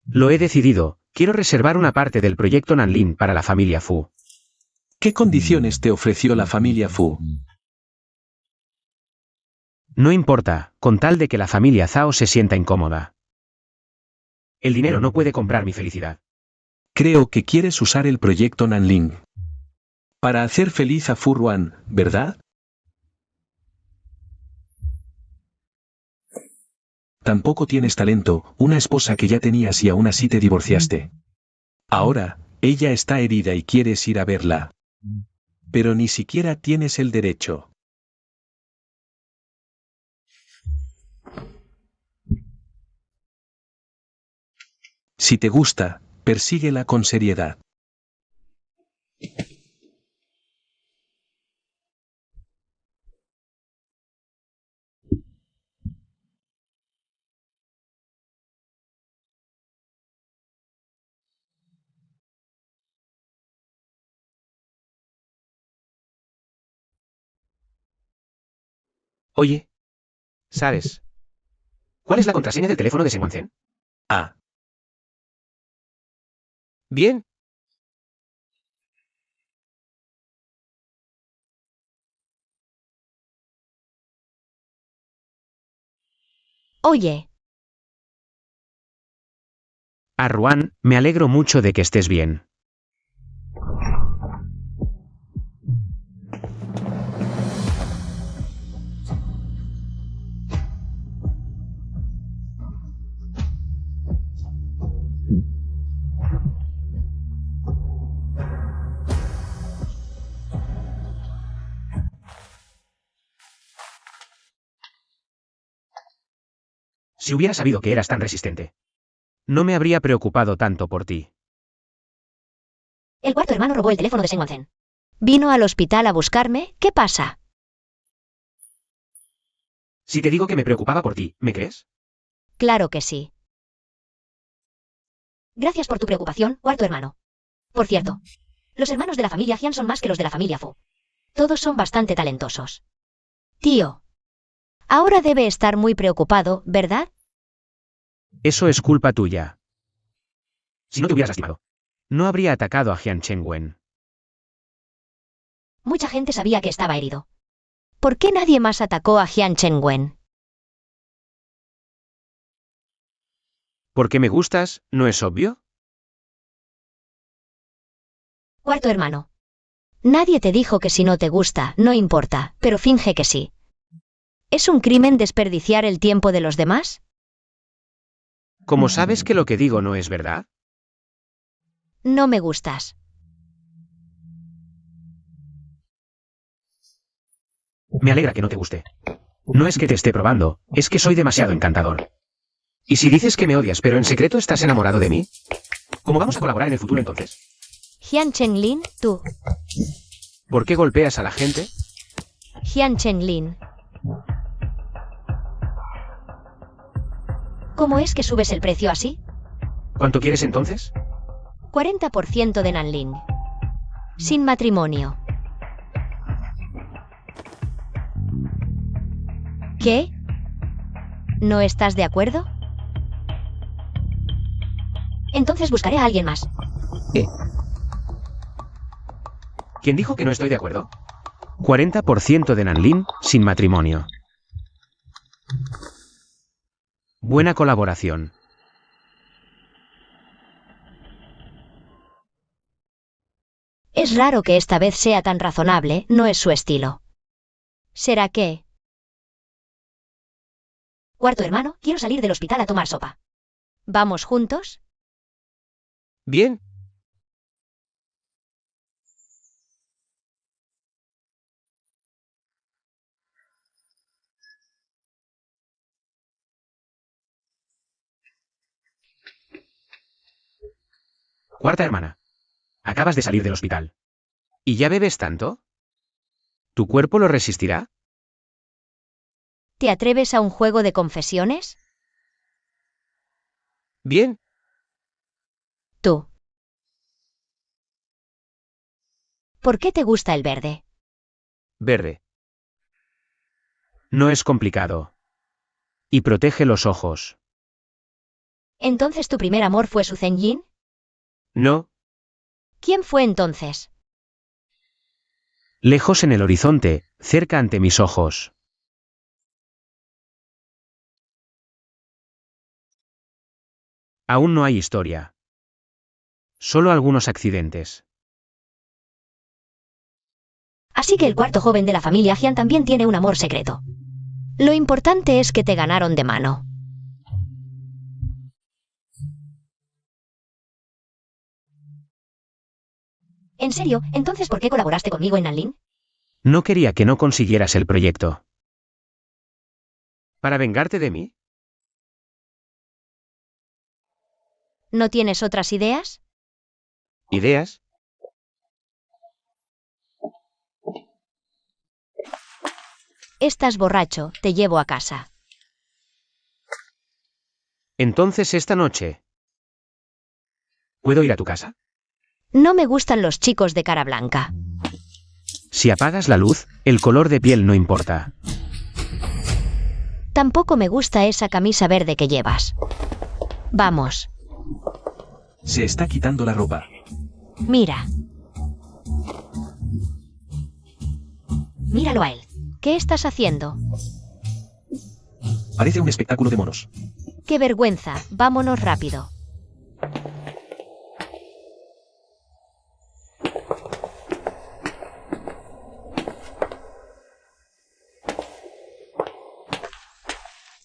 Lo he decidido, quiero reservar una parte del proyecto Nanlin para la familia Fu. ¿Qué condiciones te ofreció la familia Fu? No importa, con tal de que la familia Zhao se sienta incómoda. El dinero no puede comprar mi felicidad. Creo que quieres usar el proyecto Nanlin para hacer feliz a Fu Ruan, ¿verdad? Tampoco tienes talento, una esposa que ya tenías y aún así te divorciaste. Ahora, ella está herida y quieres ir a verla. Pero ni siquiera tienes el derecho. Si te gusta, persíguela con seriedad. Oye, ¿sabes? ¿Cuál es la contraseña del teléfono de Sengwanzen? Ah, Bien. Oye, A Ruan, me alegro mucho de que estés bien. Si hubiera sabido que eras tan resistente, no me habría preocupado tanto por ti. el cuarto hermano robó el teléfono de Sengwanzen. Vino al hospital a buscarme, ¿qué pasa? Si te digo que me preocupaba por ti, ¿me crees? Claro que sí. Gracias por tu preocupación, cuarto hermano. Por cierto, los hermanos de la familia Jian son más que los de la familia Fu. Todos son bastante talentosos. Tío, ahora debe estar muy preocupado, ¿verdad? Eso es culpa tuya. Si no te hubieras lastimado, no habría atacado a Jian Chengwen. Mucha gente sabía que estaba herido. ¿Por qué nadie más atacó a Jian Chengwen? ¿Por qué me gustas? ¿No es obvio? Cuarto hermano. Nadie te dijo que si no te gusta, no importa, pero finge que sí. ¿Es un crimen desperdiciar el tiempo de los demás? ¿Cómo sabes que lo que digo no es verdad? No me gustas. Me alegra que no te guste. No es que te esté probando, es que soy demasiado encantador. ¿Y si dices que me odias pero en secreto estás enamorado de mí? ¿Cómo vamos a colaborar en el futuro entonces? Jian Chenlin, tú. ¿Por qué golpeas a la gente? Jian Chenlin. ¿Cómo es que subes el precio así? ¿Cuánto quieres entonces? 40% de Nanlin. Sin matrimonio. ¿Qué? ¿No estás de acuerdo? Entonces buscaré a alguien más. ¿Quién dijo que no estoy de acuerdo? 40% de Nanlin, sin matrimonio. Buena colaboración. Es raro que esta vez sea tan razonable, no es su estilo. ¿Será que? Cuarto hermano, quiero salir del hospital a tomar sopa. ¿Vamos juntos? Bien. Cuarta hermana. Acabas de salir del hospital. ¿Y ya bebes tanto? ¿Tu cuerpo lo resistirá? ¿Te atreves a un juego de confesiones? Bien. Tú. ¿Por qué te gusta el verde? Verde. No es complicado. Y protege los ojos. ¿Entonces tu primer amor fue Su Zenyin? No, ¿Quién fue entonces? lejos en el horizonte, cerca ante mis ojos. Aún no hay historia. Solo algunos accidentes. Así que el cuarto joven de la familia Jian también tiene un amor secreto. Lo importante es que te ganaron de mano. ¿En serio? Entonces, ¿por qué colaboraste conmigo en Nanlin? No quería que no consiguieras el proyecto. ¿Para vengarte de mí? ¿No tienes otras ideas? ¿Ideas? Estás borracho, te llevo a casa. Entonces esta noche. ¿Puedo ir a tu casa? No me gustan los chicos de cara blanca. Si apagas la luz, el color de piel no importa. Tampoco me gusta esa camisa verde que llevas. Vamos, Se está quitando la ropa. mira. Míralo a él. ¿Qué estás haciendo? Parece un espectáculo de monos. ¡Qué vergüenza! Vámonos rápido.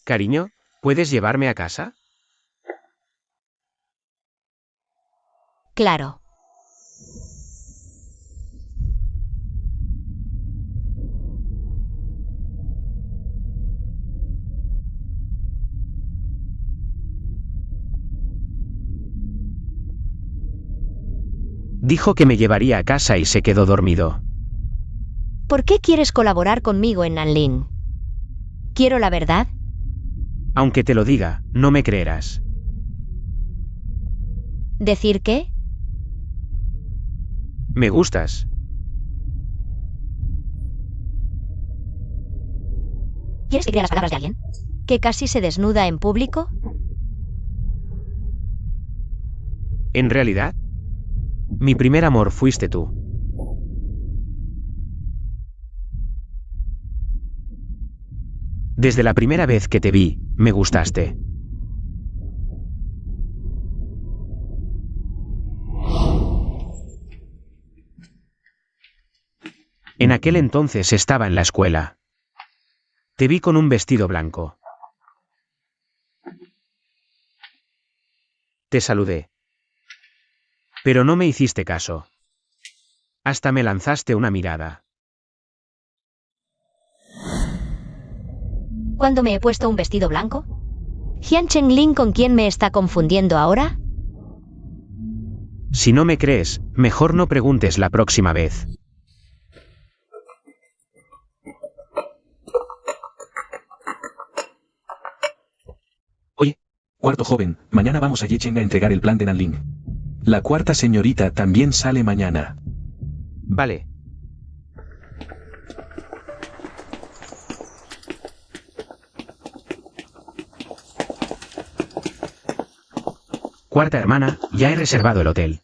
Cariño, ¿puedes llevarme a casa? Claro. Dijo que me llevaría a casa y se quedó dormido. ¿Por qué quieres colaborar conmigo en Nanlin? ¿Quiero la verdad? Aunque te lo diga, no me creerás. ¿Decir qué? Me gustas. ¿Quieres que crea las palabras de alguien? ¿Que casi se desnuda en público? ¿En realidad? Mi primer amor fuiste tú. Desde la primera vez que te vi, me gustaste. En aquel entonces estaba en la escuela. Te vi con un vestido blanco. Te saludé. Pero no me hiciste caso. Hasta me lanzaste una mirada. ¿Cuándo me he puesto un vestido blanco? ¿Jian Chenglin con quién me está confundiendo ahora? Si no me crees, mejor no preguntes la próxima vez. Oye, cuarto joven, mañana vamos a Yicheng a entregar el plan de Nanlin. La cuarta señorita también sale mañana. Vale. Cuarta hermana, ya he reservado el hotel.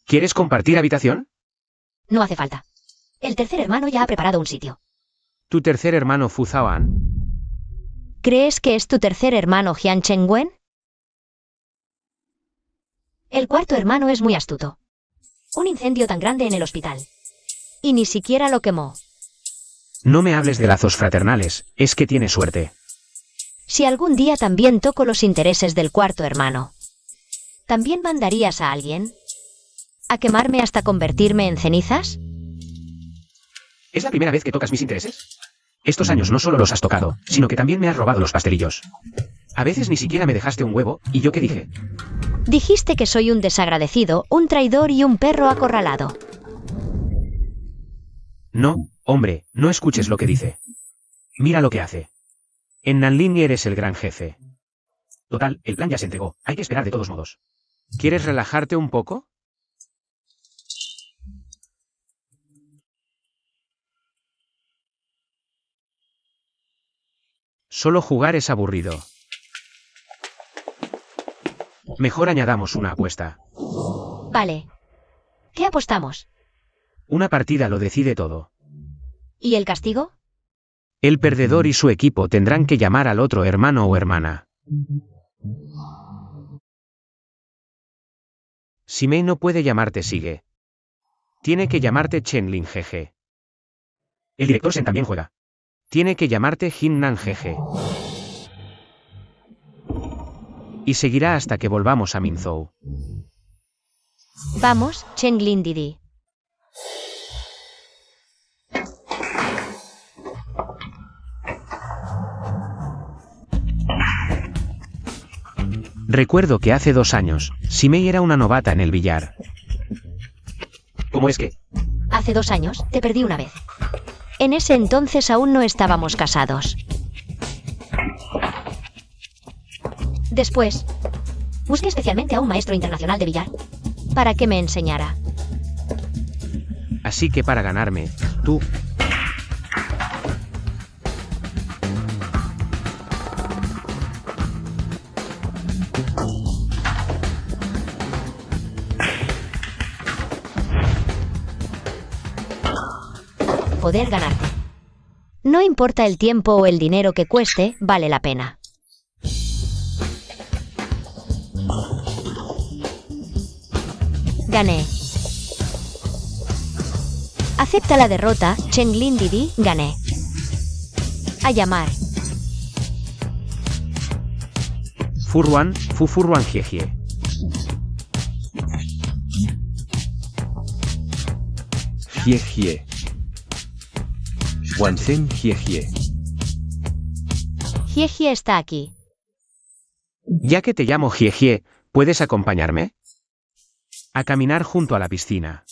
¿Quieres compartir habitación? No hace falta. El tercer hermano ya ha preparado un sitio. ¿Tu tercer hermano Fu Zaoan? ¿Crees que es tu tercer hermano Jian Chengwen? El cuarto hermano es muy astuto. Un incendio tan grande en el hospital. Y ni siquiera lo quemó. No me hables de lazos fraternales, es que tienes suerte. Si algún día también toco los intereses del cuarto hermano, ¿también mandarías a alguien a quemarme hasta convertirme en cenizas? ¿Es la primera vez que tocas mis intereses? Estos años no solo los has tocado, sino que también me has robado los pastelillos. A veces ni siquiera me dejaste un huevo, ¿y yo qué dije? Dijiste que soy un desagradecido, un traidor y un perro acorralado. No, hombre, no escuches lo que dice. Mira lo que hace. En Nanlin eres el gran jefe. Total, el plan ya se entregó, hay que esperar de todos modos. ¿Quieres relajarte un poco? Solo jugar es aburrido. Mejor añadamos una apuesta. Vale. ¿Qué apostamos? Una partida lo decide todo. ¿Y el castigo? El perdedor y su equipo tendrán que llamar al otro hermano o hermana. Si Mei no puede llamarte Sigue. Tiene que llamarte Chenlin GG. El director Sen también juega. Tiene que llamarte Jinnan GG. Y seguirá hasta que volvamos a Minzhou. Vamos, Chenglin Didi. Recuerdo que hace 2 años, Simei era una novata en el billar. ¿Cómo es que? Hace 2 años, te perdí una vez. En ese entonces aún no estábamos casados. Después, busqué especialmente a un maestro internacional de billar para que me enseñara. Así que para ganarme, tú... Poder ganarte. No importa el tiempo o el dinero que cueste, vale la pena. Gané. Acepta la derrota, Chenglin Didi, gané. A llamar. Furwan, Furwan Jiejie. Jiejie. Wanzhen Jiejie. Jiejie está aquí. Ya que te llamo Jiejie, ¿puedes acompañarme? A caminar junto a la piscina.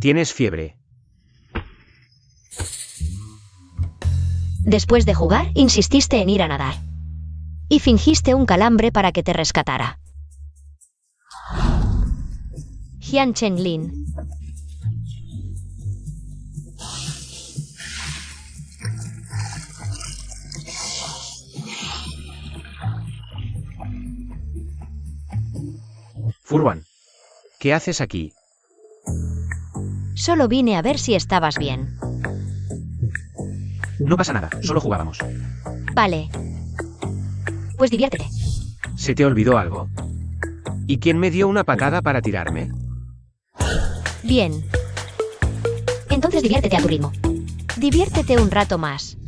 Tienes fiebre. Después de jugar, insististe en ir a nadar. Y fingiste un calambre para que te rescatara. Jian Chenglin. Furwan. ¿Qué haces aquí? Solo vine a ver si estabas bien. No pasa nada, solo jugábamos. Vale. Pues diviértete. ¿Se te olvidó algo? ¿Y quién me dio una patada para tirarme? Bien. Entonces diviértete a tu ritmo. Diviértete un rato más.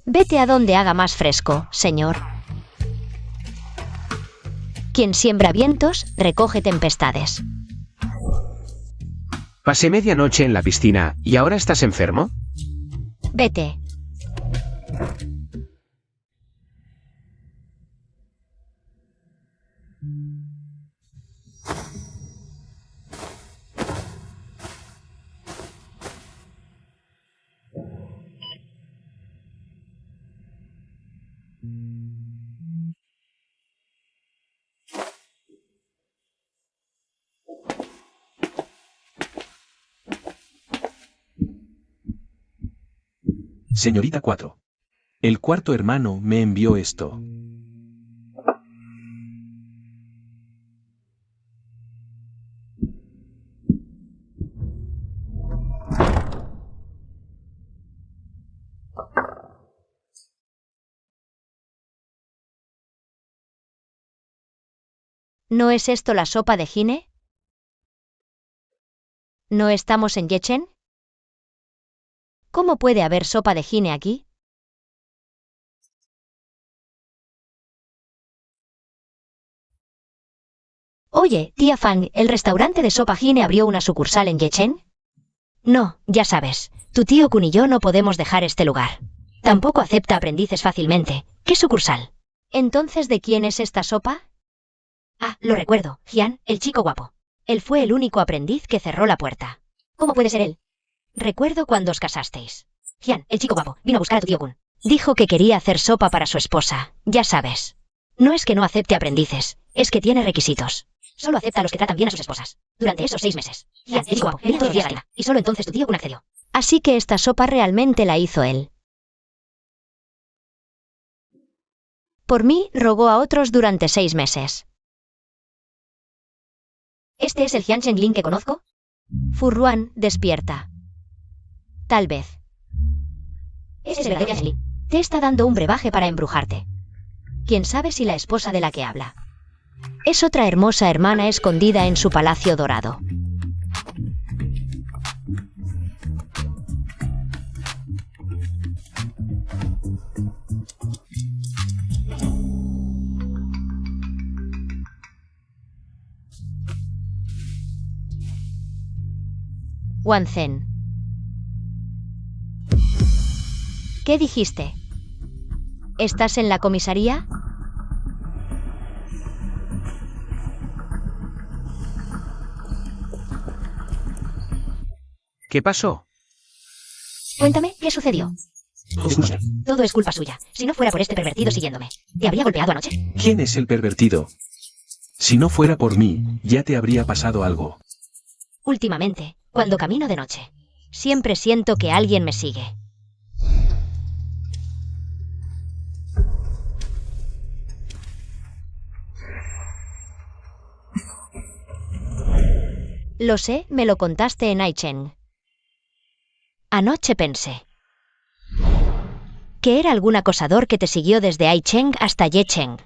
Vete a donde haga más fresco, señor. Quien siembra vientos, recoge tempestades. Pasé medianoche en la piscina, ¿y ahora estás enfermo? Vete. Señorita 4. El cuarto hermano me envió esto. ¿No es esto la sopa de Jine? ¿No estamos en Yechen? ¿Cómo puede haber sopa de Jine aquí? Oye, tía Fang, ¿el restaurante de sopa Jine abrió una sucursal en Yechen? No, ya sabes, tu tío Kun y yo no podemos dejar este lugar. Tampoco acepta aprendices fácilmente. ¿Qué sucursal? Entonces, ¿de quién es esta sopa? Ah, lo recuerdo, Hyun, el chico guapo. Él fue el único aprendiz que cerró la puerta. ¿Cómo puede ser él? Recuerdo cuando os casasteis. Hyun, el chico guapo, vino a buscar a tu tío Kun. Dijo que quería hacer sopa para su esposa, ya sabes. No es que no acepte aprendices, es que tiene requisitos. Solo acepta a los que tratan bien a sus esposas. Durante esos 6 meses. Hyun, el chico guapo, venía todos los días a la y solo entonces tu tío Kun accedió. Así que esta sopa realmente la hizo él. Por mí, rogó a otros durante 6 meses. ¿Este es el Hyun Cheng-lin que conozco? Furruan, despierta. Tal vez. Ese es el verdadero Cheng-lin. Te está dando un brebaje para embrujarte. ¿Quién sabe si la esposa de la que habla? Es otra hermosa hermana escondida en su palacio dorado. Wanzen. ¿Qué dijiste? ¿Estás en la comisaría? ¿Qué pasó? Cuéntame, ¿qué sucedió? Escucha, Todo es culpa suya. Si no fuera por este pervertido siguiéndome. ¿Te habría golpeado anoche? ¿quién es el pervertido? Si no fuera por mí, ya te habría pasado algo. Últimamente, cuando camino de noche, siempre siento que alguien me sigue. Lo sé, me lo contaste en Aicheng. Anoche pensé que era algún acosador que te siguió desde Aicheng hasta Yecheng.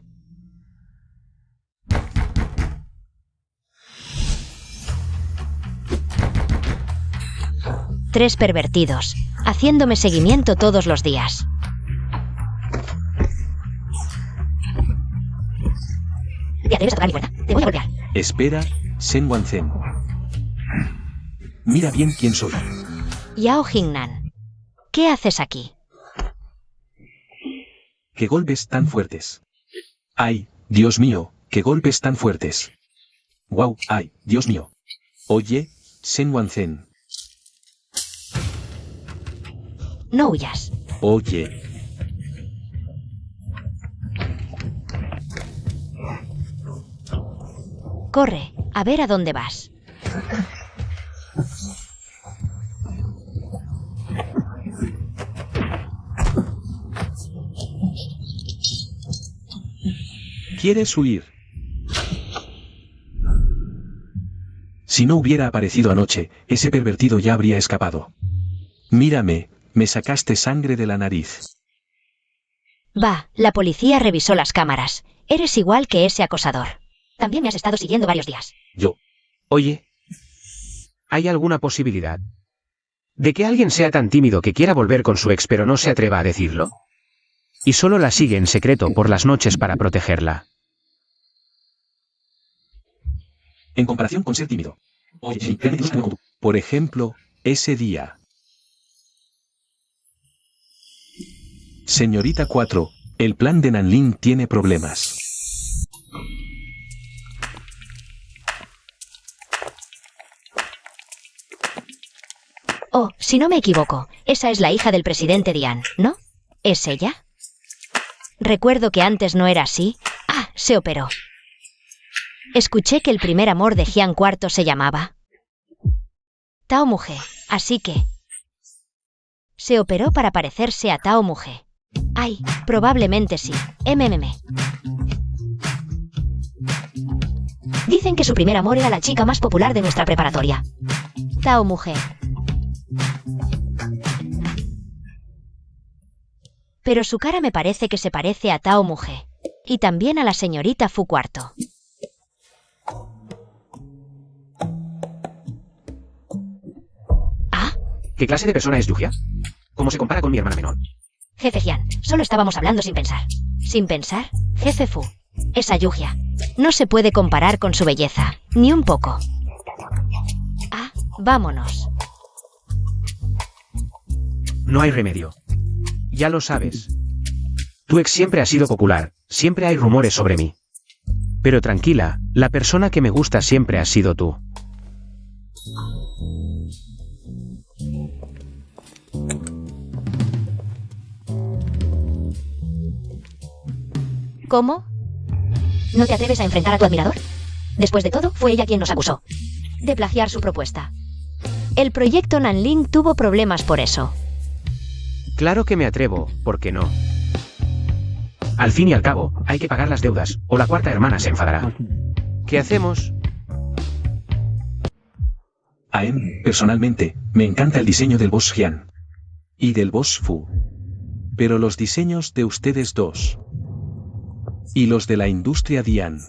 Tres pervertidos, haciéndome seguimiento todos los días. ¿Te atreves a tocar mi puerta? Te voy a golpear. Espera, Sen Wanzen. Mira bien quién soy. Yao Jingnan, ¿qué haces aquí? ¡Qué golpes tan fuertes! ¡Ay, Dios mío, qué golpes tan fuertes! ¡Wow, ay, Dios mío! Oye, Sen Wanzen. No huyas. Oye. Corre, a ver a dónde vas. ¿Quieres huir? Si no hubiera aparecido anoche, ese pervertido ya habría escapado. Mírame, me sacaste sangre de la nariz. Va, la policía revisó las cámaras. Eres igual que ese acosador. También me has estado siguiendo varios días. Yo. Oye, ¿hay alguna posibilidad de que alguien sea tan tímido que quiera volver con su ex pero no se atreva a decirlo? Y solo la sigue en secreto por las noches para protegerla. En comparación con ser tímido. Oye, por ejemplo, ese día. Señorita 4, el plan de Nanlin tiene problemas. Oh, si no me equivoco, esa es la hija del presidente Dian, ¿no? ¿Es ella? Recuerdo que antes no era así. Ah, se operó. Escuché que el primer amor de Hyun IV se llamaba Tao Muge, así que se operó para parecerse a Tao Muge. Ay, probablemente sí. Dicen que su primer amor era la chica más popular de nuestra preparatoria. Tao Muge. Pero su cara me parece que se parece a Tao Muge. Y también a la señorita Fu IV. ¿Ah? ¿Qué clase de persona es Yuhia? ¿Cómo se compara con mi hermana menor? Jefe Hyun, solo estábamos hablando sin pensar. ¿Sin pensar? Jefe Fu. Esa Yuhia. No se puede comparar con su belleza. Ni un poco. Ah, vámonos. No hay remedio. Ya lo sabes. Tu ex siempre ha sido popular, siempre hay rumores sobre mí. Pero tranquila, la persona que me gusta siempre has sido tú. ¿Cómo? ¿No te atreves a enfrentar a tu admirador? Después de todo, fue ella quien nos acusó de plagiar su propuesta. El proyecto Nanling tuvo problemas por eso. Claro que me atrevo, ¿por qué no? Al fin y al cabo, hay que pagar las deudas, o la cuarta hermana se enfadará. ¿Qué hacemos? Personalmente, me encanta el diseño del boss Hyun. Y del boss Fu. Pero los diseños de ustedes dos. Y los de la industria Dian.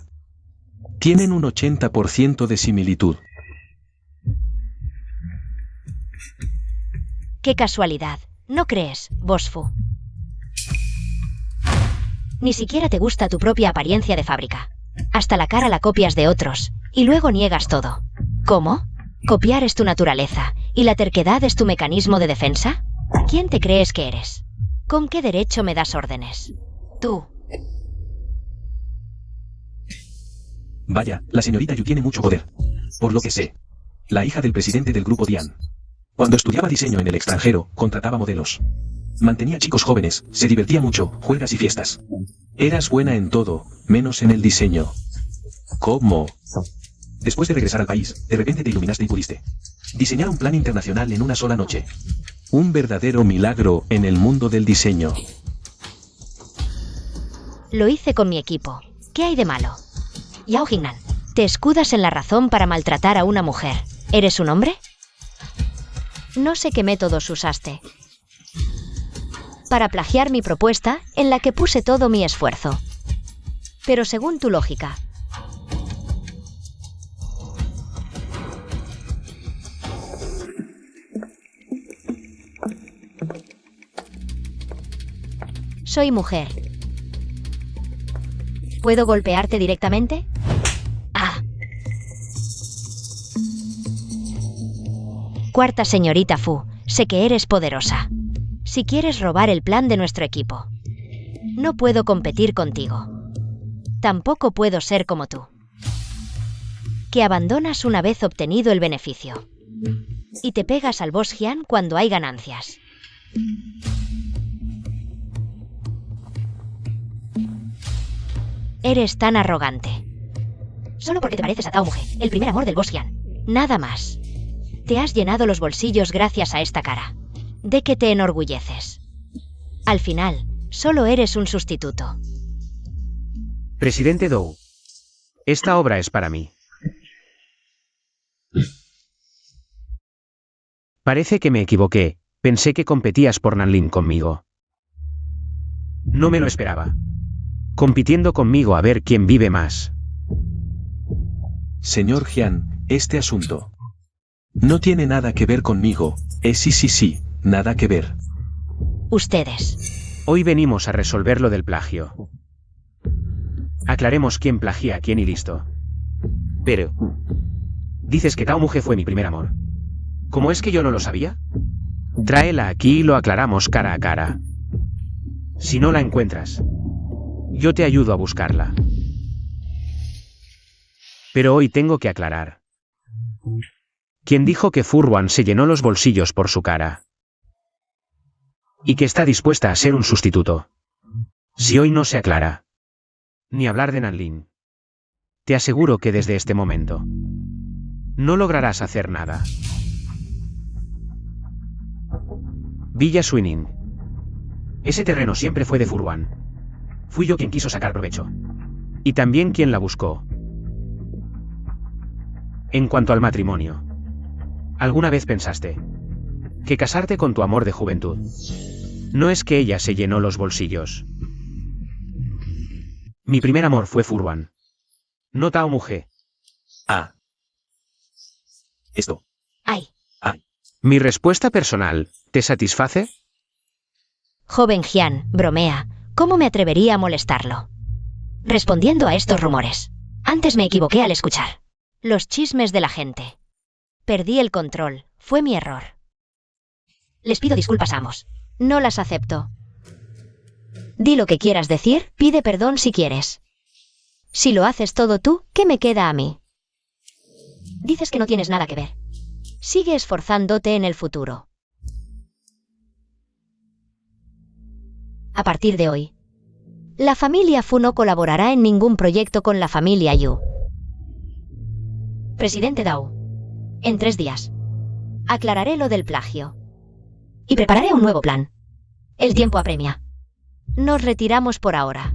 Tienen un 80% de similitud. ¡Qué casualidad! ¿No crees, boss Fu? Ni siquiera te gusta tu propia apariencia de fábrica. Hasta la cara la copias de otros, y luego niegas todo. ¿Cómo? ¿Copiar es tu naturaleza, y la terquedad es tu mecanismo de defensa? ¿Quién te crees que eres? ¿Con qué derecho me das órdenes? Tú. Vaya, la señorita Yu tiene mucho poder. Por lo que sé. La hija del presidente del grupo Dian. Cuando estudiaba diseño en el extranjero, contrataba modelos. Mantenía chicos jóvenes, se divertía mucho, juegas y fiestas. Eras buena en todo, menos en el diseño. ¿Cómo? Después de regresar al país, de repente te iluminaste y pudiste diseñar un plan internacional en una sola noche. Un verdadero milagro en el mundo del diseño. Lo hice con mi equipo. ¿Qué hay de malo? Yao Jingnan, te escudas en la razón para maltratar a una mujer. ¿Eres un hombre? No sé qué métodos usaste para plagiar mi propuesta, en la que puse todo mi esfuerzo. Pero según tu lógica, soy mujer. ¿Puedo golpearte directamente? Ah. Cuarta señorita Fu, sé que eres poderosa. Si quieres robar el plan de nuestro equipo, no puedo competir contigo. Tampoco puedo ser como tú, que abandonas una vez obtenido el beneficio y te pegas al boss Hyun cuando hay ganancias. Eres tan arrogante. Solo porque te pareces a Tao Muge, el primer amor del boss Hyun. Nada más. Te has llenado los bolsillos gracias a esta cara. ¿De qué te enorgulleces? Al final, solo eres un sustituto. Presidente Dou. Esta obra es para mí. Parece que me equivoqué, pensé que competías por Nanling conmigo. No me lo esperaba. Compitiendo conmigo a ver quién vive más. Señor Hyun, este asunto no tiene nada que ver conmigo. Sí, nada que ver. Ustedes. Hoy venimos a resolver lo del plagio. Aclaremos quién plagia a quién y listo. Pero dices que Tao Muge fue mi primer amor. ¿Cómo es que yo no lo sabía? Tráela aquí y lo aclaramos cara a cara. Si no la encuentras, yo te ayudo a buscarla. Pero hoy tengo que aclarar. ¿Quién dijo que Furwan se llenó los bolsillos por su cara? Y que está dispuesta a ser un sustituto. Si hoy no se aclara, ni hablar de Nanling, te aseguro que desde este momento no lograrás hacer nada. Villa Suinin. Ese terreno siempre fue de Furwan. Fui yo quien quiso sacar provecho. Y también quien la buscó. En cuanto al matrimonio, ¿alguna vez pensaste que casarte con tu amor de juventud no es que ella se llenó los bolsillos? Mi primer amor fue Furwan, no Tao Muge. Esto. Ay. ¿Mi respuesta personal te satisface? Joven Hyun, bromea. ¿Cómo me atrevería a molestarlo? Respondiendo a estos rumores. Antes me equivoqué al escuchar los chismes de la gente. Perdí el control. Fue mi error. Les pido disculpas a ambos. No las acepto. Di lo que quieras decir, pide perdón si quieres. Si lo haces todo tú, ¿qué me queda a mí? Dices que no tienes nada que ver. Sigue esforzándote en el futuro. A partir de hoy, la familia Fu no colaborará en ningún proyecto con la familia Yu. Presidente Dao. En 3 días. Aclararé lo del plagio. Y prepararé un nuevo plan. El tiempo apremia. Nos retiramos por ahora.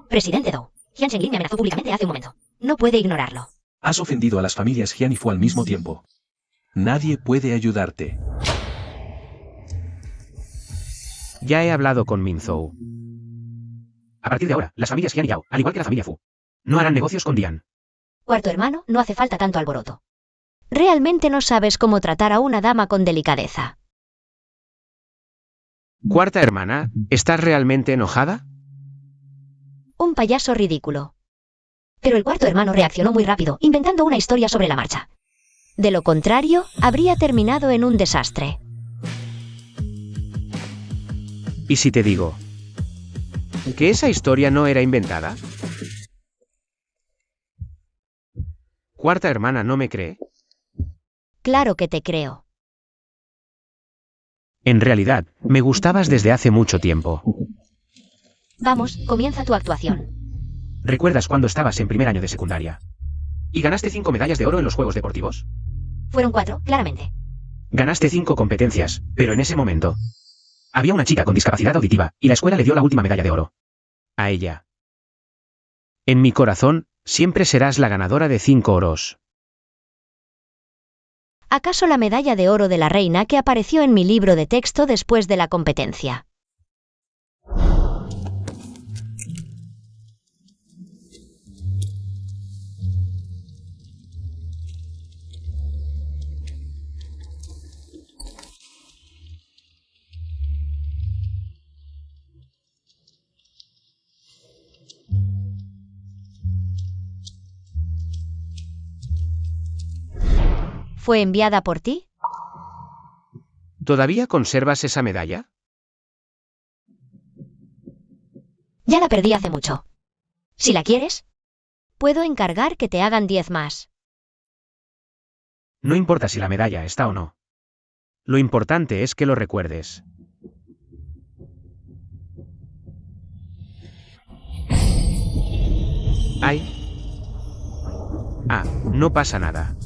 Presidente Dou. Jian Zhenglin me amenazó públicamente hace un momento. No puede ignorarlo. Has ofendido a las familias Jian y Fu al mismo tiempo. Nadie puede ayudarte. Ya he hablado con Minzhou. A partir de ahora, las familias Jian y Yao, al igual que la familia Fu, no harán negocios con Dian. Cuarto hermano, no hace falta tanto alboroto. Realmente no sabes cómo tratar a una dama con delicadeza. Cuarta hermana, ¿estás realmente enojada? Un payaso ridículo. Pero el cuarto hermano reaccionó muy rápido, inventando una historia sobre la marcha. De lo contrario, habría terminado en un desastre. ¿Y si te digo que esa historia no era inventada? ¿Cuarta hermana no me cree? Claro que te creo. En realidad, me gustabas desde hace mucho tiempo. Vamos, comienza tu actuación. ¿Recuerdas cuando estabas en primer año de secundaria? ¿Y ganaste 5 medallas de oro en los Juegos Deportivos? Fueron 4, claramente. Ganaste 5 competencias, pero en ese momento había una chica con discapacidad auditiva, y la escuela le dio la última medalla de oro. A ella. En mi corazón, siempre serás la ganadora de 5 oros. ¿Acaso la medalla de oro de la reina que apareció en mi libro de texto después de la competencia? ¿Fue enviada por ti? ¿Todavía conservas esa medalla? Ya la perdí hace mucho. Si la quieres, puedo encargar que te hagan 10 más. No importa si la medalla está o no. Lo importante es que lo recuerdes. Ay. Ah, no pasa nada.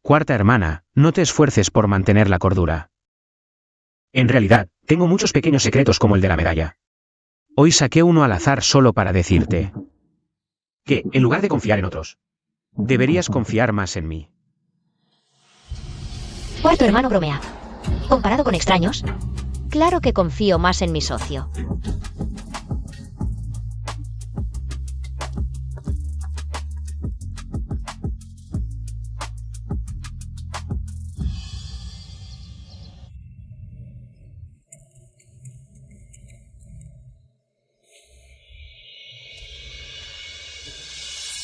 Cuarta hermana, no te esfuerces por mantener la cordura. En realidad, tengo muchos pequeños secretos como el de la medalla. Hoy saqué uno al azar solo para decirte que, en lugar de confiar en otros, deberías confiar más en mí. Cuarto hermano bromea. ¿Comparado con extraños? Claro que confío más en mi socio.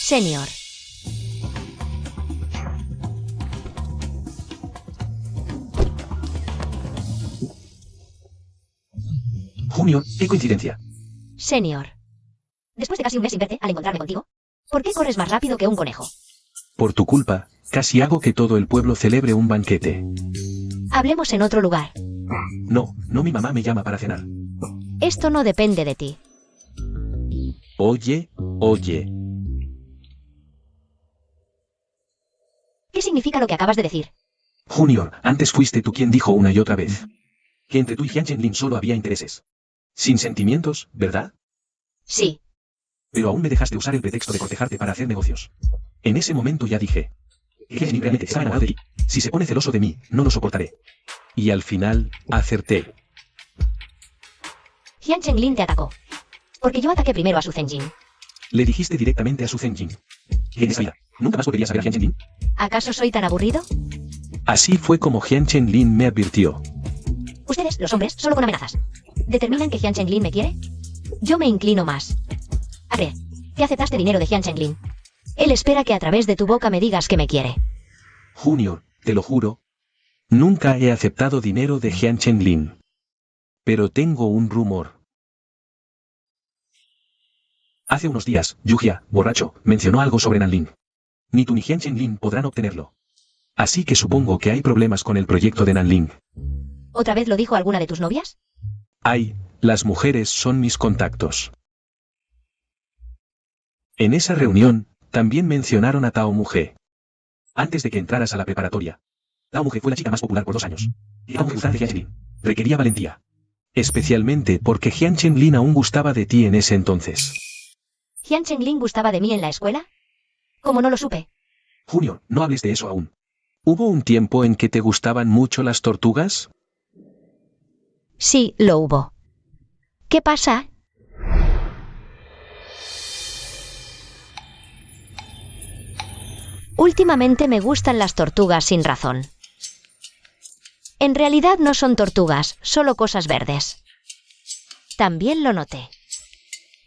Señor. Junior, qué coincidencia. Señor. Después de casi un mes sin verte, al encontrarme contigo, ¿por qué corres más rápido que un conejo? Por tu culpa, casi hago que todo el pueblo celebre un banquete. Hablemos en otro lugar. No, mi mamá me llama para cenar. Esto no depende de ti. Oye. ¿Qué significa lo que acabas de decir? Junior, antes fuiste tú quien dijo una y otra vez que entre tú y Jian Zhenglin solo había intereses. Sin sentimientos, ¿verdad? Sí. Pero aún me dejaste usar el pretexto de cortejarte para hacer negocios. En ese momento ya dije que Jian Zhenglin realmente estaba enamorado de ti. Si se pone celoso de mí, no lo soportaré. Y al final, acerté. Jian Chenglin te atacó. Porque yo ataqué primero a Su Zenjin. Le dijiste directamente a Su Zenjin. ¿Qué es vida? ¿Nunca más volverías a ver a Jian Chenlin? ¿Acaso soy tan aburrido? Así fue como Jian Chenlin me advirtió. Ustedes, los hombres, solo con amenazas. ¿Determinan que Jian Chenglin me quiere? Yo me inclino más. A ver, que aceptaste dinero de Jian Chenglin. Él espera que a través de tu boca me digas que me quiere. Junior, te lo juro. Nunca he aceptado dinero de Jian Chenlin. Pero tengo un rumor. Hace unos días, Yuhia, borracho, mencionó algo sobre Nanling. Ni tú ni Jian Chenlin podrán obtenerlo. Así que supongo que hay problemas con el proyecto de Nanling. ¿Otra vez lo dijo alguna de tus novias? Las mujeres son mis contactos. En esa reunión, también mencionaron a Tao Muje. Antes de que entraras a la preparatoria, Tao Muje fue la chica más popular por 2 años. Y Tao Muje gustaba de Jian Chenlin. Requería valentía. Especialmente porque Jian Chenlin aún gustaba de ti en ese entonces. ¿Jian Chenglin gustaba de mí en la escuela? ¿Cómo no lo supe? Junior, no hables de eso aún. ¿Hubo un tiempo en que te gustaban mucho las tortugas? Sí, lo hubo. ¿Qué pasa? Últimamente me gustan las tortugas sin razón. En realidad no son tortugas, solo cosas verdes. También lo noté.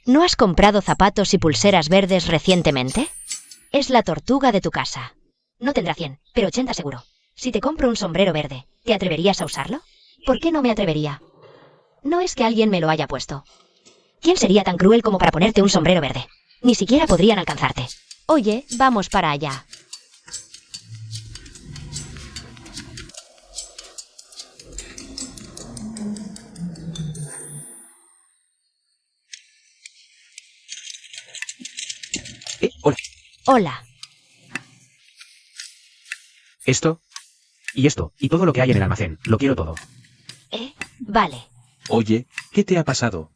¿No has comprado zapatos y pulseras verdes recientemente? Es la tortuga de tu casa. No tendrá 100, pero 80 seguro. Si te compro un sombrero verde, ¿te atreverías a usarlo? ¿Por qué no me atrevería? No es que alguien me lo haya puesto. ¿Quién sería tan cruel como para ponerte un sombrero verde? Ni siquiera podrían alcanzarte. Oye, vamos para allá. Hola. Hola. Esto, y todo lo que hay en el almacén. Lo quiero todo. Vale. Oye, ¿qué te ha pasado?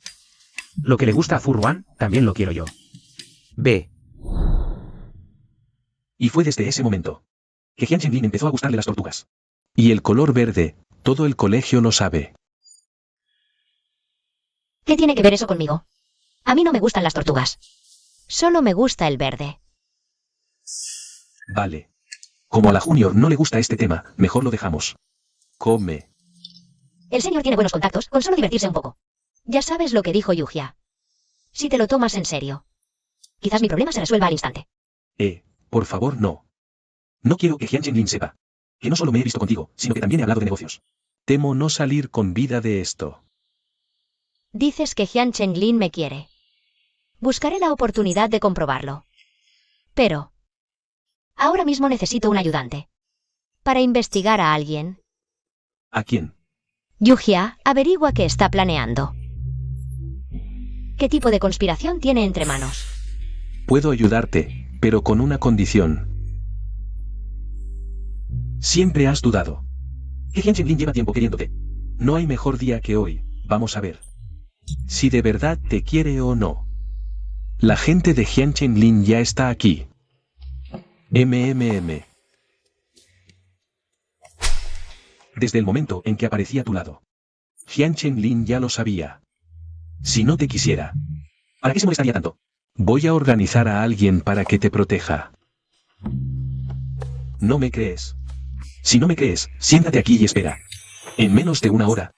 Lo que le gusta a Furwan, también lo quiero yo. Ve. Y fue desde ese momento que Jian Chenlin empezó a gustarle las tortugas. Y el color verde, todo el colegio lo sabe. ¿Qué tiene que ver eso conmigo? A mí no me gustan las tortugas. Solo me gusta el verde. Vale. Como a la Junior no le gusta este tema, mejor lo dejamos. Come. El señor tiene buenos contactos, con solo divertirse un poco. Ya sabes lo que dijo Yuhia. Si te lo tomas en serio. Quizás mi problema se resuelva al instante. Por favor, no. No quiero que Jian Chenlin sepa que no solo me he visto contigo, sino que también he hablado de negocios. Temo no salir con vida de esto. Dices que Jian Chenglin me quiere. Buscaré la oportunidad de comprobarlo. Pero ahora mismo necesito un ayudante. Para investigar a alguien. ¿A quién? Yuhia, averigua qué está planeando. ¿Qué tipo de conspiración tiene entre manos? Puedo ayudarte, pero con una condición. Siempre has dudado. Que Jian Chenlin lleva tiempo queriéndote. No hay mejor día que hoy. Vamos a ver si de verdad te quiere o no. La gente de Jian Chenlin ya está aquí. Desde el momento en que aparecí a tu lado. Jian Chenlin ya lo sabía. Si no te quisiera, ¿para qué se molestaría tanto? Voy a organizar a alguien para que te proteja. ¿No me crees? Si no me crees, siéntate aquí y espera. En menos de 1 hora.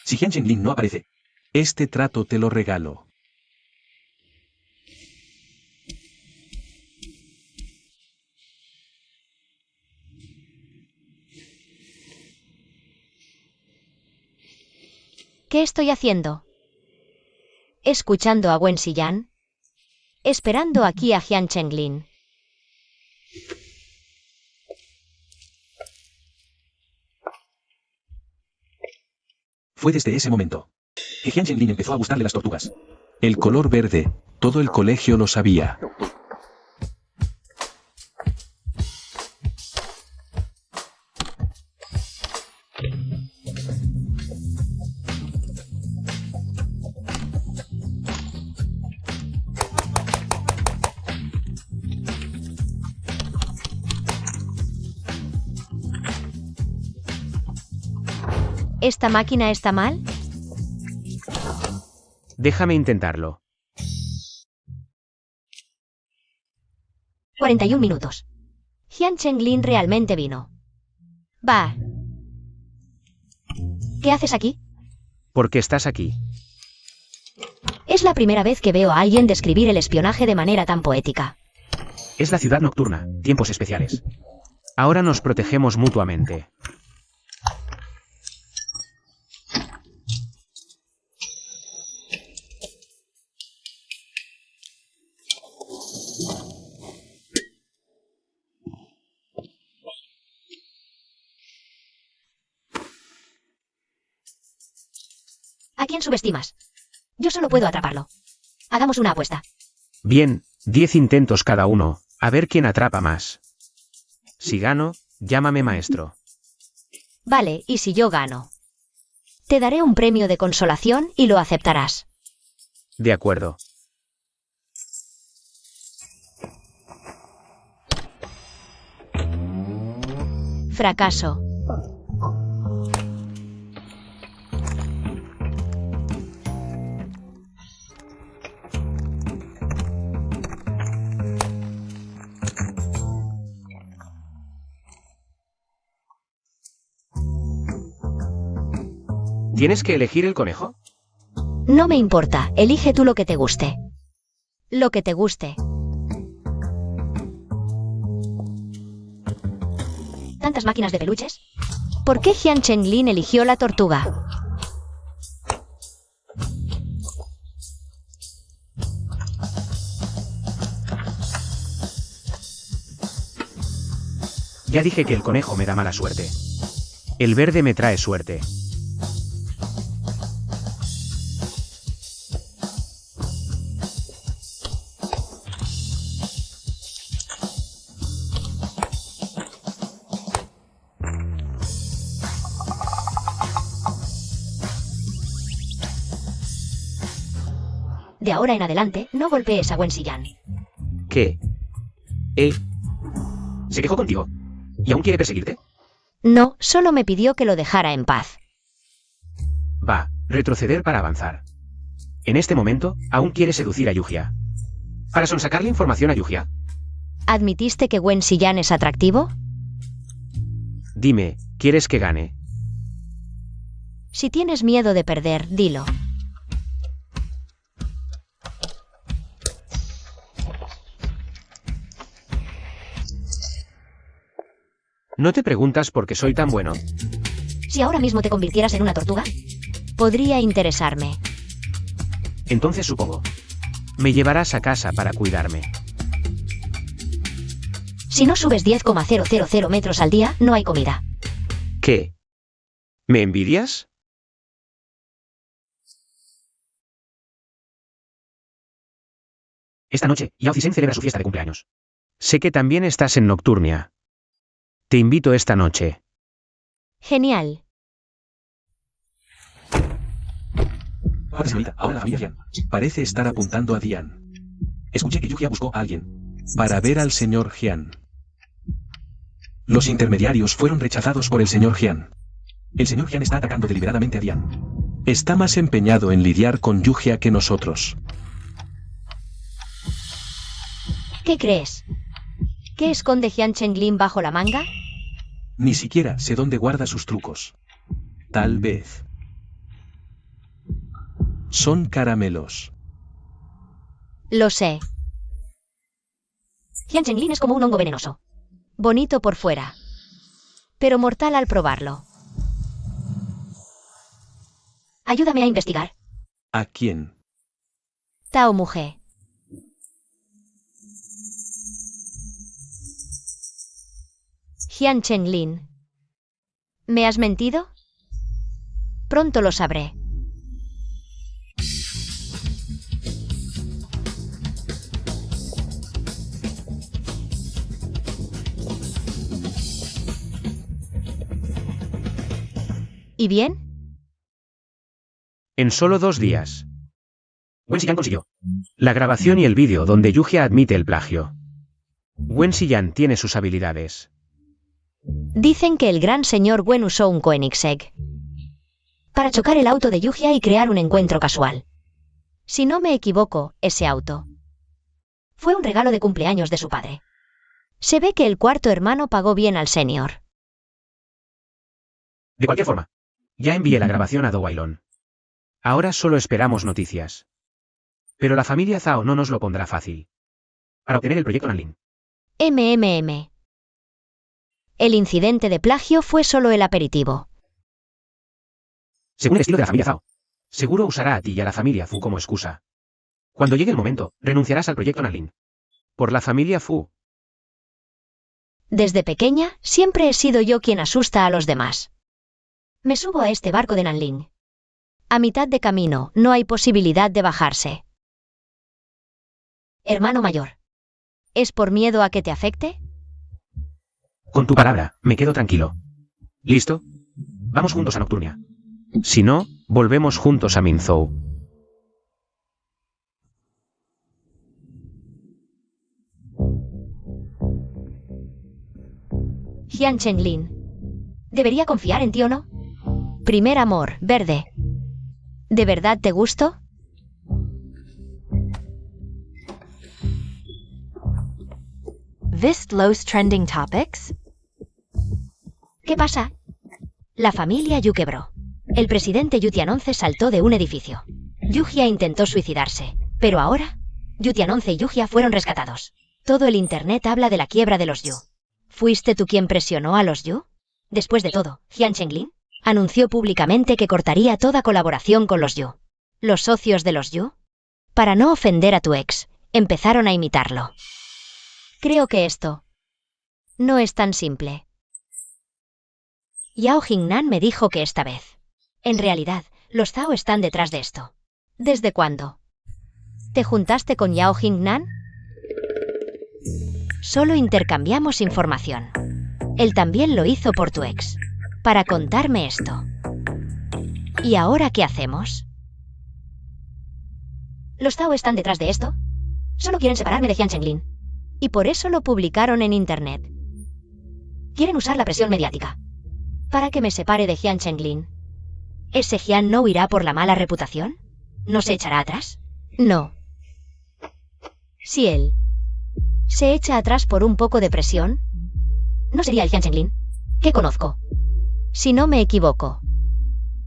Si Jian Chenlin no aparece, este trato te lo regalo. ¿Qué estoy haciendo? ¿Escuchando a Wen Xiyan? Esperando aquí a Jian Chenglin. Fue desde ese momento que Jian Chenlin empezó a gustarle las tortugas. El color verde, todo el colegio lo sabía. ¿Esta máquina está mal? Déjame intentarlo. 41 minutos. Jian Chenglin realmente vino. Va. ¿Qué haces aquí? ¿Por qué estás aquí? Es la primera vez que veo a alguien describir el espionaje de manera tan poética. Es la ciudad nocturna, tiempos especiales. Ahora nos protegemos mutuamente. ¿A quién subestimas? Yo solo puedo atraparlo. Hagamos una apuesta. Bien, 10 intentos cada uno, a ver quién atrapa más. Si gano, llámame maestro. Vale, y si yo gano. Te daré un premio de consolación y lo aceptarás. De acuerdo. Fracaso. ¿Tienes que elegir el conejo? No me importa, elige tú lo que te guste. Lo que te guste. ¿Tantas máquinas de peluches? ¿Por qué Jian Chenglin eligió la tortuga? Ya dije que el conejo me da mala suerte. El verde me trae suerte. De ahora en adelante, no golpees a Wen Xiyan. ¿Qué? ¿Se quejó contigo? ¿Y aún quiere perseguirte? No, solo me pidió que lo dejara en paz. Va, retroceder para avanzar. En este momento, aún quiere seducir a Yuhia. Para sonsacarle información a Yuhia. ¿Admitiste que Wen Xiyan es atractivo? Dime, ¿quieres que gane? Si tienes miedo de perder, dilo. ¿No te preguntas por qué soy tan bueno? Si ahora mismo te convirtieras en una tortuga, podría interesarme. Entonces supongo. Me llevarás a casa para cuidarme. Si no subes 10,000 metros al día, no hay comida. ¿Qué? ¿Me envidias? Esta noche, Yao Zisen celebra su fiesta de cumpleaños. Sé que también estás en Nocturnia. Te invito esta noche. Genial. Padre, señorita, ahora la familia Jian parece estar apuntando a Dian. Escuché que Yuhia buscó a alguien para ver al señor Jian. Los intermediarios fueron rechazados por el señor Jian. El señor Jian está atacando deliberadamente a Dian. Está más empeñado en lidiar con Yuhia que nosotros. ¿Qué crees? ¿Qué esconde Jian Chenglin bajo la manga? Ni siquiera sé dónde guarda sus trucos. Tal vez. Son caramelos. Lo sé. Jian Chenglin es como un hongo venenoso. Bonito por fuera, pero mortal al probarlo. Ayúdame a investigar. ¿A quién? Tao Muje. Jian Chenglin. ¿Me has mentido? Pronto lo sabré. ¿Y bien? En solo 2 días. Wen Xiyan consiguió. La grabación y el vídeo donde Yuhia admite el plagio. Wen Xiyan tiene sus habilidades. Dicen que el gran señor Wen usó un Koenigsegg para chocar el auto de Yuhia y crear un encuentro casual. Si no me equivoco, ese auto fue un regalo de cumpleaños de su padre. Se ve que el cuarto hermano pagó bien al senior. De cualquier forma, ya envié la grabación a Dowailon. Ahora solo esperamos noticias. Pero la familia Zhao no nos lo pondrá fácil. Para obtener el proyecto Nanlin. MMM. El incidente de plagio fue solo el aperitivo. Según el estilo de la familia Zhao, seguro usará a ti y a la familia Fu como excusa. Cuando llegue el momento, renunciarás al proyecto Nanlin. Por la familia Fu. Desde pequeña, siempre he sido yo quien asusta a los demás. Me subo a este barco de Nanling. A mitad de camino, no hay posibilidad de bajarse. Hermano mayor. ¿Es por miedo a que te afecte? Con tu palabra, me quedo tranquilo. ¿Listo? Vamos juntos a Nocturnia. Si no, volvemos juntos a Minzhou. Jian Chenglin. ¿Debería confiar en ti o no? Primer amor, verde. ¿De verdad te gusto? This Los Trending Topics? ¿Qué pasa? La familia Yu quebró. El presidente Yu Tianonce saltó de un edificio. Yu Jia intentó suicidarse, pero ahora, Yu Tianonce y Yu Jia fueron rescatados. Todo el internet habla de la quiebra de los Yu. ¿Fuiste tú quien presionó a los Yu? Después de todo, Jian Chenglin anunció públicamente que cortaría toda colaboración con los Yu. ¿Los socios de los Yu? Para no ofender a tu ex, empezaron a imitarlo. Creo que esto no es tan simple. Yao Jingnan me dijo que esta vez. En realidad, los Zhao están detrás de esto. ¿Desde cuándo? ¿Te juntaste con Yao Jingnan? Solo intercambiamos información. Él también lo hizo por tu ex. Para contarme esto. ¿Y ahora qué hacemos? ¿Los Zhao están detrás de esto? Solo quieren separarme de Jian Chenglin. Y por eso lo publicaron en internet. Quieren usar la presión mediática. Para que me separe de Jian Chenglin. ¿Ese Jian no huirá por la mala reputación? ¿No se echará atrás? No. Si él se echa atrás por un poco de presión, no sería el Jian Chenglin que conozco. Si no me equivoco,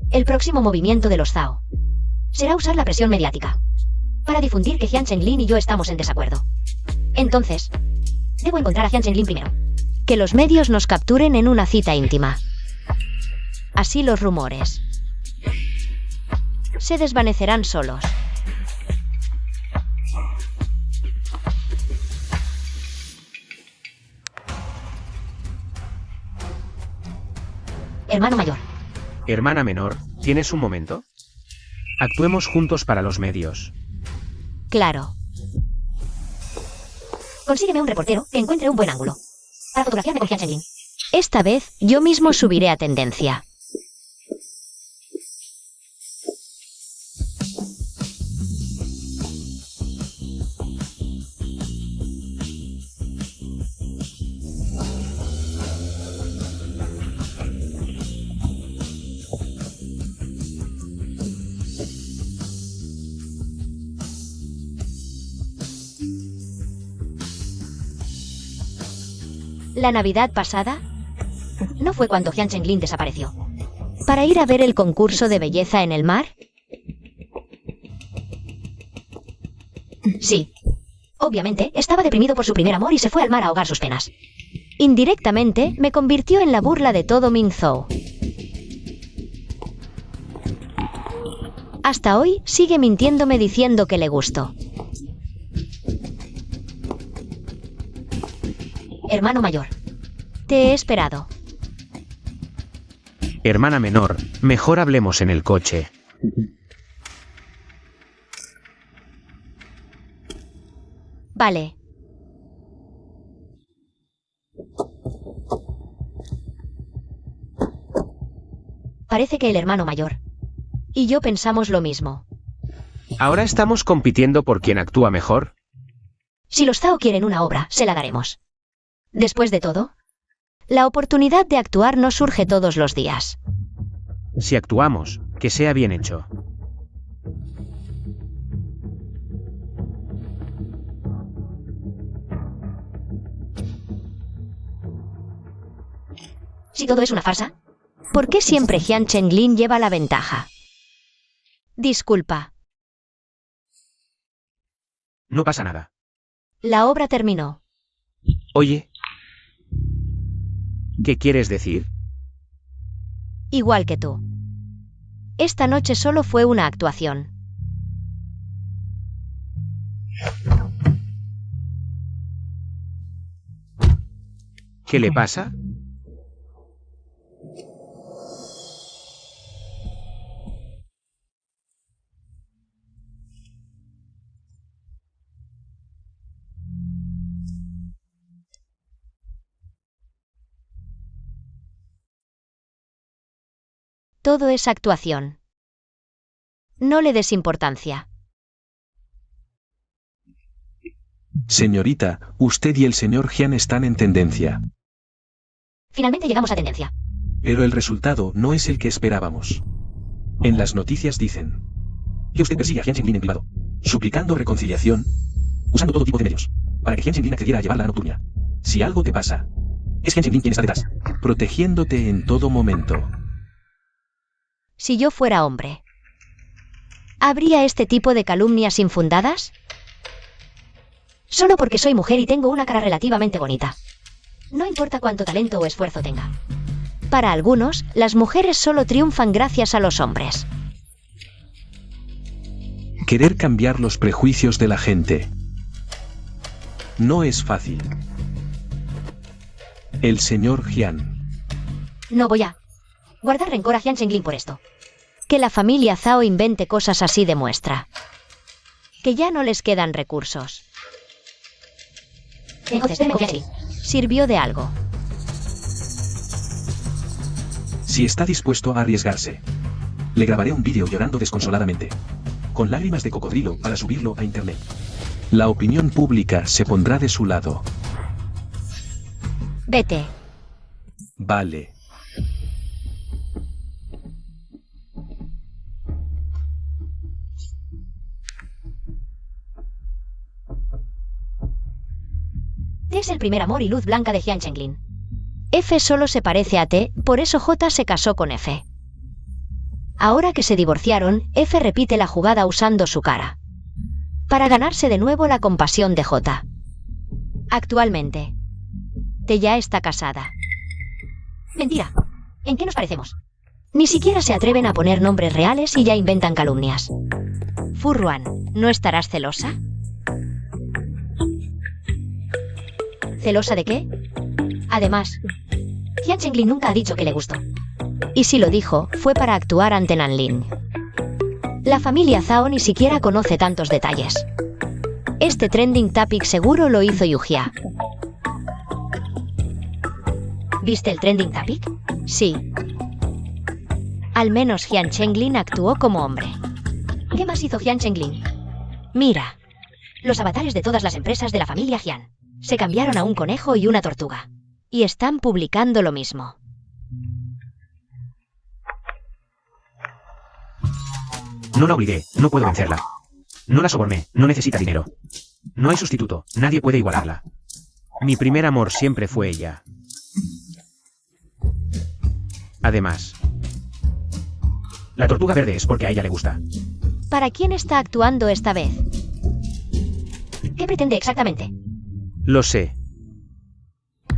el próximo movimiento de los Zhao será usar la presión mediática para difundir que Jian Chenglin y yo estamos en desacuerdo. Entonces, debo encontrar a Jian Chenglin primero. Que los medios nos capturen en una cita íntima. Así los rumores se desvanecerán solos. Hermano mayor. Hermana menor, ¿tienes un momento? Actuemos juntos para los medios. Claro. Consígueme un reportero que encuentre un buen ángulo para fotografiarme con Jian Chenglin. Esta vez, yo mismo subiré a tendencia. La Navidad pasada no fue cuando Jian Chenglin desapareció. ¿Para ir a ver el concurso de belleza en el mar? Sí. Obviamente, estaba deprimido por su primer amor y se fue al mar a ahogar sus penas. Indirectamente, me convirtió en la burla de todo Minzhou. Hasta hoy, sigue mintiéndome diciendo que le gusto. Hermano mayor. Te he esperado. Hermana menor, mejor hablemos en el coche. Vale. Parece que el hermano mayor y yo pensamos lo mismo. ¿Ahora estamos compitiendo por quién actúa mejor? Si los Zhao quieren una obra, se la daremos. Después de todo, la oportunidad de actuar no surge todos los días. Si actuamos, que sea bien hecho. Si todo es una farsa, ¿por qué siempre Hyun Chenglin lleva la ventaja? Disculpa, No pasa nada. la obra terminó. Oye. ¿Qué quieres decir? Igual que tú. Esta noche solo fue una actuación. ¿Qué le pasa? Todo es actuación. No le des importancia. Señorita, usted y el señor Hyun están en tendencia. Finalmente llegamos a tendencia. Pero el resultado no es el que esperábamos. En las noticias dicen que usted persigue a Hyun Chenglin en privado, suplicando reconciliación, usando todo tipo de medios, para que Hyun Chenglin accediera a llevarla a nocturna. Si algo te pasa, es Hyun Chenglin quien está detrás, protegiéndote en todo momento. Si yo fuera hombre, ¿habría este tipo de calumnias infundadas? Solo porque soy mujer y tengo una cara relativamente bonita. No importa cuánto talento o esfuerzo tenga. Para algunos, las mujeres solo triunfan gracias a los hombres. Querer cambiar los prejuicios de la gente no es fácil. El señor Hyun. No voy a guardar rencor a Hyun Chenglin por esto. Que la familia Zhao invente cosas así demuestra que ya no les quedan recursos. Entonces, déme confianza en mí. Sirvió de algo. Si está dispuesto a arriesgarse, le grabaré un vídeo llorando desconsoladamente, con lágrimas de cocodrilo para subirlo a internet. La opinión pública se pondrá de su lado. Vete. Vale. T es el primer amor y luz blanca de Hyun Chenglin. F solo se parece a T, por eso J se casó con F. Ahora que se divorciaron, F repite la jugada usando su cara, para ganarse de nuevo la compasión de J. Actualmente, T ya está casada. Mentira. ¿En qué nos parecemos? Ni siquiera se atreven a poner nombres reales y ya inventan calumnias. Furruan, ¿no estarás celosa? ¿Celosa de qué? Además, Hyun Chenglin nunca ha dicho que le gustó. Y si lo dijo, fue para actuar ante Nanlin. La familia Zhao ni siquiera conoce tantos detalles. Este trending topic seguro lo hizo Yuhia. ¿Viste el trending topic? Sí. Al menos Hyun Chenglin actuó como hombre. ¿Qué más hizo Hyun Chenglin? Mira, los avatares de todas las empresas de la familia Hyun se cambiaron a un conejo y una tortuga. Y están publicando lo mismo. No la obligué, no puedo vencerla. No la soborné, no necesita dinero. No hay sustituto, nadie puede igualarla. Mi primer amor siempre fue ella. Además, La tortuga verde es porque a ella le gusta. ¿Para quién está actuando esta vez? ¿Qué pretende exactamente? lo sé.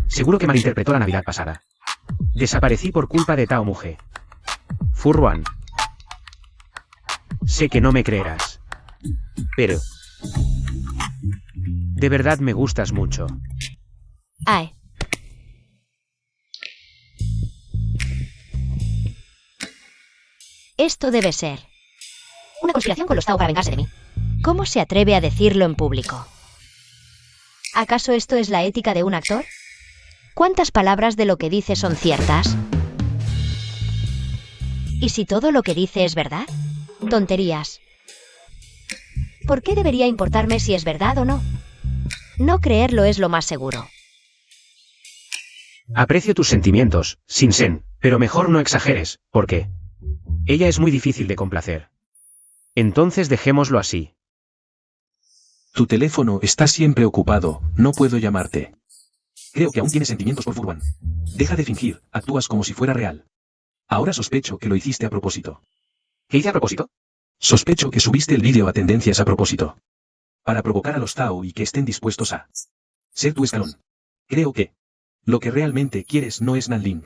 Seguro que malinterpretó la Navidad pasada. Desaparecí por culpa de Tao Muge. Furruan. Sé que no me creerás. Pero... de verdad me gustas mucho. Ae. Esto debe ser una conspiración con los Zhao para vengarse de mí. ¿Cómo se atreve a decirlo en público? ¿Acaso esto es la ética de un actor? ¿Cuántas palabras de lo que dice son ciertas? ¿Y si todo lo que dice es verdad? Tonterías. ¿Por qué debería importarme si es verdad o no? No creerlo es lo más seguro. Aprecio tus sentimientos, Shinsen, pero mejor no exageres, porque ella es muy difícil de complacer. Entonces dejémoslo así. Tu teléfono está siempre ocupado, no puedo llamarte. Creo que aún tienes sentimientos por Furwan. Deja de fingir, actúas como si fuera real. Ahora sospecho que lo hiciste a propósito. ¿Qué hice a propósito? Sospecho que subiste el vídeo a tendencias a propósito. Para provocar a los Tao y que estén dispuestos a ser tu escalón. Creo que lo que realmente quieres no es Nanlin.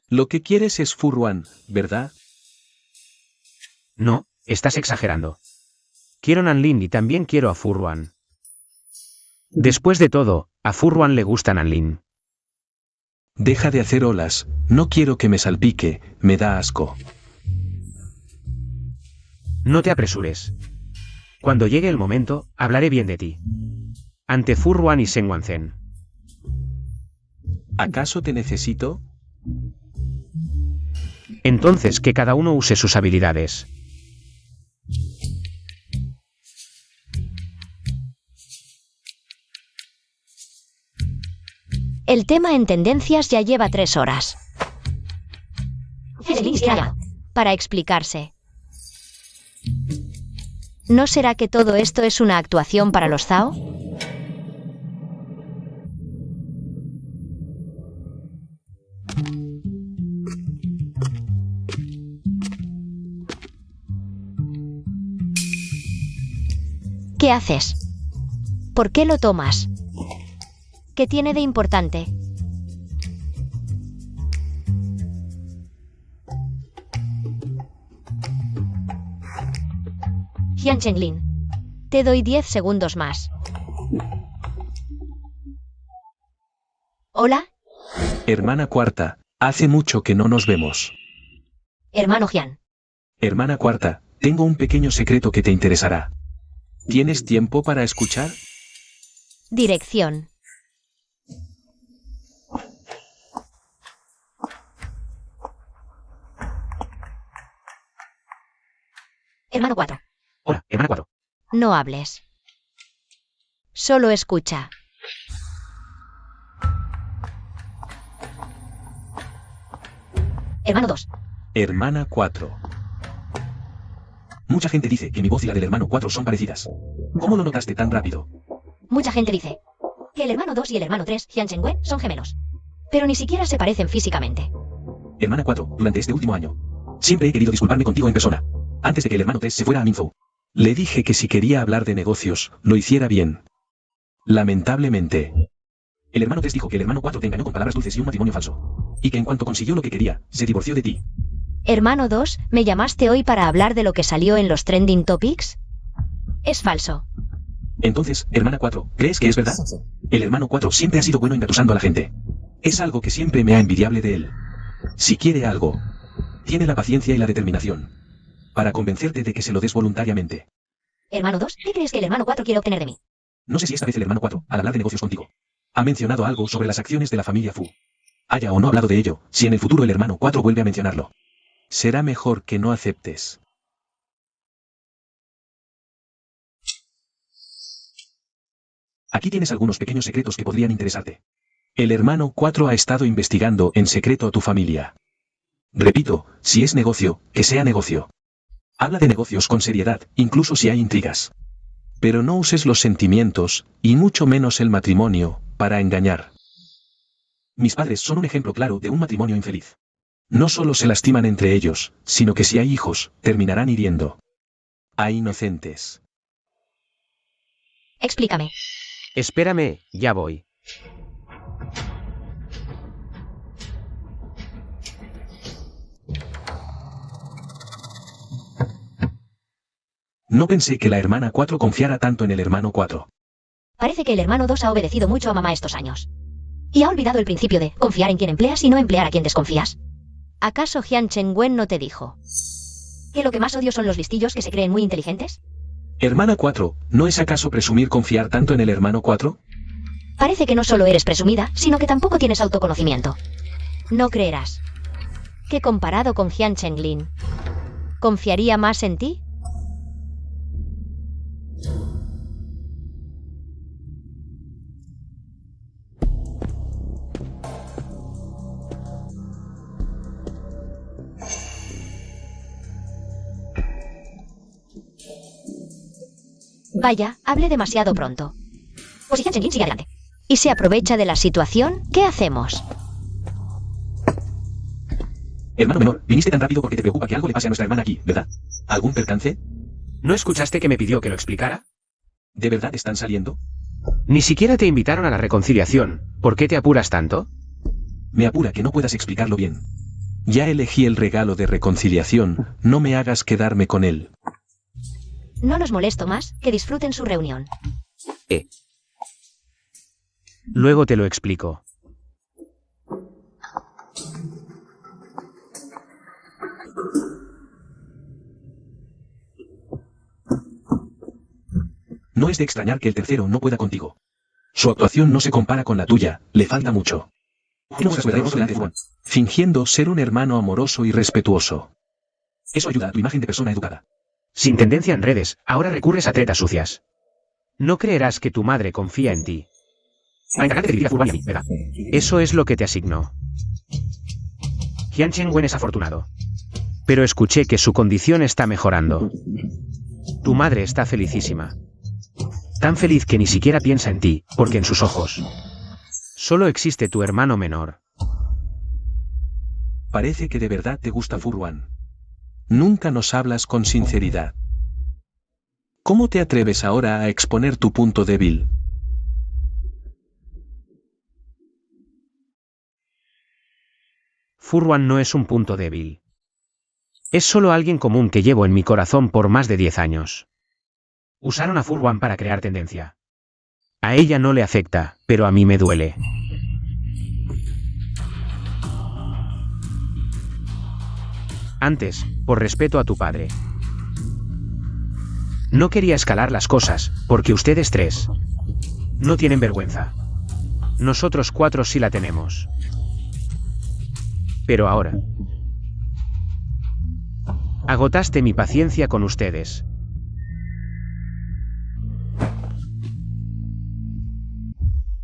Lo que quieres es Furwan, ¿verdad? No, estás exagerando. Quiero Nanlin y también quiero a Furwan. Después de todo, a Furwan le gusta Nanlin. Deja de hacer olas, no quiero que me salpique, me da asco. No te apresures. Cuando llegue el momento, hablaré bien de ti. Ante Furwan y Shen Wanzhen. ¿Acaso te necesito? Entonces que cada uno use sus habilidades. El tema en tendencias ya lleva 3 horas. Para explicarse. ¿No será que todo esto es una actuación para los Zhao? ¿Qué haces? ¿Por qué lo tomas? ¿Qué tiene de importante? Jian Chenglin. Te doy 10 segundos más. ¿Hola? Hermana Cuarta, hace mucho que no nos vemos. Hermano Jian. Hermana Cuarta, tengo un pequeño secreto que te interesará. ¿Tienes tiempo para escuchar? Dirección. Hermano 4. Hola, hermana 4. No hables. Solo escucha. Hermano 2. Hermana 4. Mucha gente dice que mi voz y la del hermano 4 son parecidas. ¿Cómo lo notaste tan rápido? Mucha gente dice que el hermano 2 y el hermano 3, Jian Chengwen, son gemelos. Pero ni siquiera se parecen físicamente. Hermana 4, durante este último año, siempre he querido disculparme contigo en persona. Antes de que el hermano 3 se fuera a Minzhou. Le dije que si quería hablar de negocios, lo hiciera bien. Lamentablemente. El hermano 3 dijo que el hermano 4 te engañó con palabras dulces y un matrimonio falso. Y que en cuanto consiguió lo que quería, se divorció de ti. Hermano 2, ¿me llamaste hoy para hablar de lo que salió en los trending topics? Es falso. Entonces, hermana 4, ¿crees que es verdad? El hermano 4 siempre ha sido bueno engatusando a la gente. Es algo que siempre me ha envidiable de él. Si quiere algo, tiene la paciencia y la determinación para convencerte de que se lo des voluntariamente. Hermano 2, ¿qué crees que el hermano 4 quiere obtener de mí? No sé si esta vez el hermano 4, al hablar de negocios contigo, ha mencionado algo sobre las acciones de la familia Fu. Haya o no hablado de ello, si en el futuro el hermano 4 vuelve a mencionarlo, será mejor que no aceptes. Aquí tienes algunos pequeños secretos que podrían interesarte. El hermano 4 ha estado investigando en secreto a tu familia. Repito, si es negocio, que sea negocio. Habla de negocios con seriedad, incluso si hay intrigas. Pero no uses los sentimientos, y mucho menos el matrimonio, para engañar. Mis padres son un ejemplo claro de un matrimonio infeliz. No solo se lastiman entre ellos, sino que si hay hijos, terminarán hiriendo a inocentes. Explícame. Espérame, ya voy. No pensé que la hermana 4 confiara tanto en el hermano 4. Parece que el hermano 2 ha obedecido mucho a mamá estos años. Y ha olvidado el principio de confiar en quien empleas y no emplear a quien desconfías. ¿Acaso Jian Chengwen no te dijo que lo que más odio son los listillos que se creen muy inteligentes? Hermana 4, ¿no es acaso presumir confiar tanto en el hermano 4? Parece que no solo eres presumida, sino que tampoco tienes autoconocimiento. No creerás que comparado con Jian Chenglin, ¿confiaría más en ti? Vaya, hablé demasiado pronto. Pues Jian Chenglin sigue adelante. y se aprovecha de la situación, ¿qué hacemos? Hermano menor, viniste tan rápido porque te preocupa que algo le pase a nuestra hermana aquí, ¿verdad? ¿Algún percance? ¿No escuchaste que me pidió que lo explicara? ¿De verdad están saliendo? Ni siquiera te invitaron a la reconciliación. ¿Por qué te apuras tanto? Me apura que no puedas explicarlo bien. Ya elegí el regalo de reconciliación, no me hagas quedarme con él. No los molesto más, que disfruten su reunión. Luego te lo explico. No es de extrañar que el tercero no pueda contigo. Su actuación no se compara con la tuya, le falta mucho. Fingiendo ser un hermano amoroso y respetuoso. Eso ayuda a tu imagen de persona educada. Sin tendencia en redes, ahora recurres a tretas sucias. No creerás que tu madre confía en ti. Para encargarte de dirigir a Furban y a mí, ¿verdad? Eso es lo que te asignó. Jian Chengwen es afortunado. Pero escuché que su condición está mejorando. Tu madre está felicísima. Tan feliz que ni siquiera piensa en ti, porque en sus ojos solo existe tu hermano menor. Parece que de verdad te gusta Furwan. Nunca nos hablas con sinceridad. ¿Cómo te atreves ahora a exponer tu punto débil? Furwan no es un punto débil. Es solo alguien común que llevo en mi corazón por más de 10 años. Usaron a Furwan para crear tendencia. A ella no le afecta, pero a mí me duele. Antes, por respeto a tu padre. No quería escalar las cosas, porque ustedes tres no tienen vergüenza. Nosotros 4 sí la tenemos. Pero ahora agotaste mi paciencia con ustedes.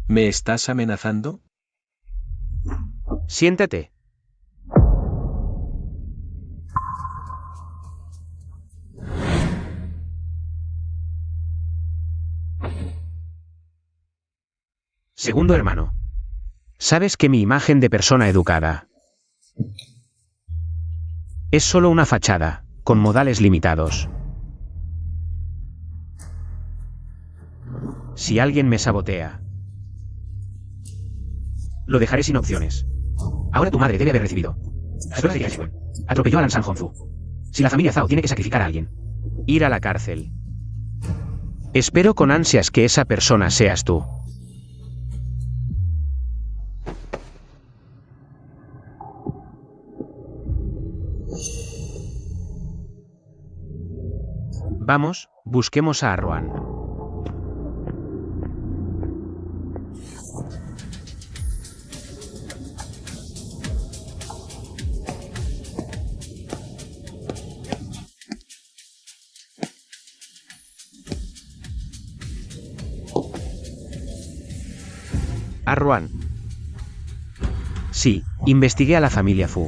¿Me estás amenazando? Siéntate. Segundo hermano. Sabes que mi imagen de persona educada es solo una fachada, con modales limitados. Si alguien me sabotea, lo dejaré sin opciones. Ahora tu madre debe haber recibido las pruebas de que Jian atropelló a Lan Sanhongzu. Si la familia Zhao tiene que sacrificar a alguien, ir a la cárcel. Espero con ansias que esa persona seas tú. Vamos, busquemos a Arruan. Arruan. Sí, investigué a la familia Fu.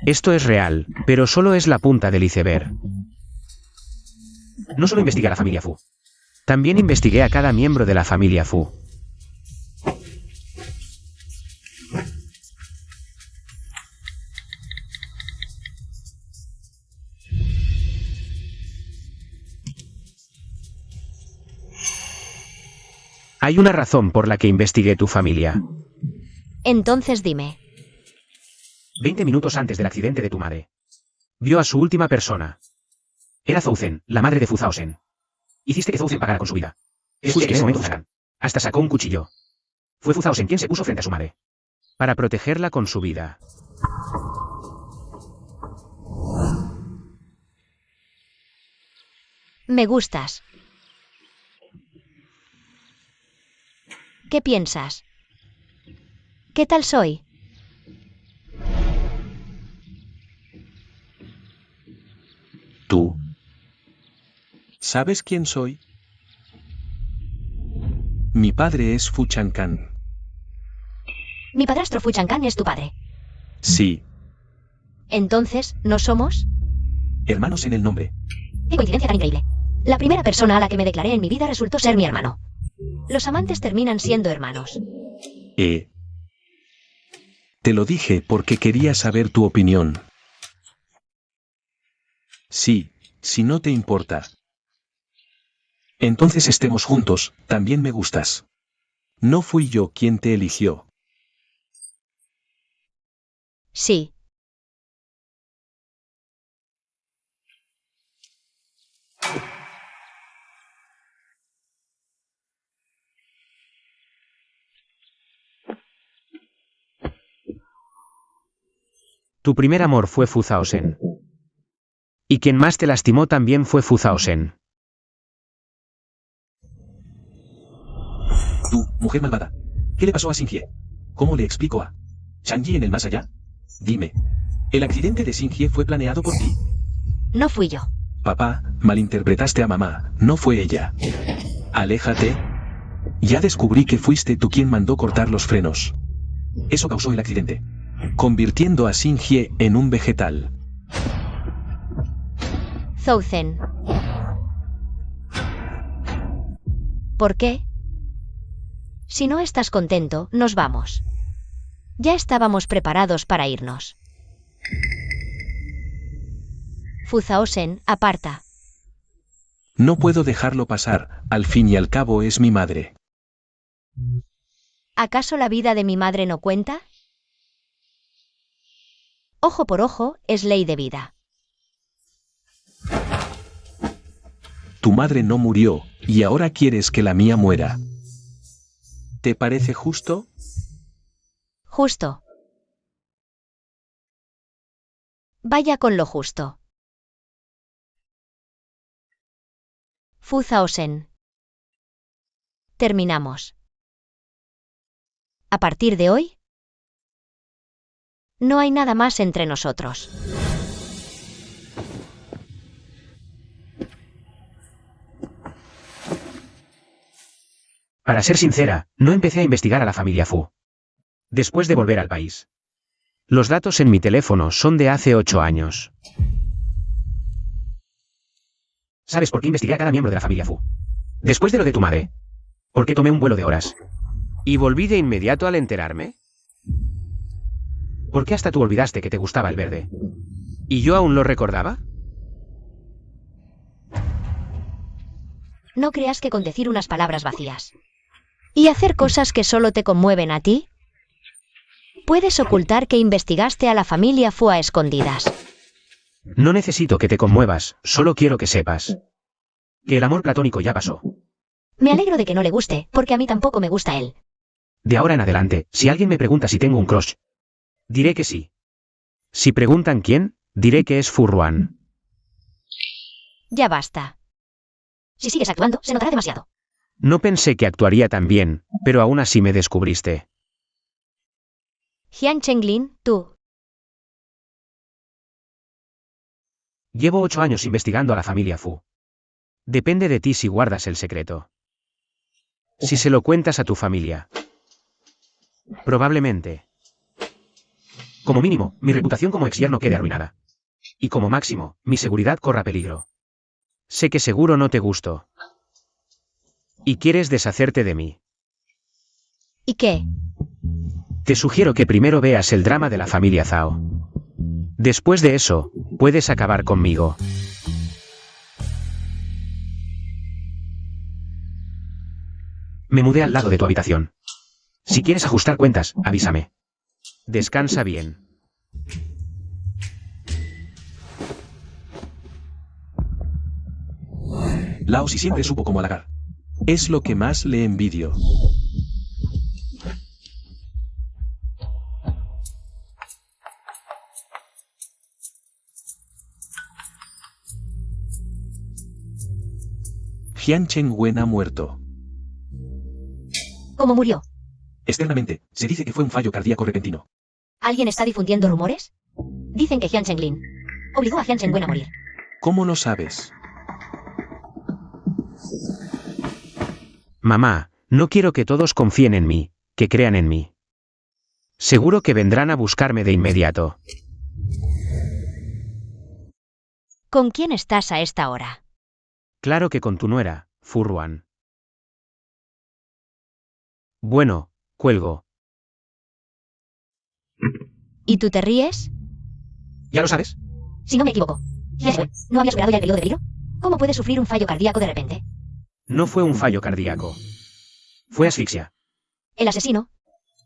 Esto es real, pero solo es la punta del iceberg. No solo investigué a la familia Fu. También investigué a cada miembro de la familia Fu. Hay una razón por la que investigué tu familia. Entonces dime. 20 minutos antes del accidente de tu madre. Vio a su última persona. Era Zhou Zhen, la madre de Fu Zhaosen. Hiciste que Zhou Zhen pagara con su vida. Escuché que en ese momento Zhan hasta sacó un cuchillo. Fue Fu Zhaosen quien se puso frente a su madre para protegerla con su vida. Me gustas. ¿Qué piensas? ¿Qué tal soy? ¿Tú? ¿Sabes quién soy? Mi padre es Fu Chang'an. Mi padrastro Fu Chang'an es tu padre. Sí. Entonces, ¿no somos? Hermanos en el nombre. ¡Qué coincidencia tan increíble! La primera persona a la que me declaré en mi vida resultó ser mi hermano. Los amantes terminan siendo hermanos. Te lo dije porque quería saber tu opinión. Sí, si no te importa. Entonces estemos juntos, también me gustas. No fui yo quien te eligió. Sí. Tu primer amor fue Fu Zhaosen. Y quien más te lastimó también fue Fu Zhaosen. Tú, mujer malvada. ¿Qué le pasó a Xingjie? ¿Cómo le explico a Shangyi en el más allá? Dime. ¿El accidente de Xingjie fue planeado por ti? No fui yo. Papá, malinterpretaste a mamá, no fue ella. Aléjate. Ya descubrí que fuiste tú quien mandó cortar los frenos. Eso causó el accidente, convirtiendo a Xingjie en un vegetal. Zhouzen. ¿Por qué? Si no estás contento, nos vamos. Ya estábamos preparados para irnos. Fu Zhaosen, aparta. No puedo dejarlo pasar, al fin y al cabo es mi madre. ¿Acaso la vida de mi madre no cuenta? Ojo por ojo es ley de vida. Tu madre no murió, y ahora quieres que la mía muera. ¿Te parece justo? Justo. Vaya con lo justo. Fu Zhaosen. Terminamos. A partir de hoy, no hay nada más entre nosotros. Para ser sincera, no empecé a investigar a la familia Fu. Después de volver al país. Los datos en mi teléfono son de hace 8 años. ¿Sabes por qué investigué a cada miembro de la familia Fu? Después de lo de tu madre. Porque tomé un vuelo de horas. ¿Y volví de inmediato al enterarme? ¿Por qué hasta tú olvidaste que te gustaba el verde? ¿Y yo aún lo recordaba? No creas que con decir unas palabras vacías y hacer cosas que solo te conmueven a ti, puedes ocultar que investigaste a la familia Fu a escondidas. No necesito que te conmuevas, solo quiero que sepas que el amor platónico ya pasó. Me alegro de que no le guste, porque a mí tampoco me gusta él. De ahora en adelante, si alguien me pregunta si tengo un crush, diré que sí. Si preguntan quién, diré que es Fu Ruan. Ya basta. Si sigues actuando, se notará demasiado. No pensé que actuaría tan bien, pero aún así me descubriste. Jian Chenglin, tú. Llevo 8 años investigando a la familia Fu. Depende de ti si guardas el secreto. Si se lo cuentas a tu familia. Probablemente. Como mínimo, mi reputación como ex-yerno quede arruinada. Y como máximo, mi seguridad corra peligro. Sé que seguro no te gusto. Y quieres deshacerte de mí. ¿Y qué? Te sugiero que primero veas el drama de la familia Zhao. Después de eso, puedes acabar conmigo. Me mudé al lado de tu habitación. Si quieres ajustar cuentas, avísame. Descansa bien. Lao Si siempre supo cómo halagar. Es lo que más le envidio. Jian Chengwen ha muerto. ¿Cómo murió? Externamente, se dice que fue un fallo cardíaco repentino. ¿Alguien está difundiendo rumores? Dicen que Jian Chenglin obligó a Jian Chengwen a morir. ¿Cómo lo sabes? Mamá, no quiero que todos confíen en mí, que crean en mí. Seguro que vendrán a buscarme de inmediato. ¿Con quién estás a esta hora? Claro que con tu nuera, Furwan. Bueno, cuelgo. ¿Y tú te ríes? ¿Ya lo sabes? Si no me equivoco. Hyun-Chen, ¿no había superado ya el periodo de peligro? ¿Cómo puede sufrir un fallo cardíaco de repente? No fue un fallo cardíaco. Fue asfixia. El asesino.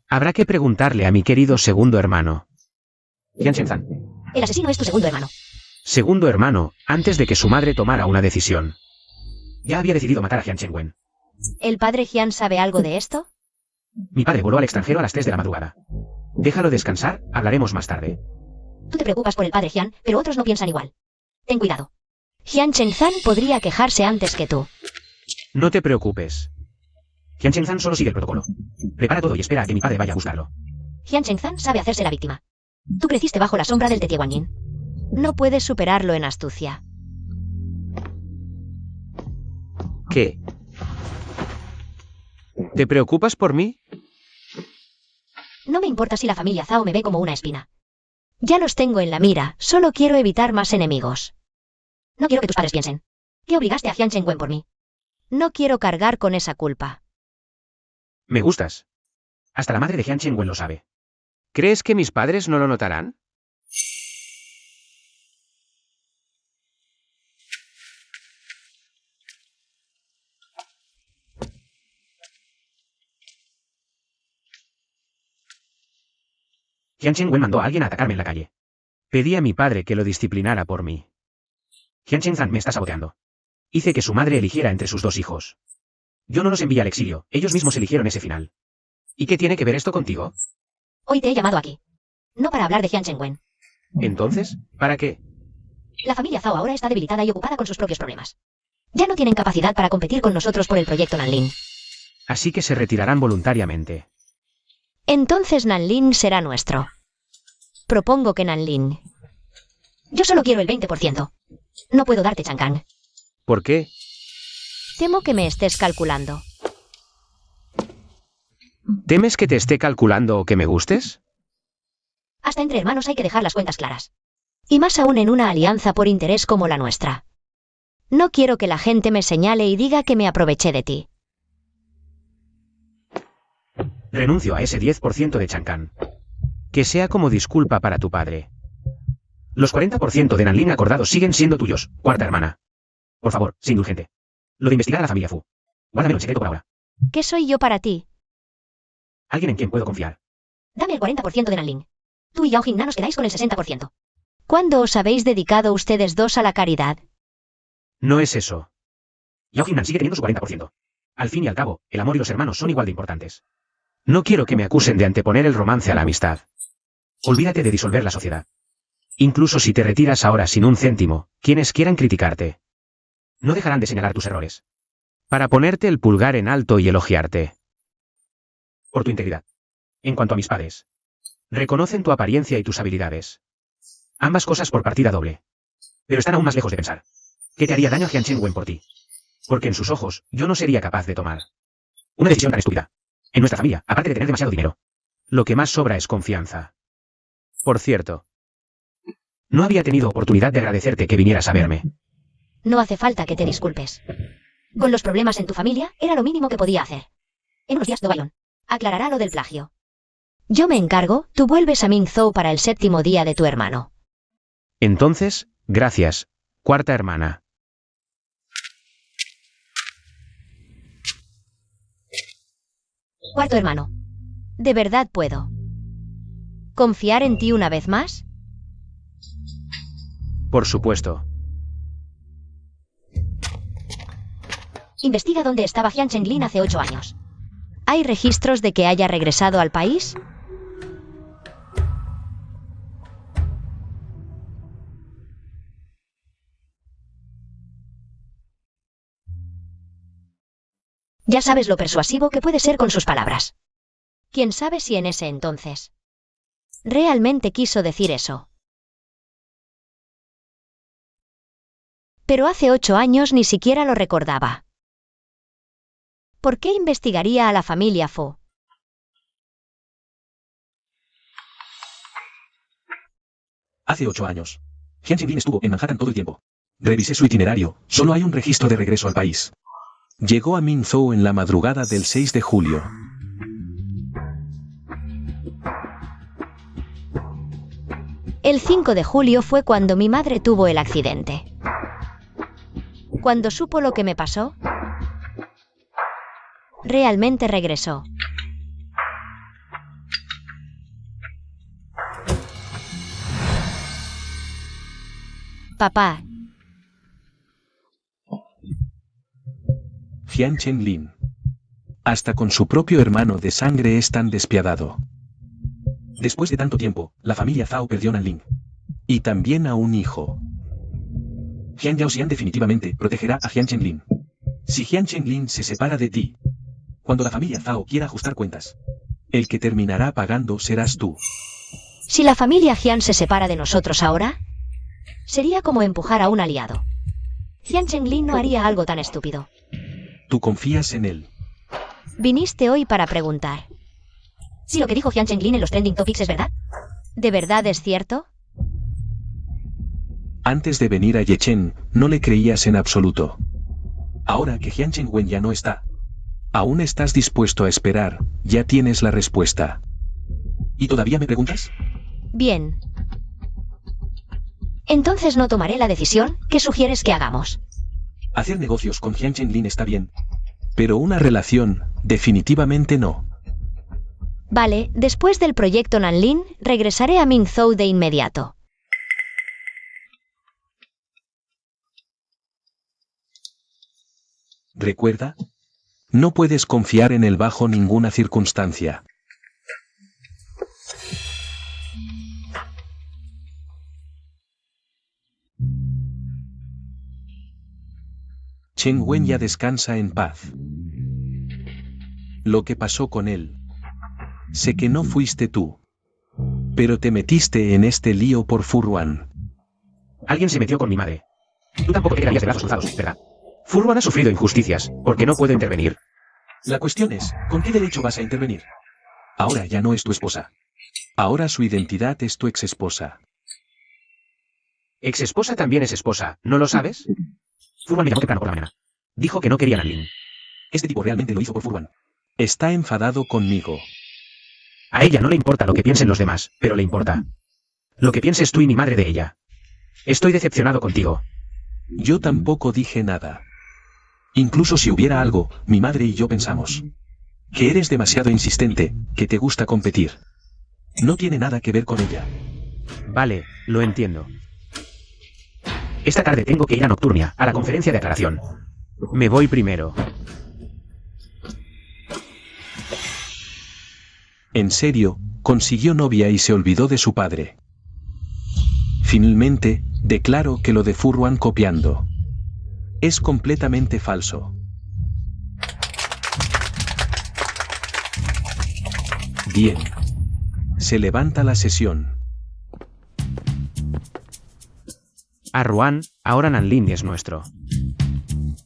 Habrá que preguntarle a mi querido segundo hermano. Hyun-Chen-zan. El asesino es tu segundo hermano. Segundo hermano, antes de que su madre tomara una decisión. Ya había decidido matar a Hyun-Chen-wen. ¿El padre Hyun sabe algo de esto? Mi padre voló al extranjero a las 3 de la madrugada. Déjalo descansar, hablaremos más tarde. Tú te preocupas por el padre Hyun, pero otros no piensan igual. Ten cuidado. Hyun-Chen-zan podría quejarse antes que tú. No te preocupes. Hyun-Chen-zan solo sigue el protocolo. Prepara todo y espera a que mi padre vaya a buscarlo. Hyun-Chen-zan sabe hacerse la víctima. Tú creciste bajo la sombra del Tetieguanyin. No puedes superarlo en astucia. ¿Qué? ¿Te preocupas por mí? No me importa si la familia Zhao me ve como una espina. Ya los tengo en la mira, solo quiero evitar más enemigos. No quiero que tus padres piensen que obligaste a Hyun-Chen-wen por mí. No quiero cargar con esa culpa. Me gustas. Hasta la madre de Hyun-Chen-wen lo sabe. ¿Crees que mis padres no lo notarán? Hyun-Chen-wen mandó a alguien a atacarme en la calle. Pedí a mi padre que lo disciplinara por mí. Hyun-Chen-zan me está saboteando. Hice que su madre eligiera entre sus dos hijos. Yo no los envié al exilio, ellos mismos eligieron ese final. ¿Y qué tiene que ver esto contigo? Hoy te he llamado aquí. No para hablar de Hyun-Chen-wen. Entonces, ¿para qué? La familia Zhao ahora está debilitada y ocupada con sus propios problemas. Ya no tienen capacidad para competir con nosotros por el proyecto Nanlin. Así que se retirarán voluntariamente. Entonces Nanlin será nuestro. Propongo que Nanlin. Yo solo quiero el 20%. No puedo darte Chang'an. ¿Por qué? Temo que me estés calculando. ¿Temes que te esté calculando o que me gustes? Hasta entre hermanos hay que dejar las cuentas claras. Y más aún en una alianza por interés como la nuestra. No quiero que la gente me señale y diga que me aproveché de ti. Renuncio a ese 10% de Chang'an. Que sea como disculpa para tu padre. Los 40% de Nanlin acordados siguen siendo tuyos, cuarta hermana. Por favor, sé indulgente. Lo de investigar a la familia Fu. Guárdamelo en secreto por ahora. ¿Qué soy yo para ti? Alguien en quien puedo confiar. Dame el 40% de Nanlin. Tú y Yao Jingna nos quedáis con el 60%. ¿Cuándo os habéis dedicado ustedes dos a la caridad? No es eso. Yao Jingnan sigue teniendo su 40%. Al fin y al cabo, el amor y los hermanos son igual de importantes. No quiero que me acusen de anteponer el romance a la amistad. Olvídate de disolver la sociedad. Incluso si te retiras ahora sin un céntimo, quienes quieran criticarte. No dejarán de señalar tus errores. Para ponerte el pulgar en alto y elogiarte. Por tu integridad. En cuanto a mis padres. Reconocen tu apariencia y tus habilidades. Ambas cosas por partida doble. Pero están aún más lejos de pensar. ¿Qué te haría daño a Hyun-Chen-wen por ti? Porque en sus ojos, yo no sería capaz de tomar una decisión tan estúpida. En nuestra familia, aparte de tener demasiado dinero. Lo que más sobra es confianza. Por cierto. No había tenido oportunidad de agradecerte que vinieras a verme. No hace falta que te disculpes. Con los problemas en tu familia, era lo mínimo que podía hacer. En unos días, Dobayon aclarará lo del plagio. Yo me encargo, tú vuelves a Mingzhou para el 7º día de tu hermano. Entonces, gracias, cuarta hermana. Cuarto hermano. ¿De verdad puedo confiar en ti una vez más? Por supuesto. Investiga dónde estaba Hyun-Chen Lin hace 8 años. ¿Hay registros de que haya regresado al país? Ya sabes lo persuasivo que puede ser con sus palabras. ¿Quién sabe si en ese entonces realmente quiso decir eso? Pero hace 8 años ni siquiera lo recordaba. ¿Por qué investigaría a la familia Fu? Hace 8 años. Hyun-Chen Lin estuvo en Manhattan todo el tiempo. Revisé su itinerario, solo hay un registro de regreso al país. Llegó a Minzhou en la madrugada del 6 de julio. El 5 de julio fue cuando mi madre tuvo el accidente. Cuando supo lo que me pasó, realmente regresó. Papá. Jian Chenlin. Hasta con su propio hermano de sangre es tan despiadado. Después de tanto tiempo, la familia Zhao perdió a Nanling. Y también a un hijo. Jian Yaoxian definitivamente protegerá a Jian Chenlin. Si Jian Chenlin se separa de ti, cuando la familia Zhao quiera ajustar cuentas, el que terminará pagando serás tú. Si la familia Jian se separa de nosotros ahora, sería como empujar a un aliado. Jian Chenlin no haría algo tan estúpido. Tú confías en él. Viniste hoy para preguntar si lo que dijo Jian Chenlin en los trending topics es verdad. ¿De verdad es cierto? Antes de venir a Yechen, no le creías en absoluto. Ahora que Jian Chenwen ya no está, aún estás dispuesto a esperar, ya tienes la respuesta. ¿Y todavía me preguntas? Bien. Entonces no tomaré la decisión que sugieres que hagamos. Hacer negocios con Jian Chenlin está bien, pero una relación, definitivamente no. Vale, después del proyecto Nanlin, regresaré a Minzhou de inmediato. Recuerda, no puedes confiar en él bajo ninguna circunstancia. Chen Wen ya descansa en paz. Lo que pasó con él. Sé que no fuiste tú. Pero te metiste en este lío por Furwan. Alguien se metió con mi madre. Tú tampoco te quedarías de brazos cruzados, ¿verdad? Furwan ha sufrido injusticias, porque no puedo intervenir. La cuestión es, ¿con qué derecho vas a intervenir? Ahora ya no es tu esposa. Ahora su identidad es tu exesposa. Exesposa también es esposa, ¿no lo sabes? Furwan me llamó temprano por la mañana. Dijo que no quería a Nanlin. Este tipo realmente lo hizo por Furwan. Está enfadado conmigo. A ella no le importa lo que piensen los demás, pero le importa lo que pienses tú y mi madre de ella. Estoy decepcionado contigo. Yo tampoco dije nada. Incluso si hubiera algo, mi madre y yo pensamos que eres demasiado insistente, que te gusta competir. No tiene nada que ver con ella. Vale, lo entiendo. Esta tarde tengo que ir a Nocturnia, a la conferencia de aclaración. Me voy primero. En serio, consiguió novia y se olvidó de su padre. Finalmente, declaro que lo de Furwan copiando es completamente falso. Bien. Se levanta la sesión. A Ruan, ahora Nanlin es nuestro.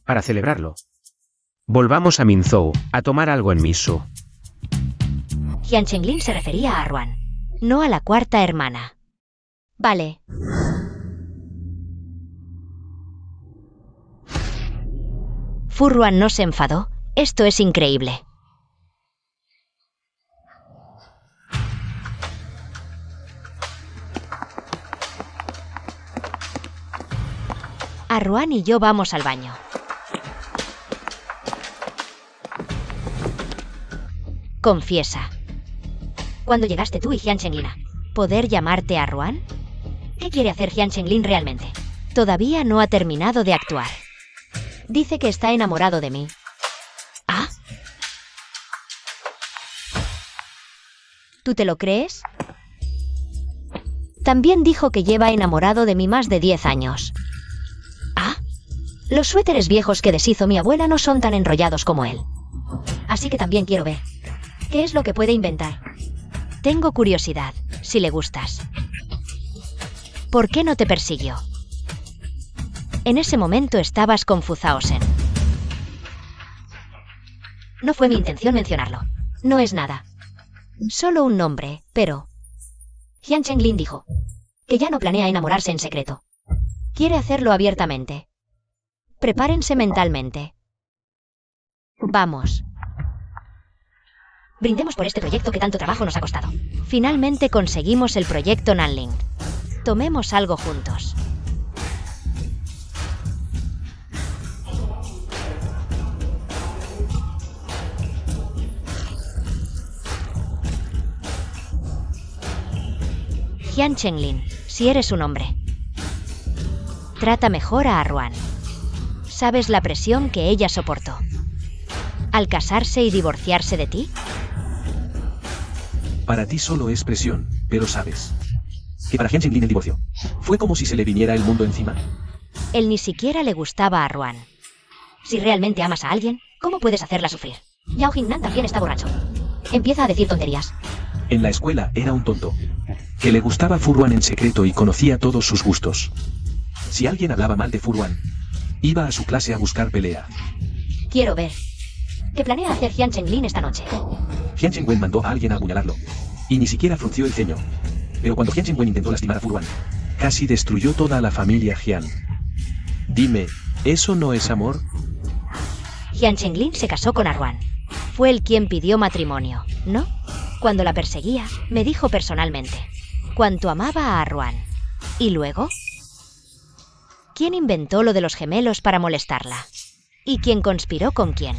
Para celebrarlo, volvamos a Minzhou, a tomar algo en Misu. Jian Chenlin se refería a Ruan, no a la cuarta hermana. Vale. Furwan no se enfadó. Esto es increíble. A Ruan y yo vamos al baño. Confiesa. ¿Cuándo llegaste tú y Jian Chenlin a poder llamarte a Ruan? ¿Qué quiere hacer Jian Chenlin realmente? Todavía no ha terminado de actuar. Dice que está enamorado de mí. ¿Ah? ¿Tú te lo crees? También dijo que lleva enamorado de mí más de 10 años. ¿Ah? Los suéteres viejos que deshizo mi abuela no son tan enrollados como él. Así que también quiero ver qué es lo que puede inventar. Tengo curiosidad, si le gustas. ¿Por qué no te persiguió? En ese momento estabas con Fu Zaosen. No fue mi intención mencionarlo. No es nada. Solo un nombre, pero... Jian Chenlin dijo que ya no planea enamorarse en secreto. Quiere hacerlo abiertamente. Prepárense mentalmente. Vamos. Brindemos por este proyecto que tanto trabajo nos ha costado. Finalmente conseguimos el proyecto Nanling. Tomemos algo juntos. Jian Chenglin, si eres un hombre, trata mejor a Arwan. ¿Sabes la presión que ella soportó al casarse y divorciarse de ti? Para ti solo es presión, pero sabes que para Jian Chenglin el divorcio fue como si se le viniera el mundo encima. Él ni siquiera le gustaba a Arwan. Si realmente amas a alguien, ¿cómo puedes hacerla sufrir? Yao Jingnan también está borracho. Empieza a decir tonterías. En la escuela era un tonto, que le gustaba Furwan en secreto y conocía todos sus gustos. Si alguien hablaba mal de Furwan, iba a su clase a buscar pelea. Quiero ver qué planea hacer Jian Chenglin esta noche. Jian Chengwen mandó a alguien a apuñalarlo, y ni siquiera frunció el ceño. Pero cuando Jian Chengwen intentó lastimar a Furwan, casi destruyó toda la familia Jian. Dime, ¿eso no es amor? Jian Chenglin se casó con Arwan. Fue él quien pidió matrimonio, ¿no? Cuando la perseguía, me dijo personalmente cuánto amaba a Arwan. ¿Y luego? ¿Quién inventó lo de los gemelos para molestarla? ¿Y quién conspiró con quién?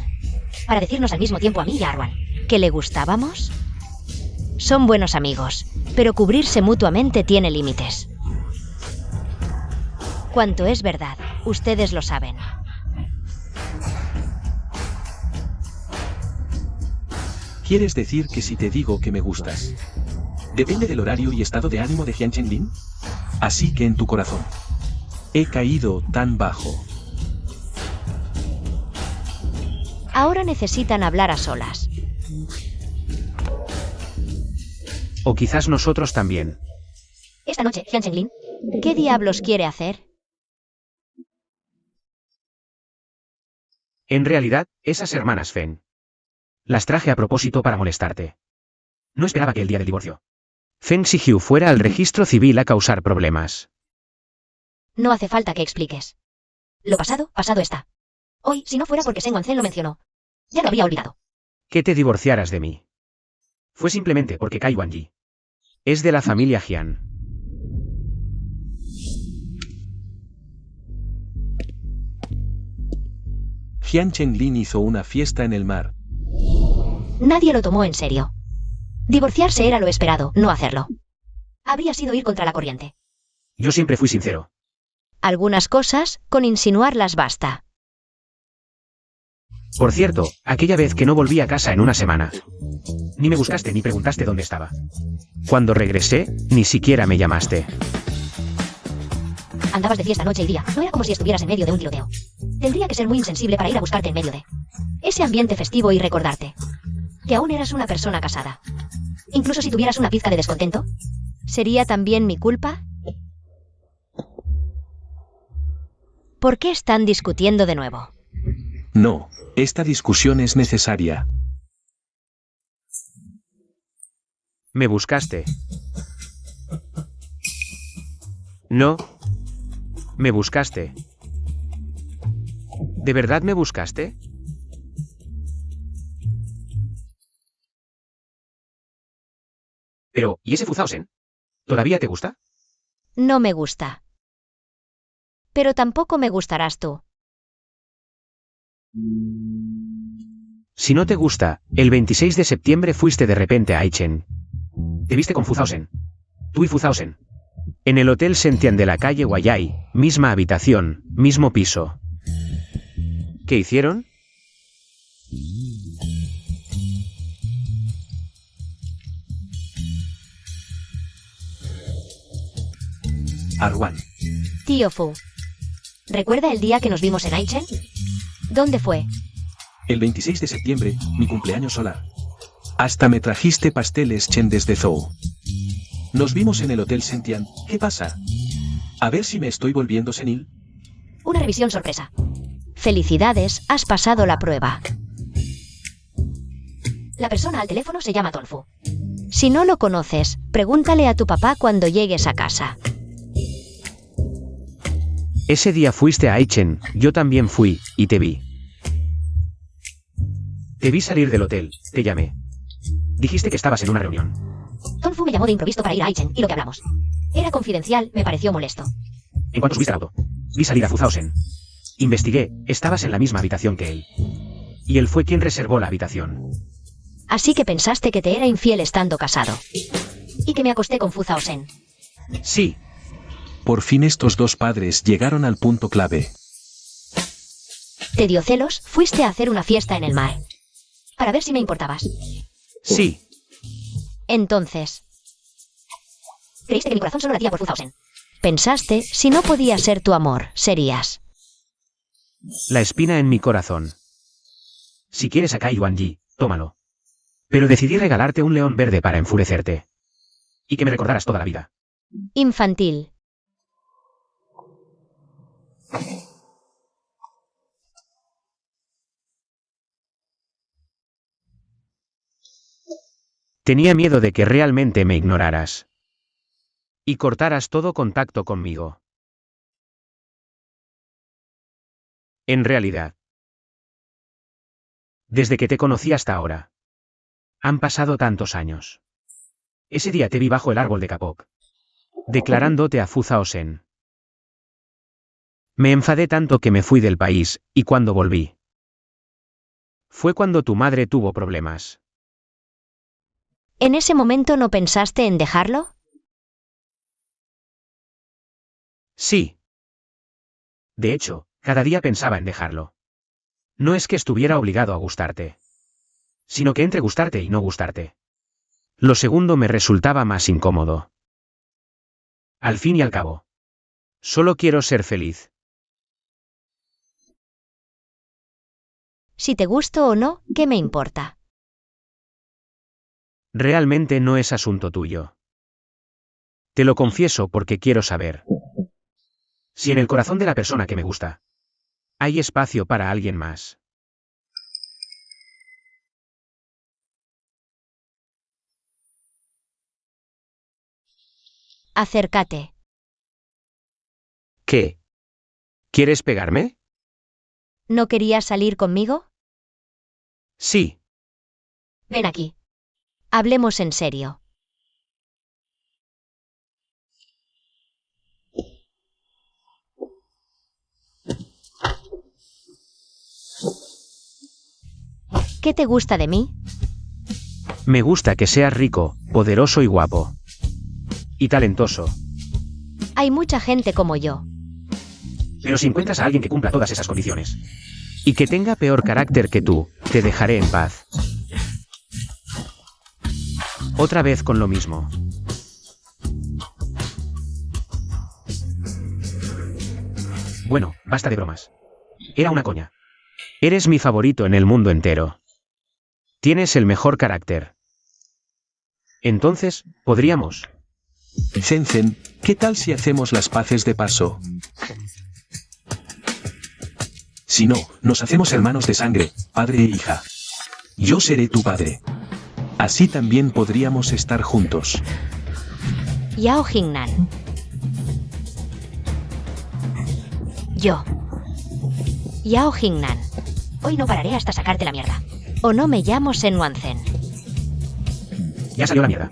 Para decirnos al mismo tiempo a mí y a Arwan que le gustábamos. Son buenos amigos, pero cubrirse mutuamente tiene límites. Cuanto es verdad, ustedes lo saben. ¿Quieres decir que si te digo que me gustas, depende del horario y estado de ánimo de Jian Chenglin? Así que en tu corazón he caído tan bajo. Ahora necesitan hablar a solas. O quizás nosotros también. Esta noche, Jian Chenglin, ¿qué diablos quiere hacer? En realidad, esas hermanas Feng. Las traje a propósito para molestarte. No esperaba que el día del divorcio Feng Xihu fuera al registro civil a causar problemas. No hace falta que expliques. Lo pasado, pasado está. Hoy, si no fuera porque Shen Wanzhen lo mencionó, ya lo habría olvidado. Que te divorciaras de mí. Fue simplemente porque Kai Wanji es de la familia Jian. Jian Chenglin hizo una fiesta en el mar. Nadie lo tomó en serio. Divorciarse era lo esperado, no hacerlo. Habría sido ir contra la corriente. Yo siempre fui sincero. Algunas cosas, con insinuarlas basta. Por cierto, aquella vez que no volví a casa en una semana, ni me buscaste ni preguntaste dónde estaba. Cuando regresé, ni siquiera me llamaste. Andabas de fiesta noche y día, no era como si estuvieras en medio de un tiroteo. Tendría que ser muy insensible para ir a buscarte en medio de ese ambiente festivo y recordarte que aún eras una persona casada. Incluso si tuvieras una pizca de descontento, ¿sería también mi culpa? ¿Por qué están discutiendo de nuevo? No, esta discusión es necesaria. ¿Me buscaste? No. ¿Me buscaste? ¿De verdad me buscaste? Pero, ¿y ese Fu Zhaosen? ¿Todavía te gusta? No me gusta. Pero tampoco me gustarás tú. Si no te gusta, el 26 de septiembre fuiste de repente a Aichen. Te viste con Fu Zhaosen. Tú y Fu Zhaosen. En el Hotel Sentian de la calle Guayai, misma habitación, mismo piso. ¿Qué hicieron? Arwan. Tío Fu, ¿recuerda el día que nos vimos en Aichen? ¿Dónde fue? El 26 de septiembre, mi cumpleaños solar. Hasta me trajiste pasteles Chen desde Zhou. Nos vimos en el Hotel Sentian. ¿Qué pasa? A ver si me estoy volviendo senil. Una revisión sorpresa. Felicidades, has pasado la prueba. La persona al teléfono se llama Tonfu. Si no lo conoces, pregúntale a tu papá cuando llegues a casa. Ese día fuiste a Aichen, yo también fui, y te vi. Te vi salir del hotel, te llamé. Dijiste que estabas en una reunión. Don Fu me llamó de improviso para ir a Aichen, y lo que hablamos. Era confidencial, me pareció molesto. En cuanto subiste al auto, vi salir a Fu Zhaosen. Investigué, estabas en la misma habitación que él. Y él fue quien reservó la habitación. Así que pensaste que te era infiel estando casado. Y que me acosté con Fu Zhaosen. Sí. Por fin estos dos padres llegaron al punto clave. ¿Te dio celos? Fuiste a hacer una fiesta en el mar. Para ver si me importabas. Sí. Entonces, creíste que mi corazón solo latía por Fu Zhaosen. Pensaste, si no podía ser tu amor, serías. La espina en mi corazón. Si quieres a Kai Yuan-Yi, tómalo. Pero decidí regalarte un león verde para enfurecerte. Y que me recordaras toda la vida. Infantil. Tenía miedo de que realmente me ignoraras. Y cortaras todo contacto conmigo. En realidad. Desde que te conocí hasta ahora. Han pasado tantos años. Ese día te vi bajo el árbol de Kapok. Declarándote a Fu Zhaosen. Me enfadé tanto que me fui del país, y cuando volví. Fue cuando tu madre tuvo problemas. ¿En ese momento no pensaste en dejarlo? Sí. De hecho, cada día pensaba en dejarlo. No es que estuviera obligado a gustarte. Sino que entre gustarte y no gustarte. Lo segundo me resultaba más incómodo. Al fin y al cabo. Solo quiero ser feliz. Si te gusto o no, ¿qué me importa? Realmente no es asunto tuyo. Te lo confieso porque quiero saber. Si en el corazón de la persona que me gusta hay espacio para alguien más. Acércate. ¿Qué? ¿Quieres pegarme? ¿No querías salir conmigo? Sí. Ven aquí. Hablemos en serio. ¿Qué te gusta de mí? Me gusta que seas rico, poderoso y guapo. y talentoso. Hay mucha gente como yo. Pero si encuentras a alguien que cumpla todas esas condiciones. Y que tenga peor carácter que tú, te dejaré en paz. Otra vez con lo mismo. Bueno, basta de bromas. Era una coña. Eres mi favorito en el mundo entero. Tienes el mejor carácter. Entonces, podríamos. Zen, ¿qué tal si hacemos las paces de paso? Si no, nos hacemos hermanos de sangre, padre e hija. Yo seré tu padre. Así también podríamos estar juntos. Yao Jingnan. Yo. Yao Jingnan. Hoy no pararé hasta sacarte la mierda. O no me llamo Sen Wanzen. Ya salió la mierda.